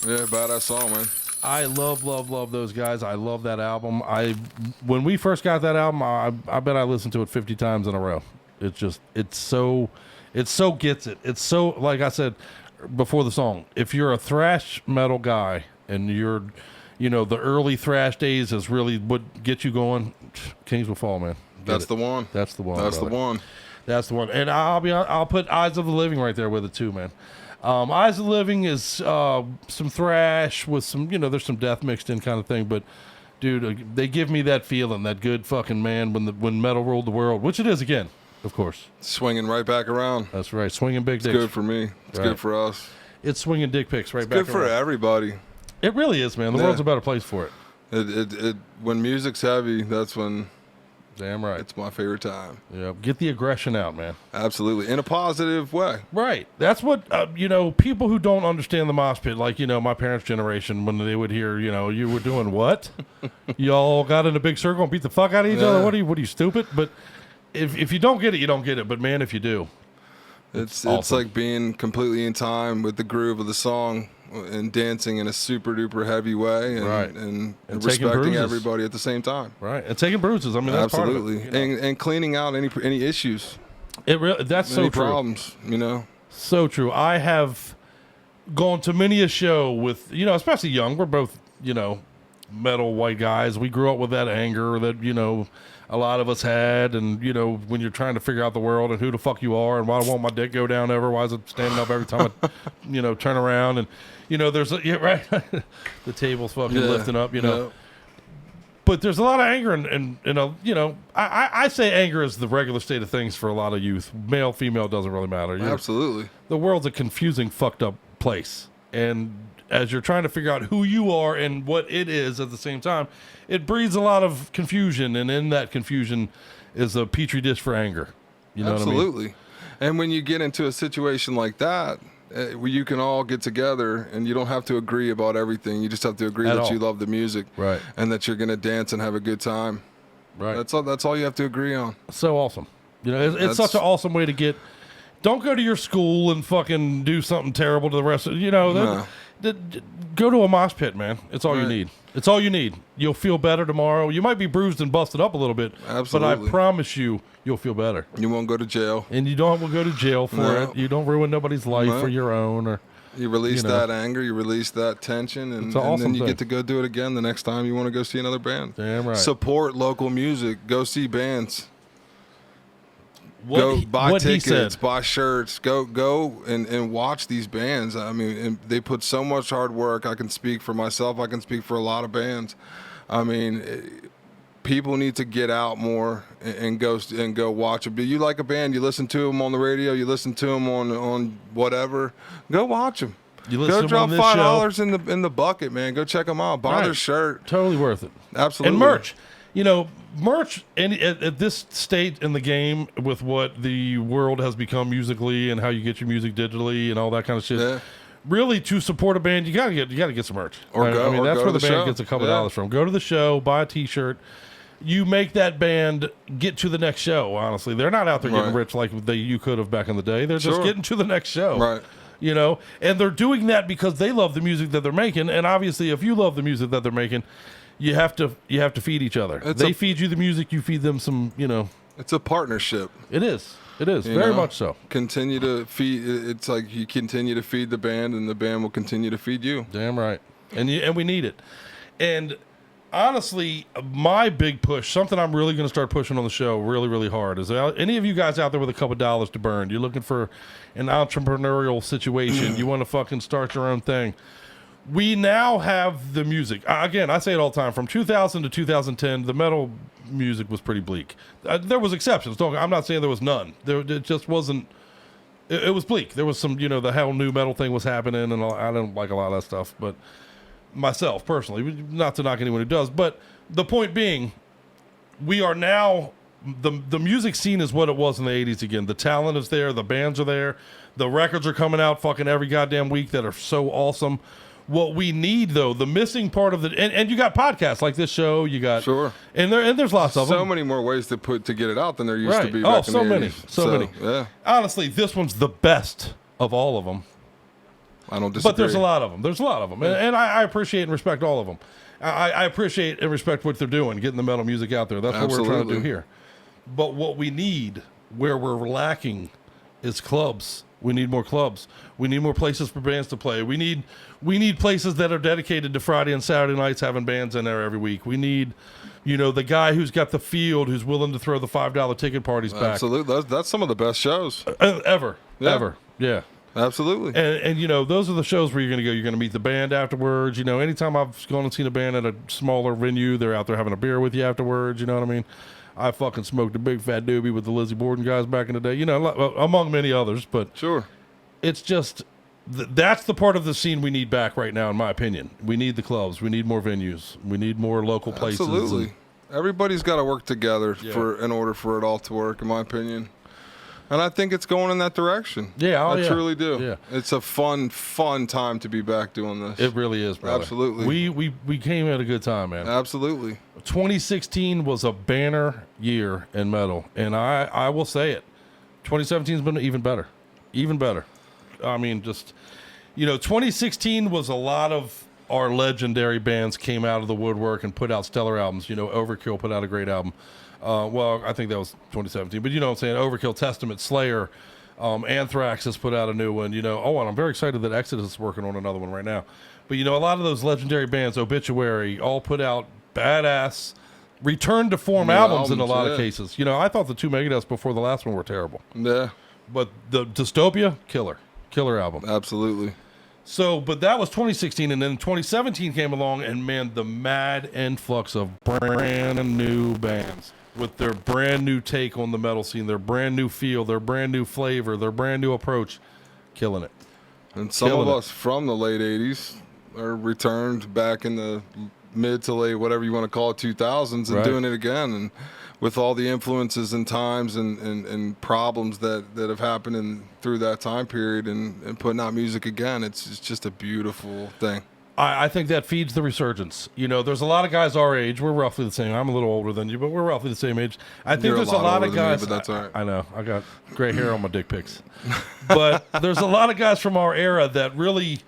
Yeah, badass song, man.
I love those guys. I love that album. When we first got that album, I bet I listened to it 50 times in a row. It so gets it. It's so, like I said before the song, if you're a thrash metal guy and you're, the early thrash days is really what gets you going, Kings Will Fall, man.
That's the one.
That's the one.
That's
brother.
the one.
That's the one. And I'll put Eyes of the Living right there with it too, man. Eyes of the Living is some thrash with some, there's some death mixed in kind of thing. But, dude, they give me that feeling, that good fucking man when metal ruled the world, which it is again, of course.
Swinging right back around.
That's right. Swinging big dicks.
It's good for me. It's good for us.
It's swinging dick pics right
it's
back around.
It's good for everybody.
It really is, man. The world's a better place for it.
When music's heavy, that's when...
Damn right.
It's my favorite time.
Yeah, get the aggression out, man.
Absolutely. In a positive way.
Right. That's what, people who don't understand the mosh pit, like, my parents' generation, when they would hear, you were doing what? Y'all got in a big circle and beat the fuck out of each other? What are you, stupid? But if you don't get it, you don't get it. But, man, if you do,
it's
awesome.
like being completely in time with the groove of the song and dancing in a super duper heavy way and respecting everybody at the same time.
Right. And taking bruises. I mean, that's
absolutely.
Part of it,
and cleaning out any issues.
That's so true.
Problems,
So true. I have gone to many a show with, especially young. We're both, metal white guys. We grew up with that anger that, a lot of us had, and when you're trying to figure out the world and who the fuck you are and why won't my dick go down ever? Why is it standing up every time I, turn around? And there's the table's fucking lifting up, But there's a lot of anger, and I say anger is the regular state of things for a lot of youth. Male, female, doesn't really matter.
Absolutely.
The world's a confusing, fucked up place, and as you're trying to figure out who you are and what it is at the same time, it breeds a lot of confusion, and in that confusion is a petri dish for anger. You know
Absolutely.
what I mean?
And when you get into a situation like that, where you can all get together and you don't have to agree about everything. You just have to agree that you love the music,
right?
And that you're going to dance and have a good time,
right?
That's all you have to agree on.
So awesome. It's such an awesome way to get. Don't go to your school and fucking do something terrible to the rest of go to a mosh pit, man. It's all you need. It's all you need. You'll feel better tomorrow. You might be bruised and busted up a little bit,
absolutely,
but I promise you'll feel better.
You won't go to jail,
and you don't go to jail for it. You don't ruin nobody's life or your own. Or
you release that anger, you release that tension, and then you get to go do it again the next time you want to go see another band.
Damn right.
Support local music. Go see bands. Go buy tickets, buy shirts, go and watch these bands. I mean, they put so much hard work. I can speak for myself. I can speak for a lot of bands. I mean, people need to get out more and go watch a band. You like a band, you listen to them on the radio, you listen to them on whatever. Go watch them. Go drop $5 in the bucket, man. Go check them out. Buy their shirt.
Totally worth it.
Absolutely.
And merch. Merch at this state in the game with what the world has become musically and how you get your music digitally and all that kind of shit.
Yeah.
Really, to support a band, you gotta get some merch.
Or go.
That's where the band
show.
gets a couple dollars from. Go to the show, buy a T-shirt. You make that band get to the next show. Honestly, they're not out there getting rich like you could have back in the day. They're just getting to the next show.
Right.
And they're doing that because they love the music that they're making. And obviously, if you love the music that they're making, you have to feed each other. They feed you the music, you feed them some,
It's a partnership.
It is. Very much so.
Continue to feed. It's like you continue to feed the band, and the band will continue to feed you.
Damn right. And we need it. And honestly, my big push, something I'm really going to start pushing on the show really, really hard, is any of you guys out there with a couple dollars to burn, you're looking for an entrepreneurial situation, you want to fucking start your own thing. We now have the music. Again, I say it all the time. From 2000 to 2010, the metal music was pretty bleak. There was exceptions. I'm not saying there was none. It just wasn't. It was bleak. There was some, the whole new metal thing was happening, and I don't like a lot of that stuff. But myself, personally, not to knock anyone who does, but the point being, we are now, the music scene is what it was in the 80s again. The talent is there. The bands are there. The records are coming out fucking every goddamn week that are so awesome. What we need, though, the missing part of and you got podcasts like this show, you got and there's lots of them.
So many more ways to get it out than there used to be. Back in the 80s.
So many. Yeah. Honestly, this one's the best of all of them.
I don't disagree.
But there's a lot of them. There's a lot of them. And I appreciate and respect all of them. I appreciate and respect what they're doing, getting the metal music out there. That's what we're trying to do here. But what we need, where we're lacking, is clubs. We need more clubs. We need more places for bands to play. We need places that are dedicated to Friday and Saturday nights having bands in there every week. We need, the guy who's got the field, who's willing to throw the $5 ticket parties back.
Absolutely. That's some of the best shows.
Ever.
Yeah.
Ever. Yeah.
Absolutely.
And those are the shows where you're going to go. You're going to meet the band afterwards. Anytime I've gone and seen a band at a smaller venue, they're out there having a beer with you afterwards. You know what I mean? I fucking smoked a big fat doobie with the Lizzie Borden guys back in the day, among many others. But
sure,
it's just that's the part of the scene we need back right now, in my opinion. We need the clubs. We need more venues. We need more local places.
Absolutely. Everybody's got to work together in order for it all to work, in my opinion. And I think it's going in that direction.
Yeah,
I truly do.
Yeah.
It's a fun time to be back doing this.
It really is, brother.
Absolutely.
We came at a good time, man.
Absolutely.
2016 was a banner year in metal, and I will say it. 2017's been even better. Even better. I mean, 2016 was a lot of our legendary bands came out of the woodwork and put out stellar albums. Overkill put out a great album. Well, I think that was 2017, but you know what I'm saying? Overkill, Testament, Slayer, Anthrax has put out a new one, and I'm very excited that Exodus is working on another one right now. But, a lot of those legendary bands, Obituary, all put out badass return to form albums in a lot of cases. I thought the two Megadeths before the last one were terrible.
Yeah.
But the Dystopia, killer album.
Absolutely.
So, but that was 2016, and then 2017 came along, and man, the mad influx of brand new bands with their brand new take on the metal scene, their brand new feel, their brand new flavor, their brand new approach, killing it.
And some of us from the late 80s are returned back in the mid to late, whatever you want to call it, 2000s, and doing it again. And with all the influences and times and problems that have happened through that time period and putting out music again, it's just a beautiful thing.
I think that feeds the resurgence. There's a lot of guys our age. We're roughly the same. I'm a little older than you, but we're roughly the same age. I think there's a lot of guys.
Me, but that's all right.
I know. I got gray hair on my dick pics. But there's a lot of guys from our era that really,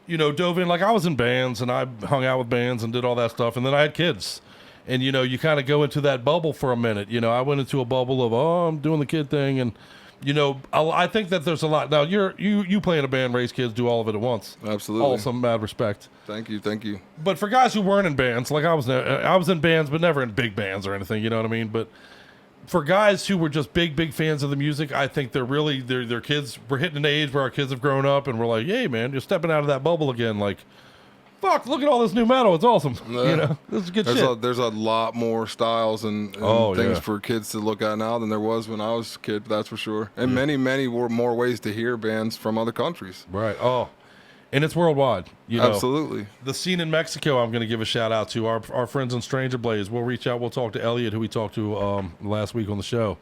dove in. Like I was in bands and I hung out with bands and did all that stuff. And then I had kids. And, you kind of go into that bubble for a minute. I went into a bubble of, I'm doing the kid thing. And, I think that there's a lot. Now, you play in a band, raise kids, do all of it at once.
Absolutely.
All some mad respect.
Thank you.
But for guys who weren't in bands, like I was in bands, but never in big bands or anything, you know what I mean? But for guys who were just big fans of the music, I think they're really, their kids, we're hitting an age where our kids have grown up and we're like, hey, man, you're stepping out of that bubble again. Like, fuck, look at all this new metal. It's awesome. This is good shit.
There's a lot more styles and things for kids to look at now than there was when I was a kid, that's for sure. And many more ways to hear bands from other countries.
Right. Oh, and it's worldwide.
Absolutely.
The scene in Mexico, I'm going to give a shout out to our friends in Stranger Blaze. We'll reach out. We'll talk to Elliot, who we talked to last week on the show.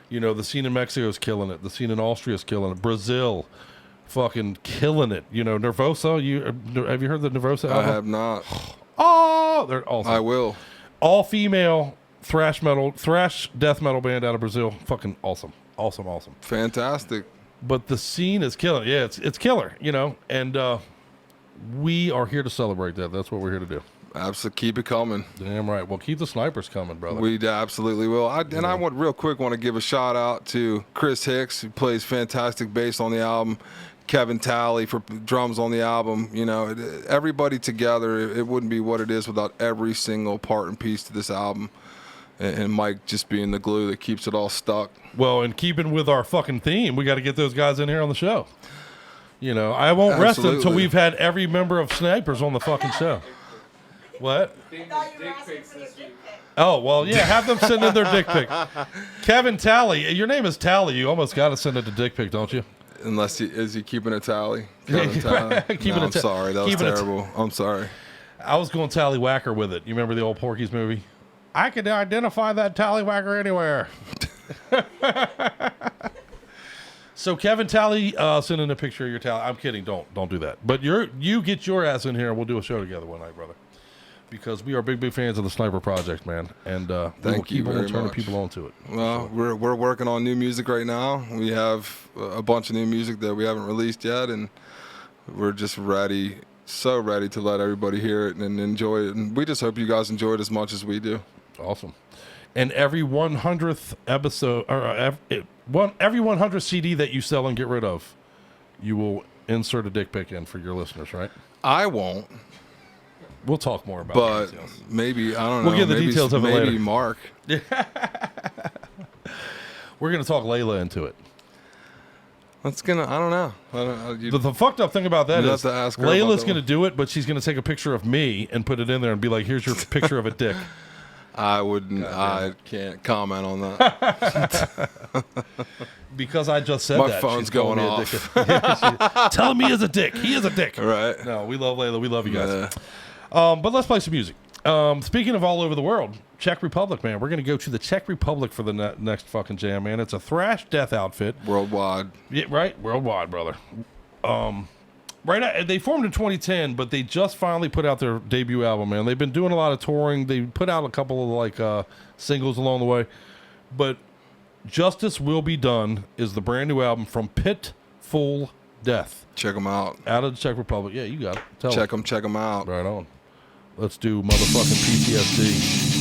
The scene in Mexico is killing it. The scene in Austria is killing it. Brazil, fucking killing it. Nervosa. Have you heard the Nervosa album?
I have not.
Oh, they're awesome.
I will.
All female thrash death metal band out of Brazil. Fucking awesome.
Fantastic.
But the scene is killing. Yeah, it's killer. And we are here to celebrate that. That's what we're here to do.
Absolutely, keep it coming.
Damn right. Well, keep the snipers coming, brother.
We absolutely will. I want to give a shout out to Chris Hicks, who plays fantastic bass on the album. Kevin Talley for drums on the album. Everybody together, it wouldn't be what it is without every single part and piece to this album. And Mike just being the glue that keeps it all stuck.
Well, and keeping with our fucking theme, we got to get those guys in here on the show. I won't rest until we've had every member of Snipers on the fucking show. What? Oh, well, yeah, have them send in their dick pic. Kevin Talley, your name is Talley. You almost got to send it to dick pic, don't you?
Unless is he keeping a tally? Kevin Talley? I'm sorry. That was terrible. I'm sorry.
I was going Tallywhacker with it. You remember the old Porky's movie? I could identify that Tallywhacker anywhere. So Kevin Talley, send in a picture of your tally. I'm kidding. Don't do that. But you get your ass in here and we'll do a show together one night, brother. Because we are big fans of the Sniper Project, man. And
thank you very much.
Turning people onto it.
Well, we're working on new music right now. We have a bunch of new music that we haven't released yet, and we're just ready, so ready to let everybody hear it and enjoy it. And we just hope you guys enjoy it as much as we do.
Awesome. And every 100th episode, or every 100th CD that you sell and get rid of, you will insert a dick pic in for your listeners, right?
I won't.
We'll talk more about
but
the details.
Maybe, I don't know.
We'll get the details of it later.
Maybe Mark.
We're going to talk Layla into it.
That's I don't know.
The fucked up thing about that is
have to ask her
Layla's
about
going to do it, but she's going to take a picture of me and put it in there and be like, here's your picture of a dick.
I wouldn't. I can't comment on that.
Because I just said
My
that.
phone's going off.
Telling me he's a dick. He is a dick.
Right.
No, we love Layla. We love you guys. But let's play some music. Speaking of all over the world, Czech Republic, man. We're going to go to the Czech Republic for the next fucking jam, man. It's a thrash death outfit.
Worldwide.
Yeah, right? Worldwide, brother. They formed in 2010, but they just finally put out their debut album, man. They've been doing a lot of touring. They put out a couple of singles along the way. But Justice Will Be Done is the brand new album from Pit Full Death.
Check them out.
Out of the Czech Republic. Yeah, you got it.
Check them out.
Right on. Let's do motherfucking PTSD.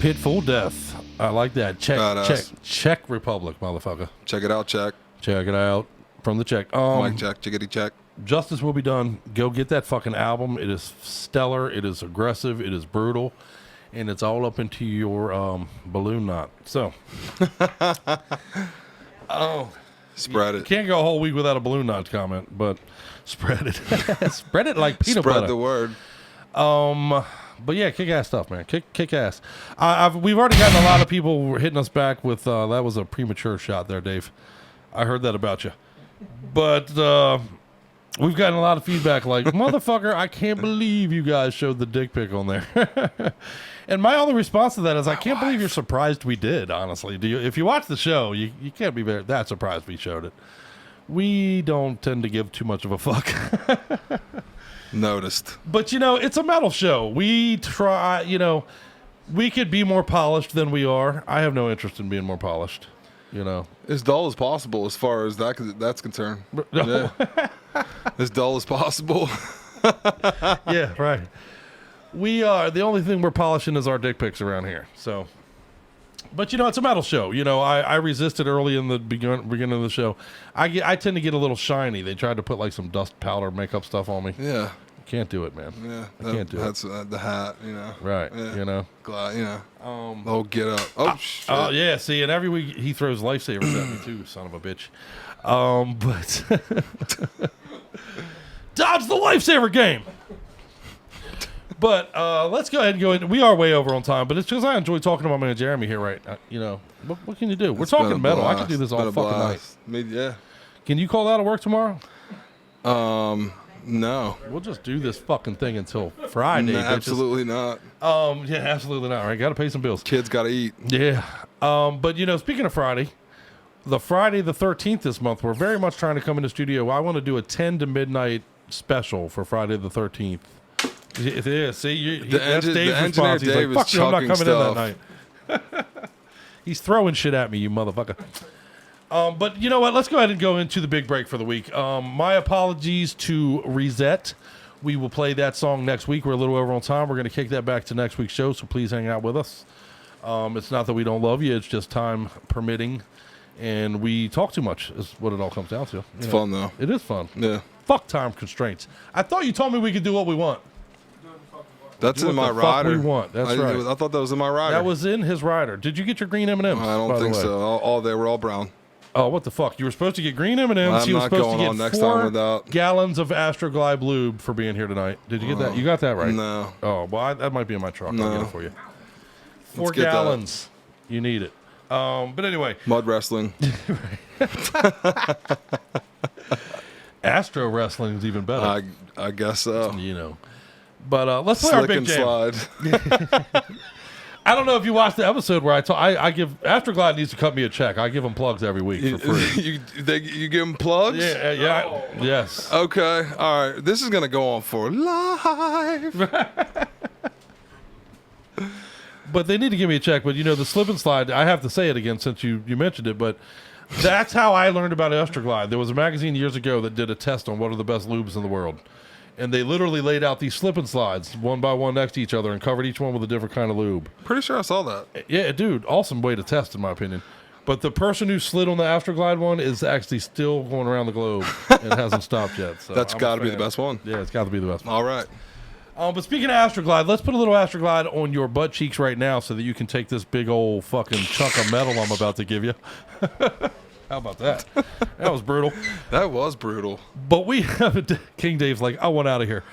Pitful Death. I like that. Czech Republic, motherfucker.
Check it out, Czech.
Check it out from the Czech.
Mike Check, chickadee check.
Justice Will Be Done. Go get that fucking album. It is stellar. It is aggressive. It is brutal. And it's all up into your balloon knot. So,
spread it.
Can't go a whole week without a balloon knot comment, but spread it. Spread it like peanut butter.
Spread the word.
But yeah, kick ass stuff, man. Kick ass. We've already gotten a lot of people hitting us back with that was a premature shot there, Dave. I heard that about you. But we've gotten a lot of feedback like, motherfucker, I can't believe you guys showed the dick pic on there. And my only response to that is, I can't believe you're surprised we did, honestly. If you watch the show, you can't be that surprised we showed it. We don't tend to give too much of a fuck.
Noticed.
But, it's a metal show. We try, we could be more polished than we are. I have no interest in being more polished,
As dull as possible as far as that's concerned. Yeah. As dull as possible.
Yeah, right. We are, the only thing we're polishing is our dick pics around here. So, but it's a metal show. I resisted early in the beginning of the show. I tend to get a little shiny. They tried to put like some dust powder makeup stuff on me.
Yeah.
Can't do it, man.
Yeah.
I can't do
that's,
it.
That's the hat,
Right.
Yeah. Glad, the whole get up. Oh, shit.
Oh, yeah. See, and every week he throws lifesavers at me too, son of a bitch. But dodge the lifesaver game. But let's go ahead and go in. We are way over on time, but it's because I enjoy talking to my man Jeremy here, right? What can you do? We're talking metal. I can do this all fucking night.
Yeah.
Can you call out of work tomorrow?
No.
We'll just do this fucking thing until Friday.
No, absolutely not.
Yeah, absolutely not. Right? Got to pay some bills.
Kids got to eat.
Yeah. But speaking of Friday, the Friday the 13th this month, we're very much trying to come in the studio. I want to do a 10 to midnight special for Friday the 13th. Yeah, see, that's Dave's response. He's like, fuck you, I'm not coming in that night. He's throwing shit at me, you motherfucker. But you know what? Let's go ahead and go into the big break for the week. My apologies to Reset. We will play that song next week. We're a little over on time. We're going to kick that back to next week's show, so please hang out with us. It's not that we don't love you. It's just time permitting. And we talk too much is what it all comes down to.
It's fun, though.
It is fun.
Yeah.
Fuck time constraints. I thought you told me we could do what we want.
That's in my rider.
We want. That's right.
I thought that was in my rider.
That was in his rider. Did you get your green M&Ms?
I don't think so. They were all brown.
Oh, what the fuck? You were supposed to get green M&Ms. He was supposed to get 4 gallons of Astroglide lube for being here tonight. Did you get that? You got that right?
No.
Oh, well, that might be in my truck.
No.
I'll get it for you. 4 gallons. You need it. But anyway.
Mud wrestling.
Astro wrestling is even better.
I guess so.
But let's play our big jam.
Slide.
I don't know if you watched the episode where I give Astroglide needs to cut me a check. I give them plugs every week for free.
You give them plugs?
Yeah. Yes.
Okay. All right. This is gonna go on for life.
But they need to give me a check. But the slip and slide. I have to say it again since you mentioned it. But that's how I learned about Astroglide. There was a magazine years ago that did a test on what are the best lubes in the world. And they literally laid out these slip and slides one by one next to each other and covered each one with a different kind of lube.
Pretty sure I saw that.
Yeah, dude, awesome way to test, in my opinion. But the person who slid on the Astroglide one is actually still going around the globe and hasn't stopped yet. So
that's got to be the best one.
Yeah, it's got to be the best one.
All right.
But speaking of Astroglide, let's put a little Astroglide on your butt cheeks right now so that you can take this big old fucking chunk of metal I'm about to give you. How about that? That was brutal.
That was brutal.
But we have King Dave's like, I want out of here.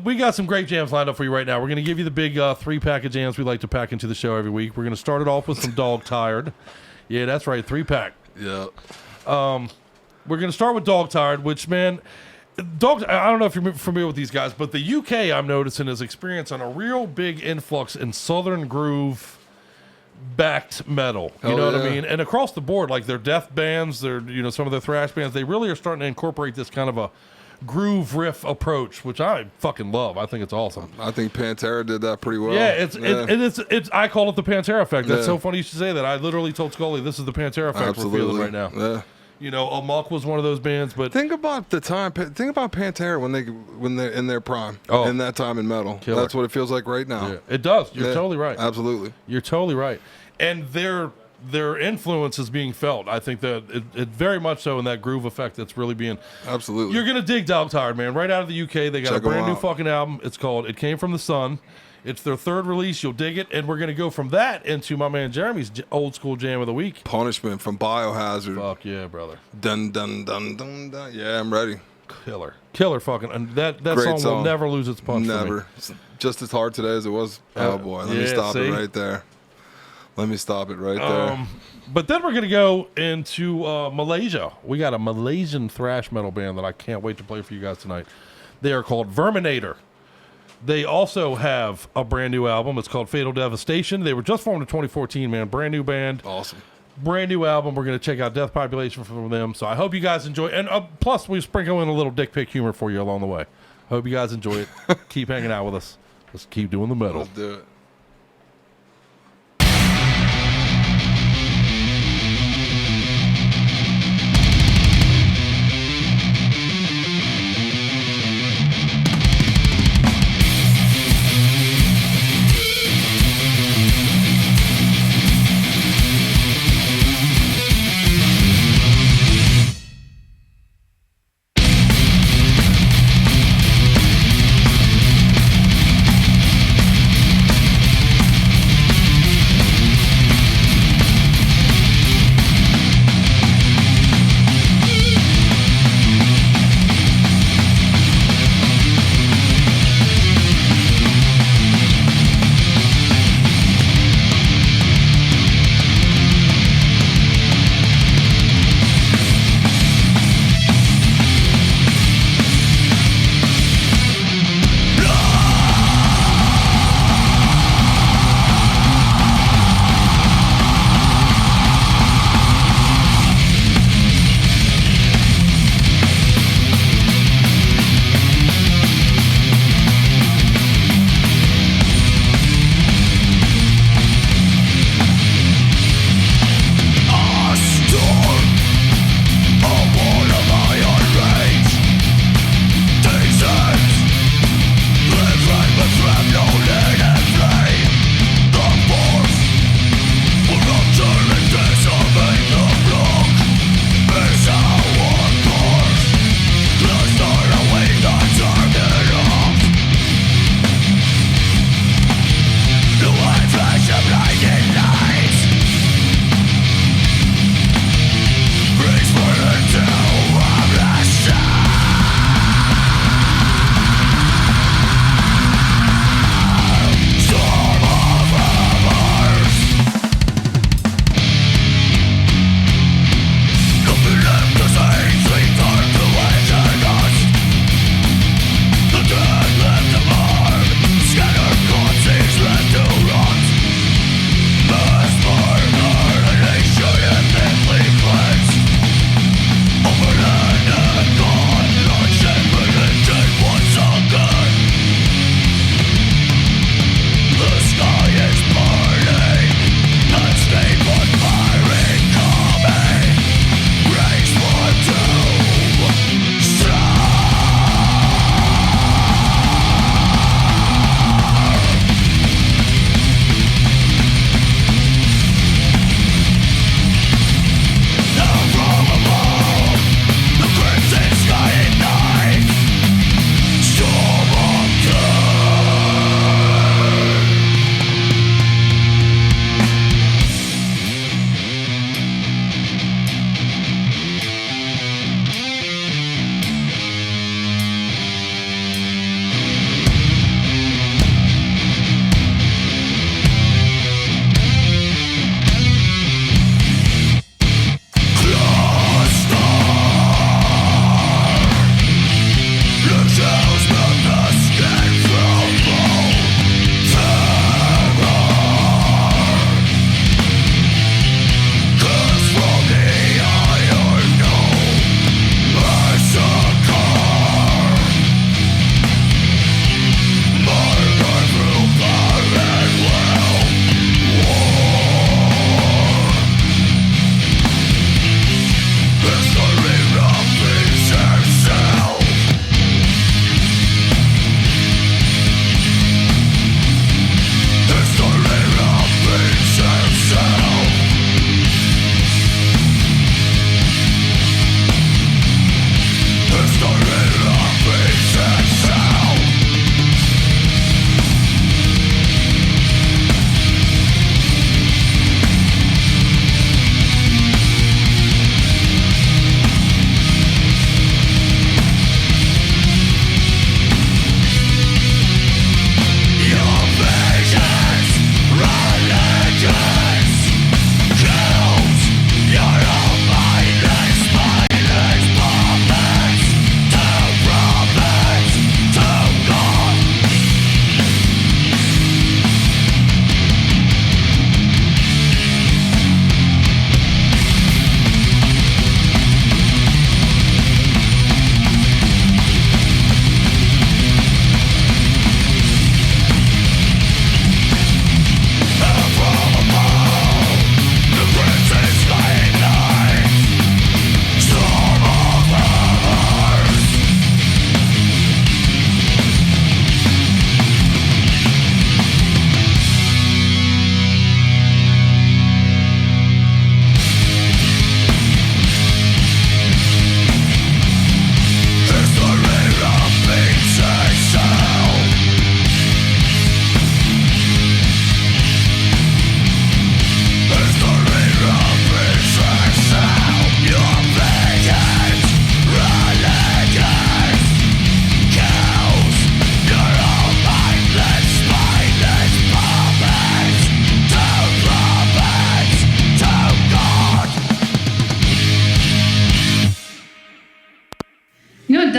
We got some great jams lined up for you right now. We're going to give you the big 3-pack of jams we like to pack into the show every week. We're going to start it off with some Dog Tired. Yeah, that's right, 3-pack.
Yeah.
We're going to start with Dog Tired, which, man, I don't know if you're familiar with these guys, but the UK, I'm noticing, is experiencing a real big influx in Southern groove backed metal. You know what I mean? And across the board, like their death bands, their some of their thrash bands, they really are starting to incorporate this kind of a groove riff approach, which I fucking love. I think it's awesome.
I think Pantera did that pretty well.
Yeah, it's I call it the Pantera effect. That's so funny you should say that. I literally told Scully this is the Pantera effect we're feeling right now.
Yeah.
Amok was one of those bands, but
think about the time. Think about Pantera when they're in their prime.
Oh.
In that time in metal.
Killer.
That's what it feels like right now.
Yeah, it does. You're totally right.
Absolutely.
You're totally right. And their influence is being felt. I think that it very much so in that groove effect that's really being.
Absolutely.
You're gonna dig Dog Tired, man. Right out of the UK, they got
Check
a brand
'em
new
out.
fucking album. It's called "It Came from the Sun." It's their third release. You'll dig it, and we're gonna go from that into my man Jeremy's old school jam of the week.
Punishment from Biohazard.
Fuck yeah, brother.
Dun dun dun dun dun. Yeah, I'm ready.
Killer fucking, and that
Great
song will never lose its punch. For me.
Never. It's just as hard today as it was. Oh boy, let me stop it right there. Let me stop it right there.
But then we're going to go into Malaysia. We got a Malaysian thrash metal band that I can't wait to play for you guys tonight. They are called Verminator. They also have a brand new album. It's called Fatal Devastation. They were just formed in 2014, man. Brand new band.
Awesome.
Brand new album. We're going to check out Death Population from them. So I hope you guys enjoy. And plus, we sprinkle in a little dick pic humor for you along the way. Hope you guys enjoy it. Keep hanging out with us. Let's keep doing the metal.
Let's do it.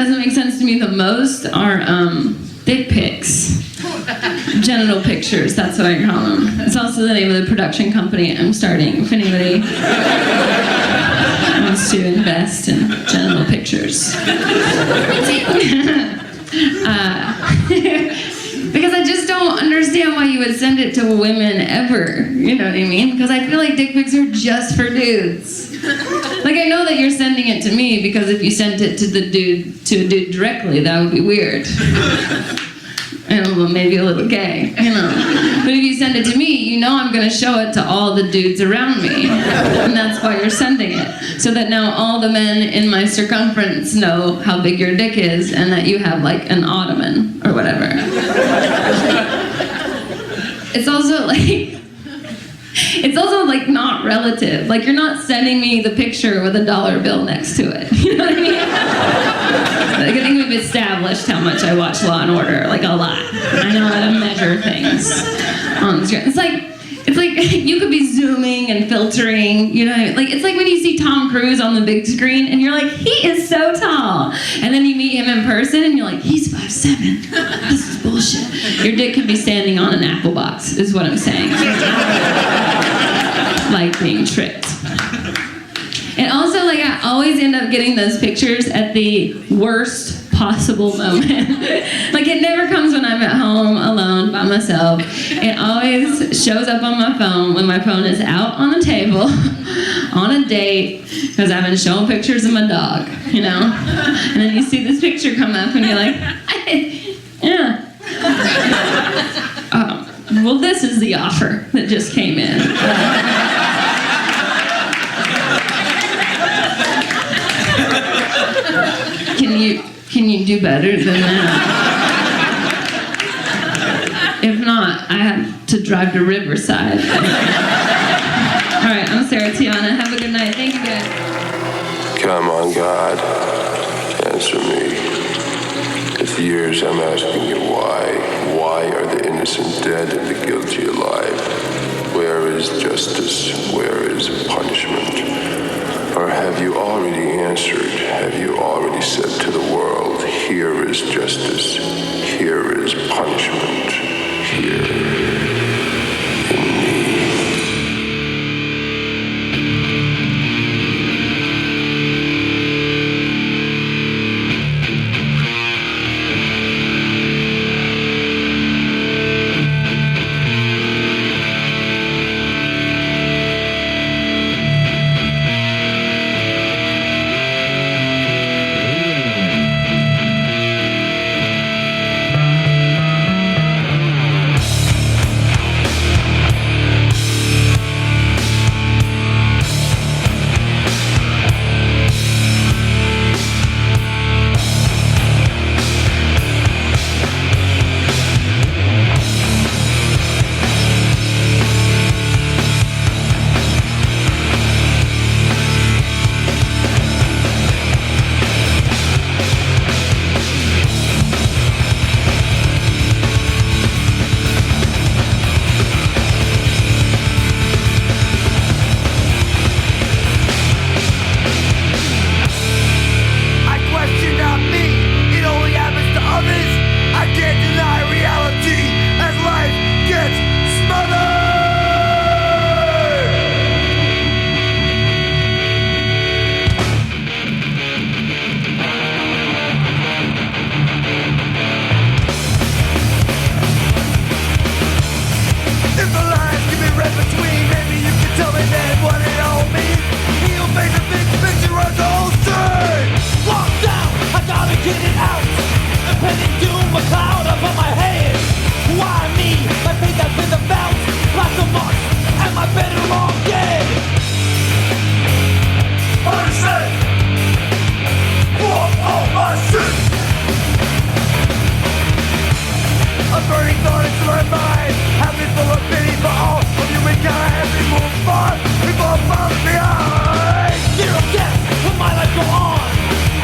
doesn't make sense to me the most are dick pics. Genital pictures, that's what I call them. It's also the name of the production company I'm starting, if anybody wants to invest in genital pictures. Because I just don't understand why you would send it to women ever. You know what I mean? Because I feel like dick pics are just for dudes. Like, I know that you're sending it to me because if you sent it to a dude directly, that would be weird. And maybe a little gay, you know. But if you send it to me, you know I'm gonna show it to all the dudes around me. And that's why you're sending it. So that now all the men in my circumference know how big your dick is and that you have like an ottoman or whatever. It's also like not relative. Like, you're not sending me the picture with a $1 bill next to it. You know what I mean? Like, I think we've established how much I watch Law and Order, like a lot. I know how to measure things on the screen. It's like you could be zooming and filtering, you know, like it's like when you see Tom Cruise on the big screen and you're like, he is so tall. And then you meet him in person and you're like, he's 5'7". This is bullshit. Your dick could be standing on an apple box, is what I'm saying. Like being tricked. And also, like, I always end up getting those pictures at the worst possible moment. Like, it never comes when I'm at home alone by myself. It always shows up on my phone when my phone is out on the table on a date because I've been showing pictures of my dog, you know? And then you see this picture come up and you're like, yeah. Well, this is the offer that just came in. Can you do better than that? If not, I have to drive to Riverside. All right, I'm Sarah Tiana. Have a good night. Thank you, guys.
Come on, God, answer me. It's years I'm asking you why. Why are the innocent dead and the guilty alive? Where is justice? Where is punishment? Or have you already answered? Have you already said to the world, here is justice, here is punishment, here in me?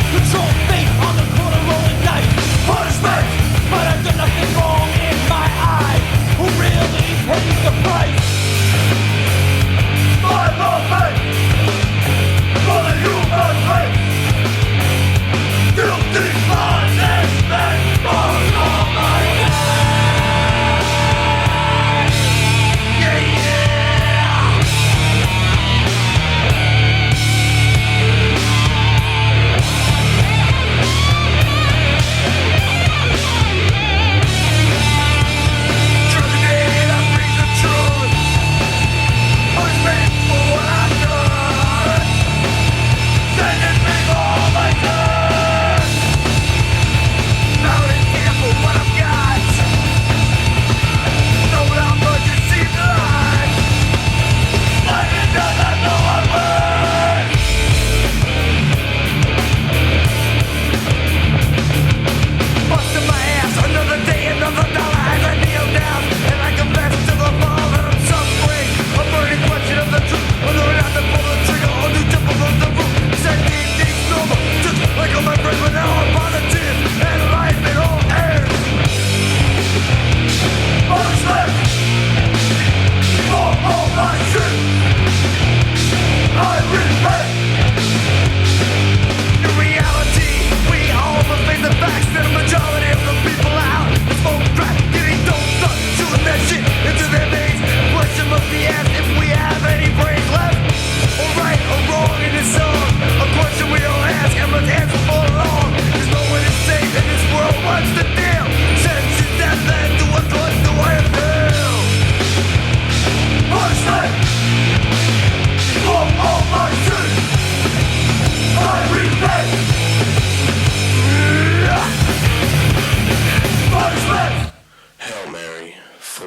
Control fate on the corner rolling dice. Punishment, but I've done nothing.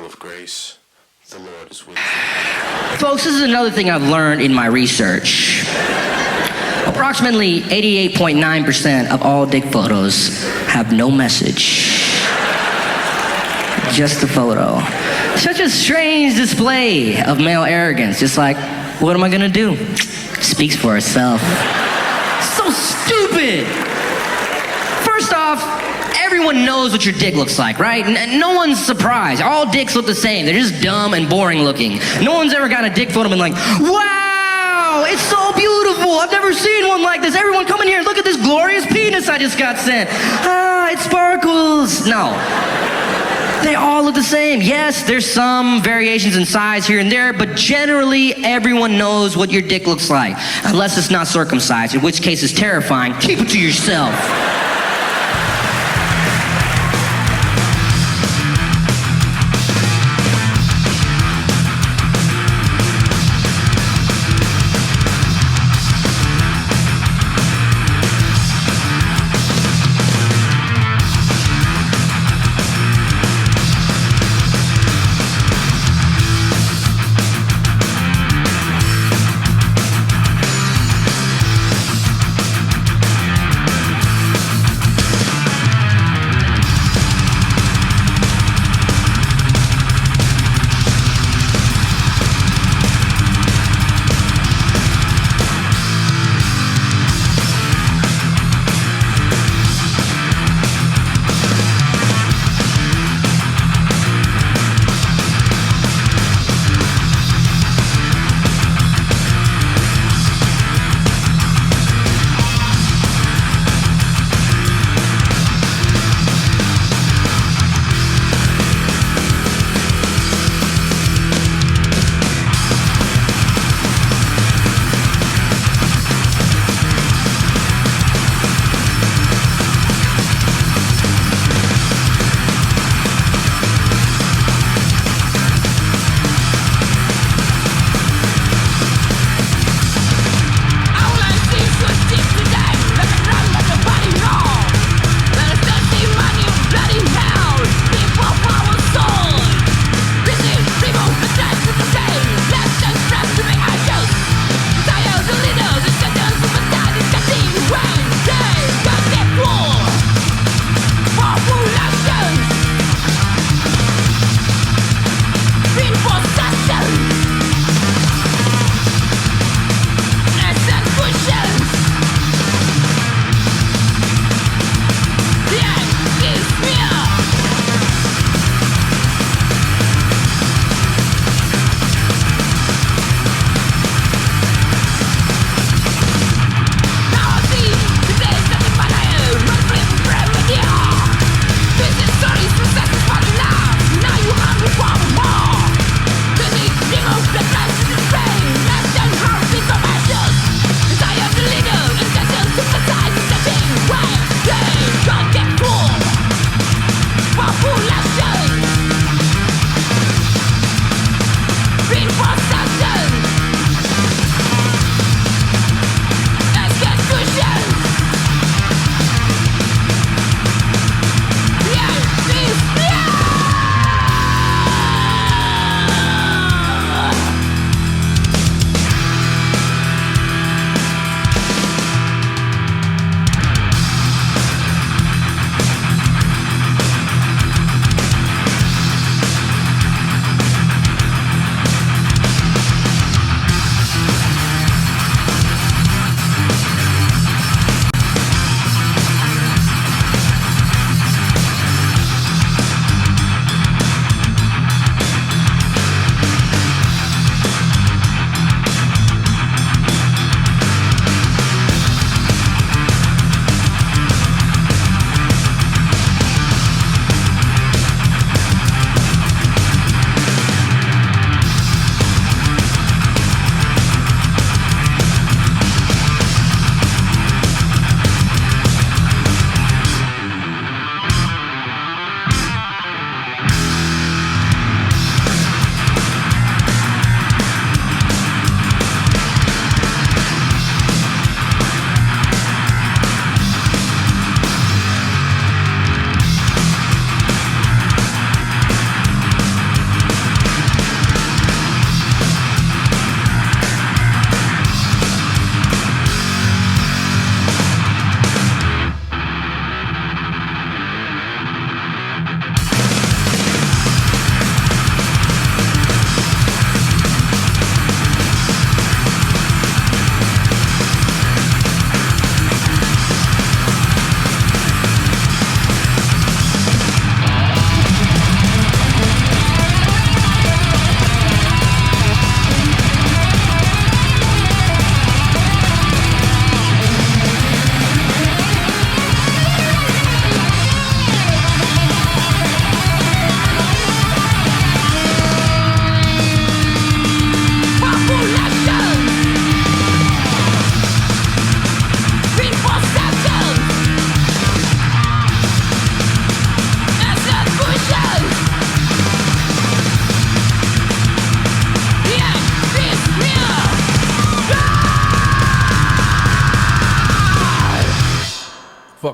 full of grace. The Lord is with you.
Folks, this is another thing I've learned in my research. Approximately 88.9% of all dick photos have no message. Just a photo. Such a strange display of male arrogance. Just like, what am I gonna do? Speaks for itself. So stupid! First off, everyone knows what your dick looks like, right? And no one's surprised. All dicks look the same. They're just dumb and boring looking. No one's ever got a dick photo and been like, wow, it's so beautiful. I've never seen one like this. Everyone come in here and look at this glorious penis I just got sent. Ah, it sparkles. No. They all look the same. Yes, there's some variations in size here and there, but generally everyone knows what your dick looks like. Unless it's not circumcised, in which case it's terrifying. Keep it to yourself.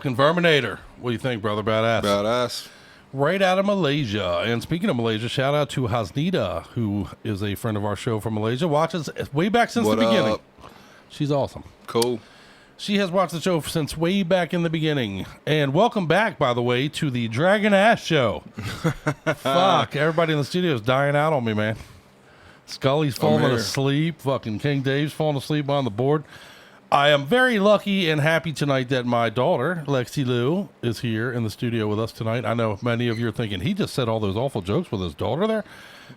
fucking Verminator. What do you think, brother? Badass.
Badass.
Right out of Malaysia. And speaking of Malaysia, shout out to Hasnida, who is a friend of our show from Malaysia. Watches way back since the beginning.
Up?
She's awesome.
Cool.
She has watched the show since way back in the beginning. And welcome back, by the way, to the Dragon Ass Show. Fuck, everybody in the studio is dying out on me, man. Scully's falling asleep. Fucking King Dave's falling asleep on the board. I am very lucky and happy tonight that my daughter, Lexi Lou, is here in the studio with us tonight. I know many of you are thinking, he just said all those awful jokes with his daughter there.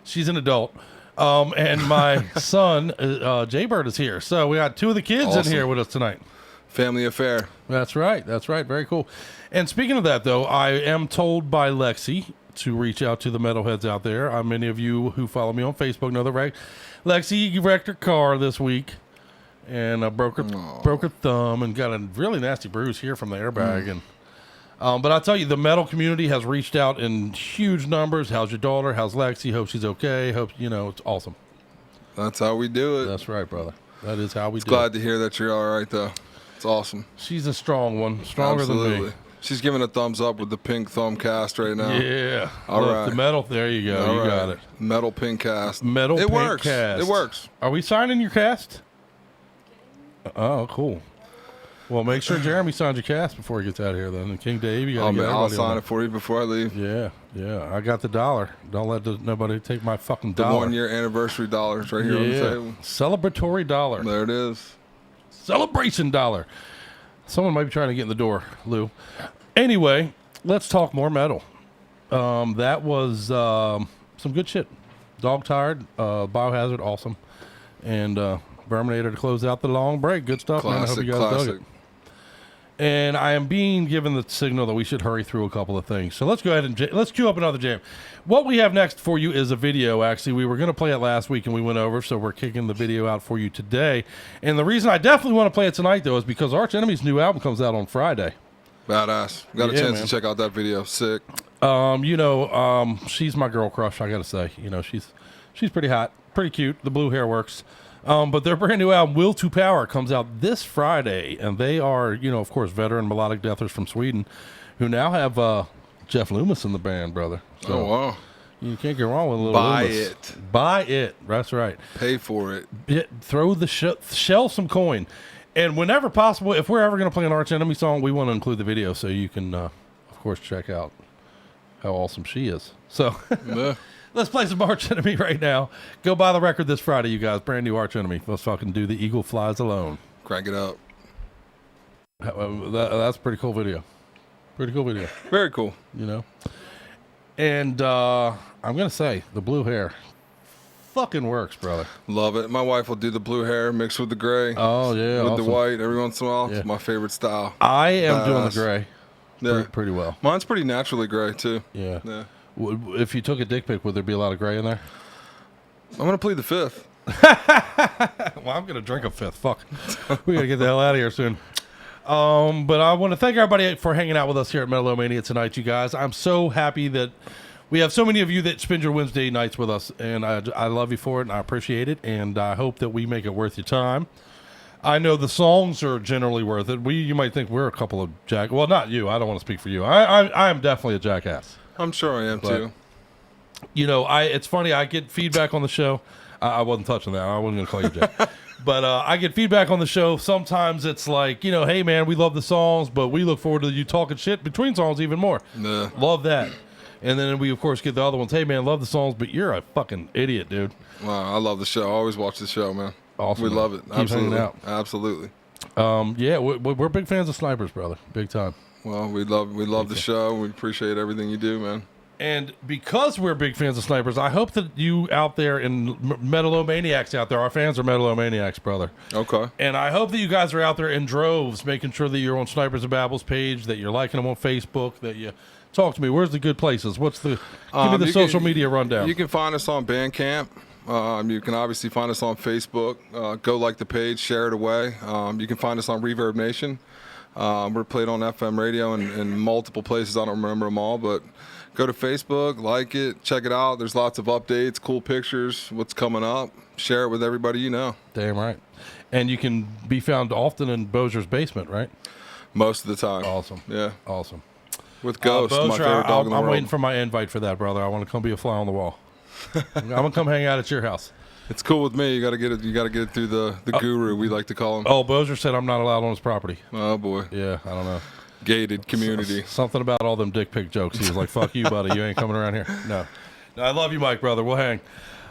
She's an adult. And my son, Jaybird, is here. So we got two of the kids in here with us tonight.
Family affair.
That's right. That's right. Very cool. And speaking of that, though, I am told by Lexi to reach out to the metalheads out there. Many of you who follow me on Facebook know that Lexi wrecked her car this week. And broke her thumb and got a really nasty bruise here from the airbag. And but I'll tell you, the metal community has reached out in huge numbers. How's your daughter? How's Lexi? Hope she's okay. Hope it's awesome.
That's how we do it.
That's right, brother. That is how we do it.
Glad to hear that you're all right, though. It's awesome.
She's a strong one, stronger than me.
She's giving a thumbs up with the pink thumb cast right now.
Yeah.
All right.
The metal. There you go.
All
you
right.
got it.
Metal pink cast.
Metal
it
pink
works.
cast.
It works.
Are we signing your cast? Oh, cool. Well, make sure Jeremy signs your cast before he gets out of here, then. And King Dave, you got to get
I'll sign it for you before I leave.
Yeah. I got the dollar. Don't let nobody take my fucking dollar.
The 1 year anniversary dollars right here on the table.
Celebratory dollar.
There it is.
Celebration dollar. Someone might be trying to get in the door, Lou. Anyway, let's talk more metal. That was some good shit. Dog Tired, Biohazard, awesome. And Verminator to close out the long break. Good stuff, man. I hope you guys dug it. And I am being given the signal that we should hurry through a couple of things. So let's go ahead and let's cue up another jam. What we have next for you is a video, actually. We were going to play it last week and we went over, so we're kicking the video out for you today. And the reason I definitely want to play it tonight, though, is because Arch Enemy's new album comes out on Friday.
Badass. Got a chance to check out that video. Sick.
She's my girl crush, I got to say. She's pretty hot, pretty cute. The blue hair works. But their brand new album, Will to Power, comes out this Friday. And they are, of course, veteran melodic deathers from Sweden who now have Jeff Loomis in the band, brother. So
wow.
You can't get wrong with a little Loomis. Buy it. That's right.
Pay for it.
Throw the shell some coin. And whenever possible, if we're ever going to play an Arch Enemy song, we want to include the video so you can, of course, check out how awesome she is. So... Let's play some Arch Enemy right now. Go buy the record this Friday, you guys. Brand new Arch Enemy. Let's fucking do The Eagle Flies Alone.
Crank it up.
That's a pretty cool video. Pretty cool video.
Very cool.
And I'm going to say, the blue hair fucking works, brother.
Love it. My wife will do the blue hair mixed with the gray.
Oh, yeah.
With the white every once in a while. Yeah. It's my favorite style.
I am doing the gray pretty well.
Mine's pretty naturally gray, too.
Yeah. If you took a dick pic, would there be a lot of gray in there?
I'm going to plead the fifth.
Well, I'm going to drink a fifth. Fuck. We got to get the hell out of here soon. But I want to thank everybody for hanging out with us here at Metal-O-Mania tonight, you guys. I'm so happy that we have so many of you that spend your Wednesday nights with us, and I love you for it, and I appreciate it, and I hope that we make it worth your time. I know the songs are generally worth it. You might think we're a couple of well, not you. I don't want to speak for you. I am definitely a jackass.
I'm sure I am, too.
It's funny. I get feedback on the show. I wasn't touching that. I wasn't going to call you Jack. But I get feedback on the show. Sometimes it's like, hey, man, we love the songs, but we look forward to you talking shit between songs even more.
Nah.
Love that. And then we, of course, get the other ones. Hey, man, love the songs, but you're a fucking idiot, dude.
Wow, I love the show. I always watch the show, man.
Awesome.
We love it.
Keep
Absolutely.
hanging out.
Absolutely.
Yeah, we're big fans of Snipers, brother. Big time.
Well, we love the show. We appreciate everything you do, man.
And because we're big fans of Snipers, I hope that you out there and Metal-O-Maniacs out there, our fans are Metal-O-Maniacs, brother.
Okay.
And I hope that you guys are out there in droves, making sure that you're on Snipers and Babbles page, that you're liking them on Facebook, that you talk to me. Where's the good places? Give me the social media rundown.
You can find us on Bandcamp. You can obviously find us on Facebook. Go like the page, share it away. You can find us on Reverb Nation. We're played on FM radio in multiple places. I don't remember them all, but go to Facebook, like it, check it out. There's lots of updates, cool pictures, what's coming up. Share it with everybody you know.
Damn right. And you can be found often in Bozier's basement, right?
Most of the time.
Awesome.
Yeah.
Awesome.
With Ghost, my
Bozer,
favorite dog in the
I'm
world.
waiting for my invite for that, brother. I want to come be a fly on the wall. I'm gonna come hang out at your house.
It's cool with me. You gotta get it. You gotta get it through the guru. We like to call him.
Oh, Bozer said I'm not allowed on his property.
Oh boy.
Yeah, I don't know.
Gated community.
Something about all them dick pic jokes. He was like, "Fuck you, buddy. You ain't coming around here." No, I love you, Mike, brother. We'll hang.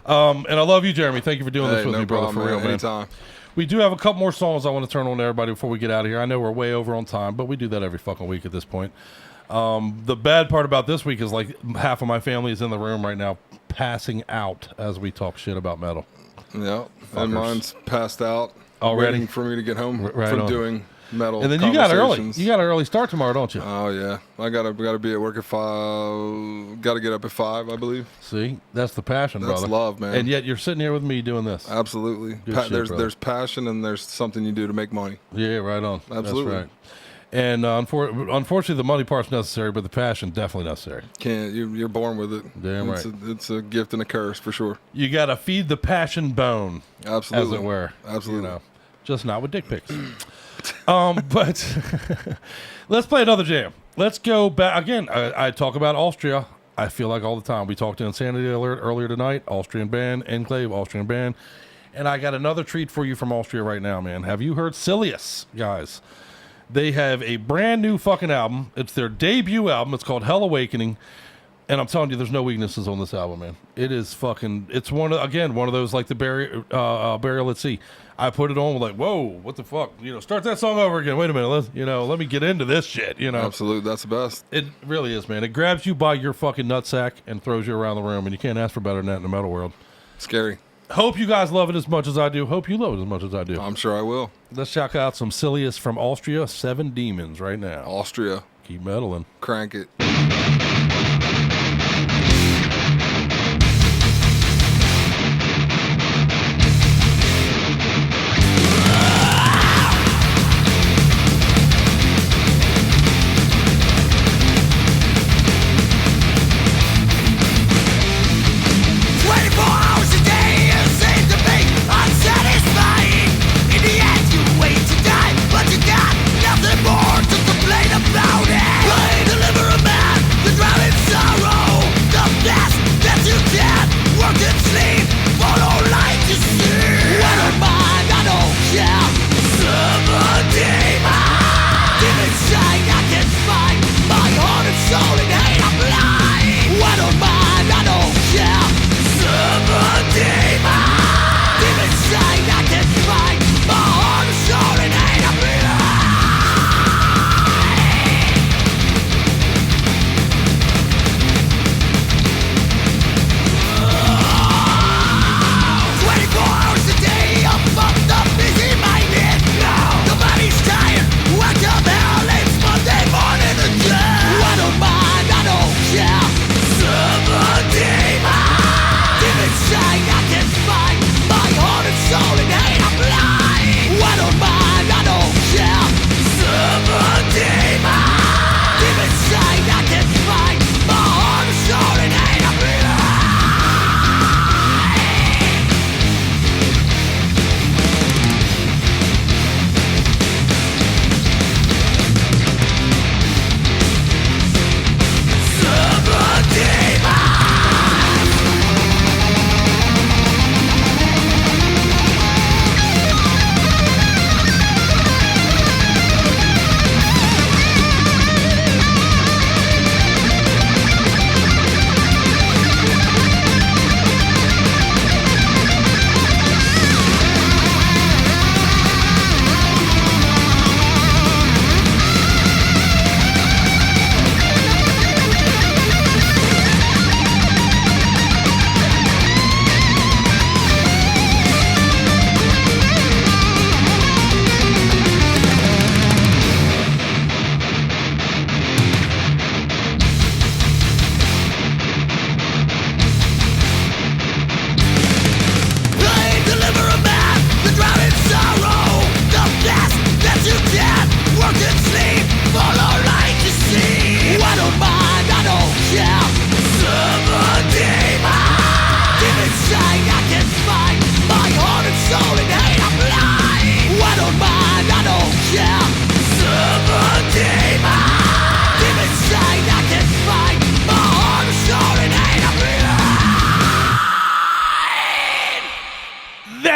And I love you, Jeremy. Thank you for doing this with
no
me, brother.
problem,
For real, man.
Anytime.
We do have a couple more songs I want to turn on to everybody before we get out of here. I know we're way over on time, but we do that every fucking week at this point. The bad part about this week is like half of my family is in the room right now passing out as we talk shit about metal.
Yeah,
Fuckers.
and mine's passed out.
Already?
Waiting for me to get home
Right
from
on.
doing metal.
And then you got early.
conversations.
You got an early start tomorrow, don't you?
Oh yeah, I gotta be at work at 5. Got to get up at 5, I believe.
See, that's the passion,
That's
brother.
love, man.
And yet you're sitting here with me doing this.
Absolutely.
Good shit, brother.
There's passion and there's something you do to make money.
Yeah, right on.
Absolutely.
That's right. And unfortunately, the money part's necessary, but the passion definitely necessary.
You're born with it.
Damn right.
It's a gift and a curse for sure.
You got to feed the passion bone,
Absolutely.
as it were.
Absolutely.
You know, just not with dick pics. But let's play another jam. Let's go back again. I talk about Austria. I feel like all the time. We talked to Insanity Alert earlier tonight. Austrian band, Enclave, Austrian band. And I got another treat for you from Austria right now, man. Have you heard Silius, guys? They have a brand new fucking album. It's their debut album. It's called Hell Awakening. And I'm telling you, there's no weaknesses on this album, man. It is fucking, it's one of those like the Burial at Sea. I put it on like, whoa, what the fuck? Start that song over again. Wait a minute. Let me get into this shit,
Absolutely. That's the best.
It really is, man. It grabs you by your fucking nutsack and throws you around the room, and you can't ask for better than that in the metal world.
Scary.
Hope you guys love it as much as I do. Hope you love it as much as I do.
I'm sure I will.
Let's check out some Silius from Austria, 7 Demons right now.
Austria.
Keep meddling.
Crank it.
Nothing more to complain about it. I deliver a man.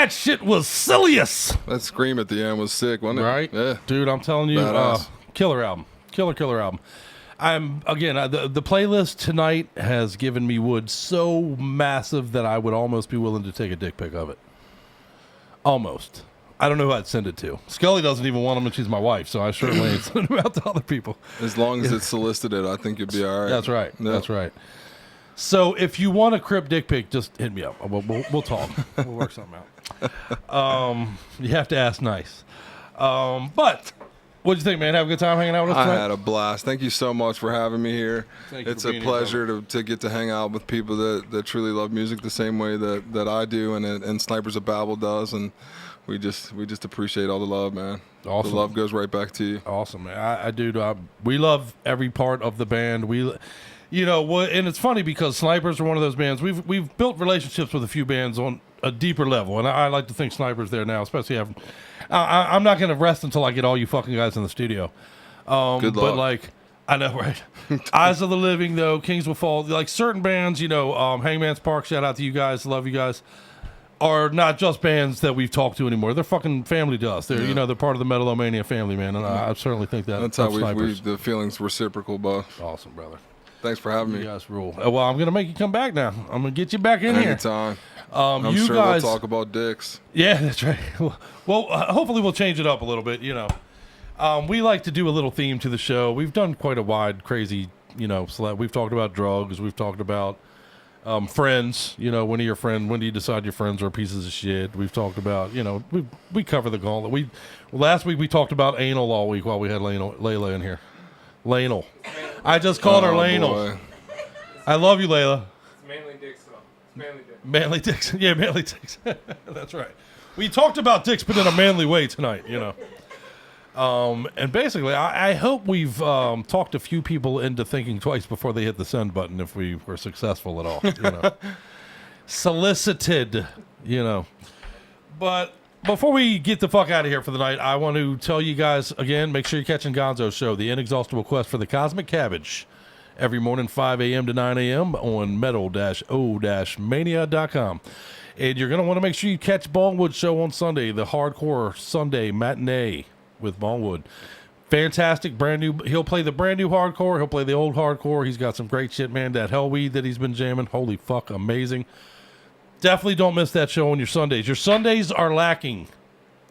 That shit was silliest.
That scream at the end was sick, wasn't it?
Right?
Yeah.
Dude, I'm telling you, killer album. Killer album. The playlist tonight has given me wood so massive that I would almost be willing to take a dick pic of it. Almost. I don't know who I'd send it to. Scully doesn't even want them, and she's my wife, so I certainly ain't sending them out to other people.
As long as it's solicited, I think you'd be all right.
That's right.
Yeah.
That's right. So if you want a crib dick pic, just hit me up. We'll talk. We'll work something out. You have to ask nice. But what'd you think, man? Have a good time hanging out with us
I
tonight?
had a blast. Thank you so much for having me here. It's a pleasure to get to hang out with people that truly love music the same way that I do and Snipers of Babel does. And we just appreciate all the love, man.
Awesome.
The love goes right back to you.
Awesome, man. I do. We love every part of the band. And it's funny because Snipers are one of those bands. We've built relationships with a few bands on a deeper level, and I like to think Snipers there now, especially having. I'm not going to rest until I get all you fucking guys in the studio.
Good luck.
But I know, right? Eyes of the Living, though, Kings Will Fall, like certain bands, Hangman's Park. Shout out to you guys. Love you guys. Are not just bands that we've talked to anymore. They're fucking family to us. They're they're part of the Metal-O-Mania family, man. And I certainly think
that's how the feelings reciprocal, boss.
Awesome, brother.
Thanks for having me.
You guys rule. Well, I'm gonna make you come back now. I'm gonna get you back in here.
Anytime. I'm
you
sure
guys,
we'll talk about dicks.
Yeah, that's right. Well, hopefully we'll change it up a little bit. We like to do a little theme to the show. We've done quite a wide, crazy. We've talked about drugs. We've talked about friends. When do you decide your friends are pieces of shit? We've talked about. We cover the gauntlet. Last week we talked about anal all week while we had Layla in here. Lanal. I just called her Lanal. I love you, Layla.
It's mainly dicks, though. It's mainly dicks.
Manly dicks. Yeah, manly dicks. That's right. We talked about dicks, but in a manly way tonight, And basically, I hope we've talked a few people into thinking twice before they hit the send button if we were successful at all. Solicited, But before we get the fuck out of here for the night, I want to tell you guys again, make sure you're catching Gonzo's show, The Inexhaustible Quest for the Cosmic Cabbage, every morning 5 a.m. to 9 a.m. on metal-o-mania.com. And you're going to want to make sure you catch Bongwood's show on Sunday, the Hardcore Sunday Matinee with Bongwood. Fantastic, brand new. He'll play the brand new hardcore. He'll play the old hardcore. He's got some great shit, man. That Hellweed that he's been jamming, holy fuck, amazing. Definitely don't miss that show on your Sundays. Your Sundays are lacking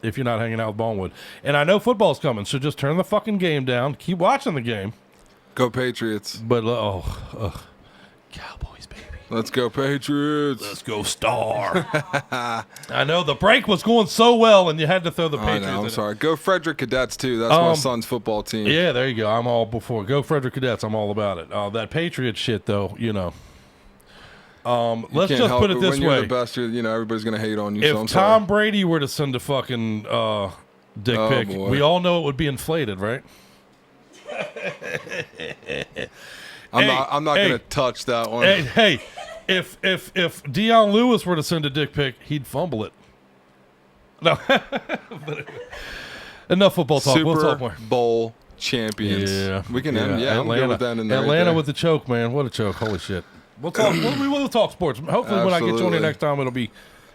if you're not hanging out with Bongwood. And I know football's coming, so just turn the fucking game down. Keep watching the game.
Go Patriots.
But, Cowboys, baby.
Let's go Patriots.
Let's go Star. I know the break was going so well, and you had to throw the Patriots.
I'm sorry. Go Frederick Cadets, too. That's my son's football team.
Yeah, there you go. I'm all before. Go Frederick Cadets. I'm all about it. That Patriot shit, though, let's just put it this
way. When you're
way.
the best, everybody's going to hate on you.
If Tom Brady were to send a fucking dick pic,
boy.
we all know it would be inflated, right?
I'm not going to touch that one.
Hey, if Deion Lewis were to send a dick pic, he'd fumble it. No. Enough football talk.
Super
We'll talk more.
Bowl champions.
Yeah.
We can end.
Yeah,
I'm good with that in there.
Atlanta
right there.
with the choke, man. What a choke. Holy shit. We'll talk. we'll talk sports. Hopefully, when I get you on here next time, it'll be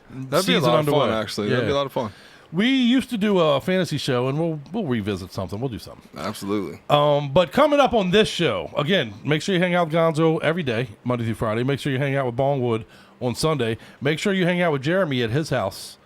That'd be a
season
lot
underway.
of fun, actually.
Yeah.
That'd be a lot of fun.
We used to do a fantasy show, and we'll revisit something. We'll do something.
Absolutely.
But coming up on this show, again, make sure you hang out with Gonzo every day, Monday through Friday. Make sure you hang out with Bongwood on Sunday. Make sure you hang out with Jeremy at his house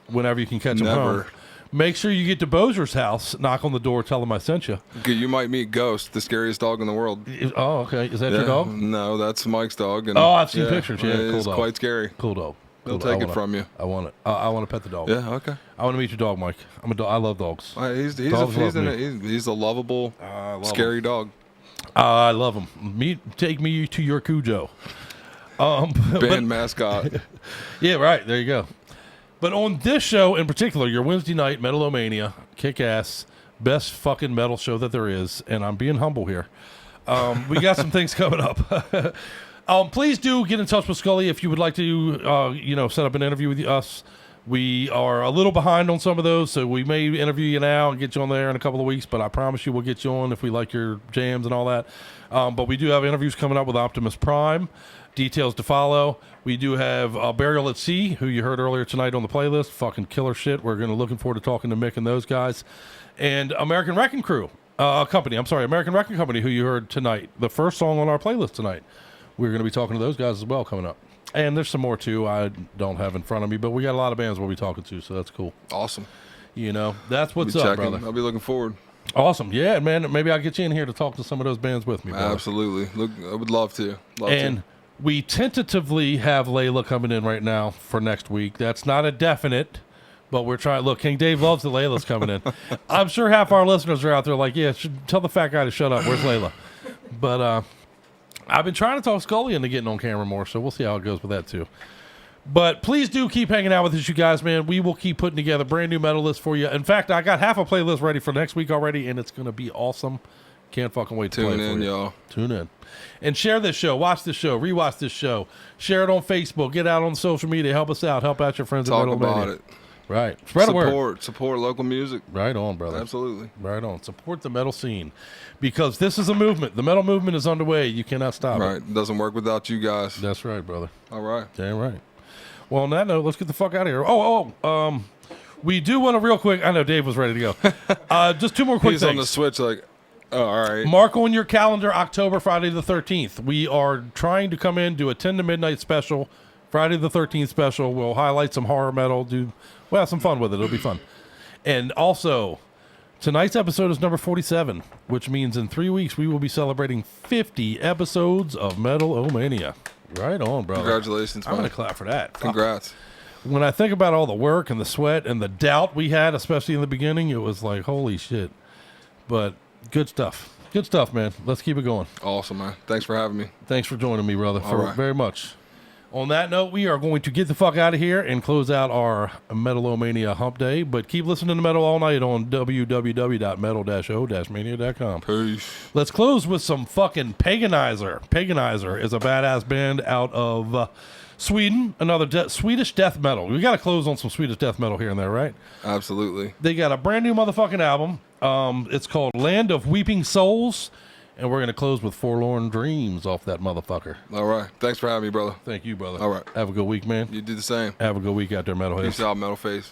whenever you can catch him home. Make sure you get to Bozer's house, knock on the door, tell him I sent you.
You might meet Ghost, the scariest dog in the world.
Oh, okay. Is that your dog?
No, that's Mike's dog. And
I've seen pictures. Yeah, cool
it's
dog.
quite scary.
Cool dog.
He'll take it from you.
I want it. I want to pet the dog.
Yeah, okay.
I want to meet your dog, Mike. I'm a dog. I love dogs.
He's a lovable, scary dog.
I love him. Take me to your Cujo.
Band mascot.
Yeah, right. There you go. But on this show in particular, your Wednesday night Metal-O-Mania, kick-ass, best fucking metal show that there is, and I'm being humble here. We got some things coming up. Please do get in touch with Scully if you would like to, set up an interview with us. We are a little behind on some of those, so we may interview you now and get you on there in a couple of weeks, but I promise you we'll get you on if we like your jams and all that. But we do have interviews coming up with Optimus Prime. Details to follow. We do have Burial at Sea, who you heard earlier tonight on the playlist. Fucking killer shit. We're looking forward to talking to Mick and those guys. And American Wrecking American Wrecking Company, who you heard tonight. The first song on our playlist tonight. We're going to be talking to those guys as well coming up. And there's some more, too, I don't have in front of me, but we got a lot of bands we'll be talking to, so that's cool.
Awesome.
That's what's up, brother.
I'll be looking forward.
Awesome. Yeah, man, maybe I'll get you in here to talk to some of those bands with me, brother.
Absolutely. I would love to.
We tentatively have Layla coming in right now for next week. That's not a definite, but we're trying. Look, King Dave loves that Layla's coming in. I'm sure half our listeners are out there like, yeah, tell the fat guy to shut up. Where's Layla? But I've been trying to talk Scully into getting on camera more, so we'll see how it goes with that too. But please do keep hanging out with us, you guys, man. We will keep putting together brand new metal lists for you. In fact, I got half a playlist ready for next week already, and it's going to be awesome. Can't fucking wait to play it for you.
Tune in, y'all.
Tune in. And share this show. Watch this show. Rewatch this show. Share it on Facebook. Get out on social media. Help us out. Help out your friends at Metal-O-Mania.
Talk about it.
Right. Spread the word.
Support local music.
Right on, brother.
Absolutely.
Right on. Support the metal scene. Because this is a movement. The metal movement is underway. You cannot stop it.
Right. It doesn't work without you guys.
That's right, brother.
All right.
Damn right. Well, on that note, let's get the fuck out of here. We do want to real quick. I know Dave was ready to go. Just two more quick
things.
He's
on the switch like, oh, all right.
Mark on your calendar, October, Friday the 13th. We are trying to come in, do a 10 to midnight special, Friday the 13th special. We'll highlight some horror metal, we'll have some fun with it. It'll be fun. And also, tonight's episode is number 47, which means in 3 weeks we will be celebrating 50 episodes of Metal-O-Mania. Right on, brother.
Congratulations, man.
I'm going to clap for that.
Congrats.
When I think about all the work and the sweat and the doubt we had, especially in the beginning, it was like, holy shit. But good stuff. Good stuff, man. Let's keep it going.
Awesome, man. Thanks for having me.
Thanks for joining me, brother.
All right.
Very much. On that note, we are going to get the fuck out of here and close out our Metal-O-Mania hump day. But keep listening to metal all night on www.metal-o-mania.com.
Peace.
Let's close with some fucking Paganizer. Paganizer is a badass band out of Sweden. Another Swedish death metal. We got to close on some Swedish death metal here and there, right?
Absolutely.
They got a brand new motherfucking album. It's called Land of Weeping Souls. And we're going to close with Forlorn Dreams off that motherfucker.
All right. Thanks for having me, brother.
Thank you, brother.
All right.
Have a good week, man.
You do the same.
Have a good week out there, Metalheads.
Peace out, Metal Face.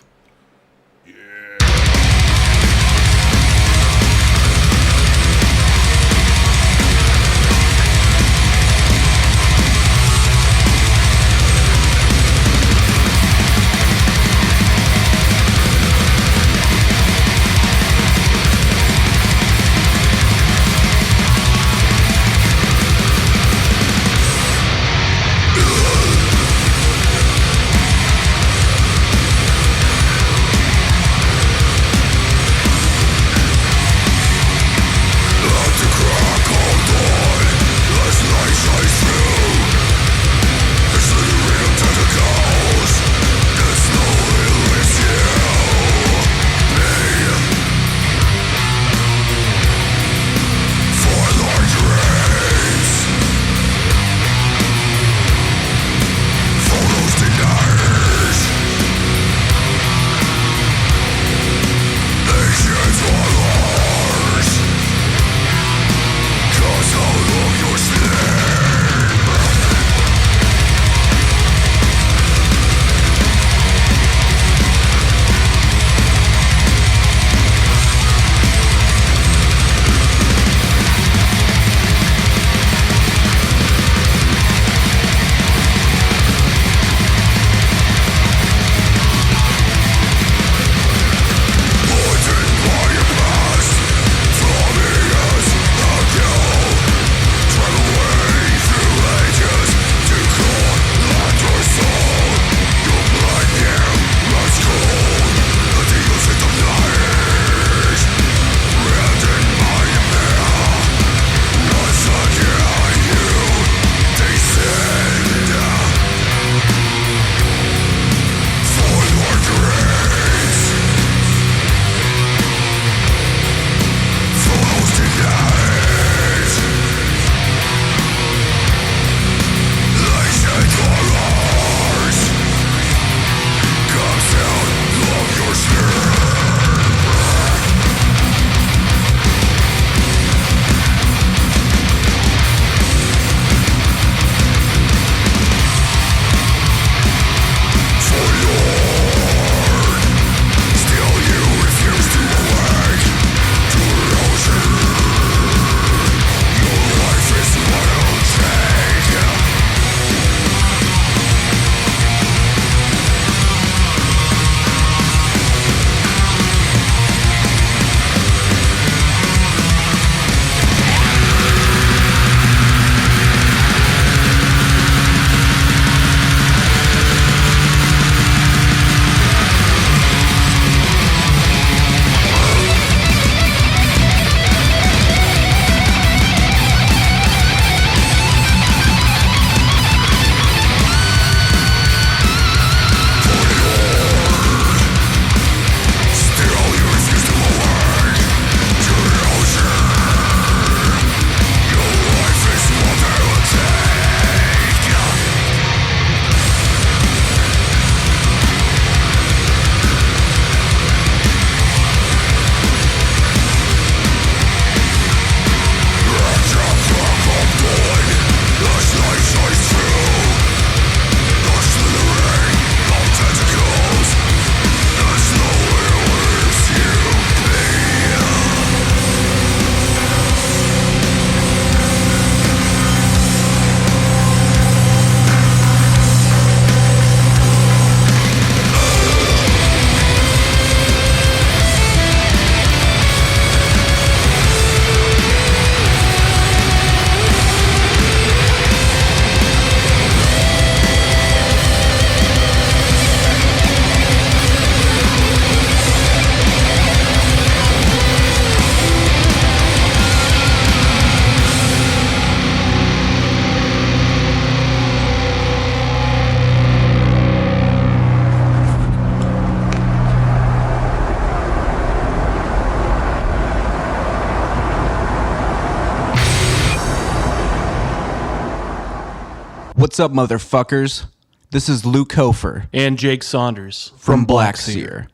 What's up, motherfuckers? This is Luke Hofer.
And Jake Saunders.
From Blackseer.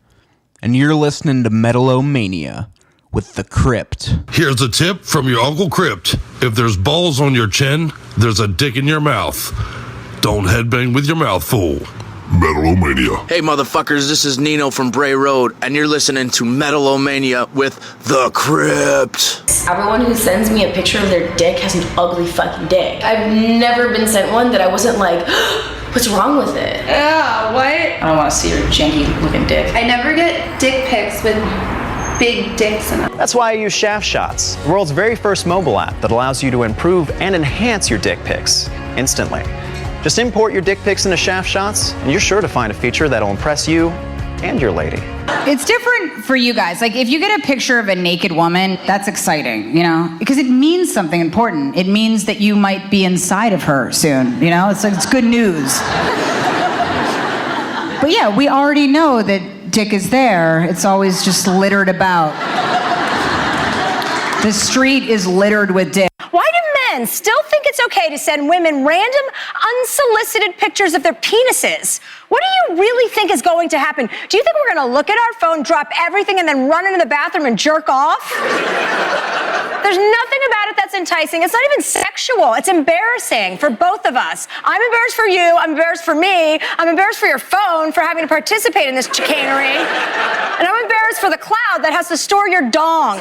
And you're listening to Metal-O-Mania with The Crypt.
Here's a tip from your Uncle Crypt. If there's balls on your chin, there's a dick in your mouth. Don't headbang with your mouth full.
Metal-O-Mania.
Hey, motherfuckers, this is Nino from Bray Road, and you're listening to Metal-O-Mania with The Crypt.
Everyone who sends me a picture of their dick has an ugly fucking dick. I've never been sent one that I wasn't like, what's wrong with it?
Yeah, what?
I don't want to see your janky looking dick.
I never get dick pics with big dicks in them.
That's why I use Shaft Shots, the world's very first mobile app that allows you to improve and enhance your dick pics instantly. Just import your dick pics into Shaft Shots, and you're sure to find a feature that'll impress you and your lady.
It's different for you guys. Like, if you get a picture of a naked woman, that's exciting, you know? Because it means something important. It means that you might be inside of her soon, you know? It's like, it's good news. But yeah, we already know that dick is there. It's always just littered about. The street is littered with dick.
Why do men still think it's okay to send women random, unsolicited pictures of their penises? What do you really think is going to happen? Do you think we're going to look at our phone, drop everything, and then run into the bathroom and jerk off? There's nothing about it that's enticing. It's not even sexual. It's embarrassing for both of us. I'm embarrassed for you. I'm embarrassed for me. I'm embarrassed for your phone for having to participate in this chicanery. And I'm embarrassed for the cloud that has to store your dong.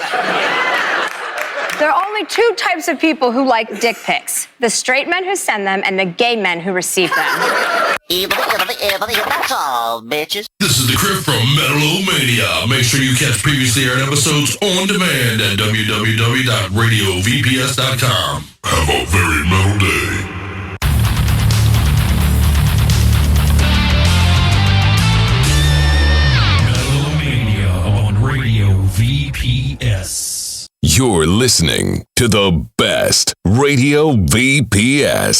There are only two types of people who like dick pics: the straight men who send them and the gay men who receive them.
That's all, bitches.
This is The Crypt from Metal-O-Mania. Make sure you catch previously aired episodes on demand at www.radiovps.com.
Have a very metal day.
Metal-O-Mania on Radio VPS.
You're listening to the best Radio VPS.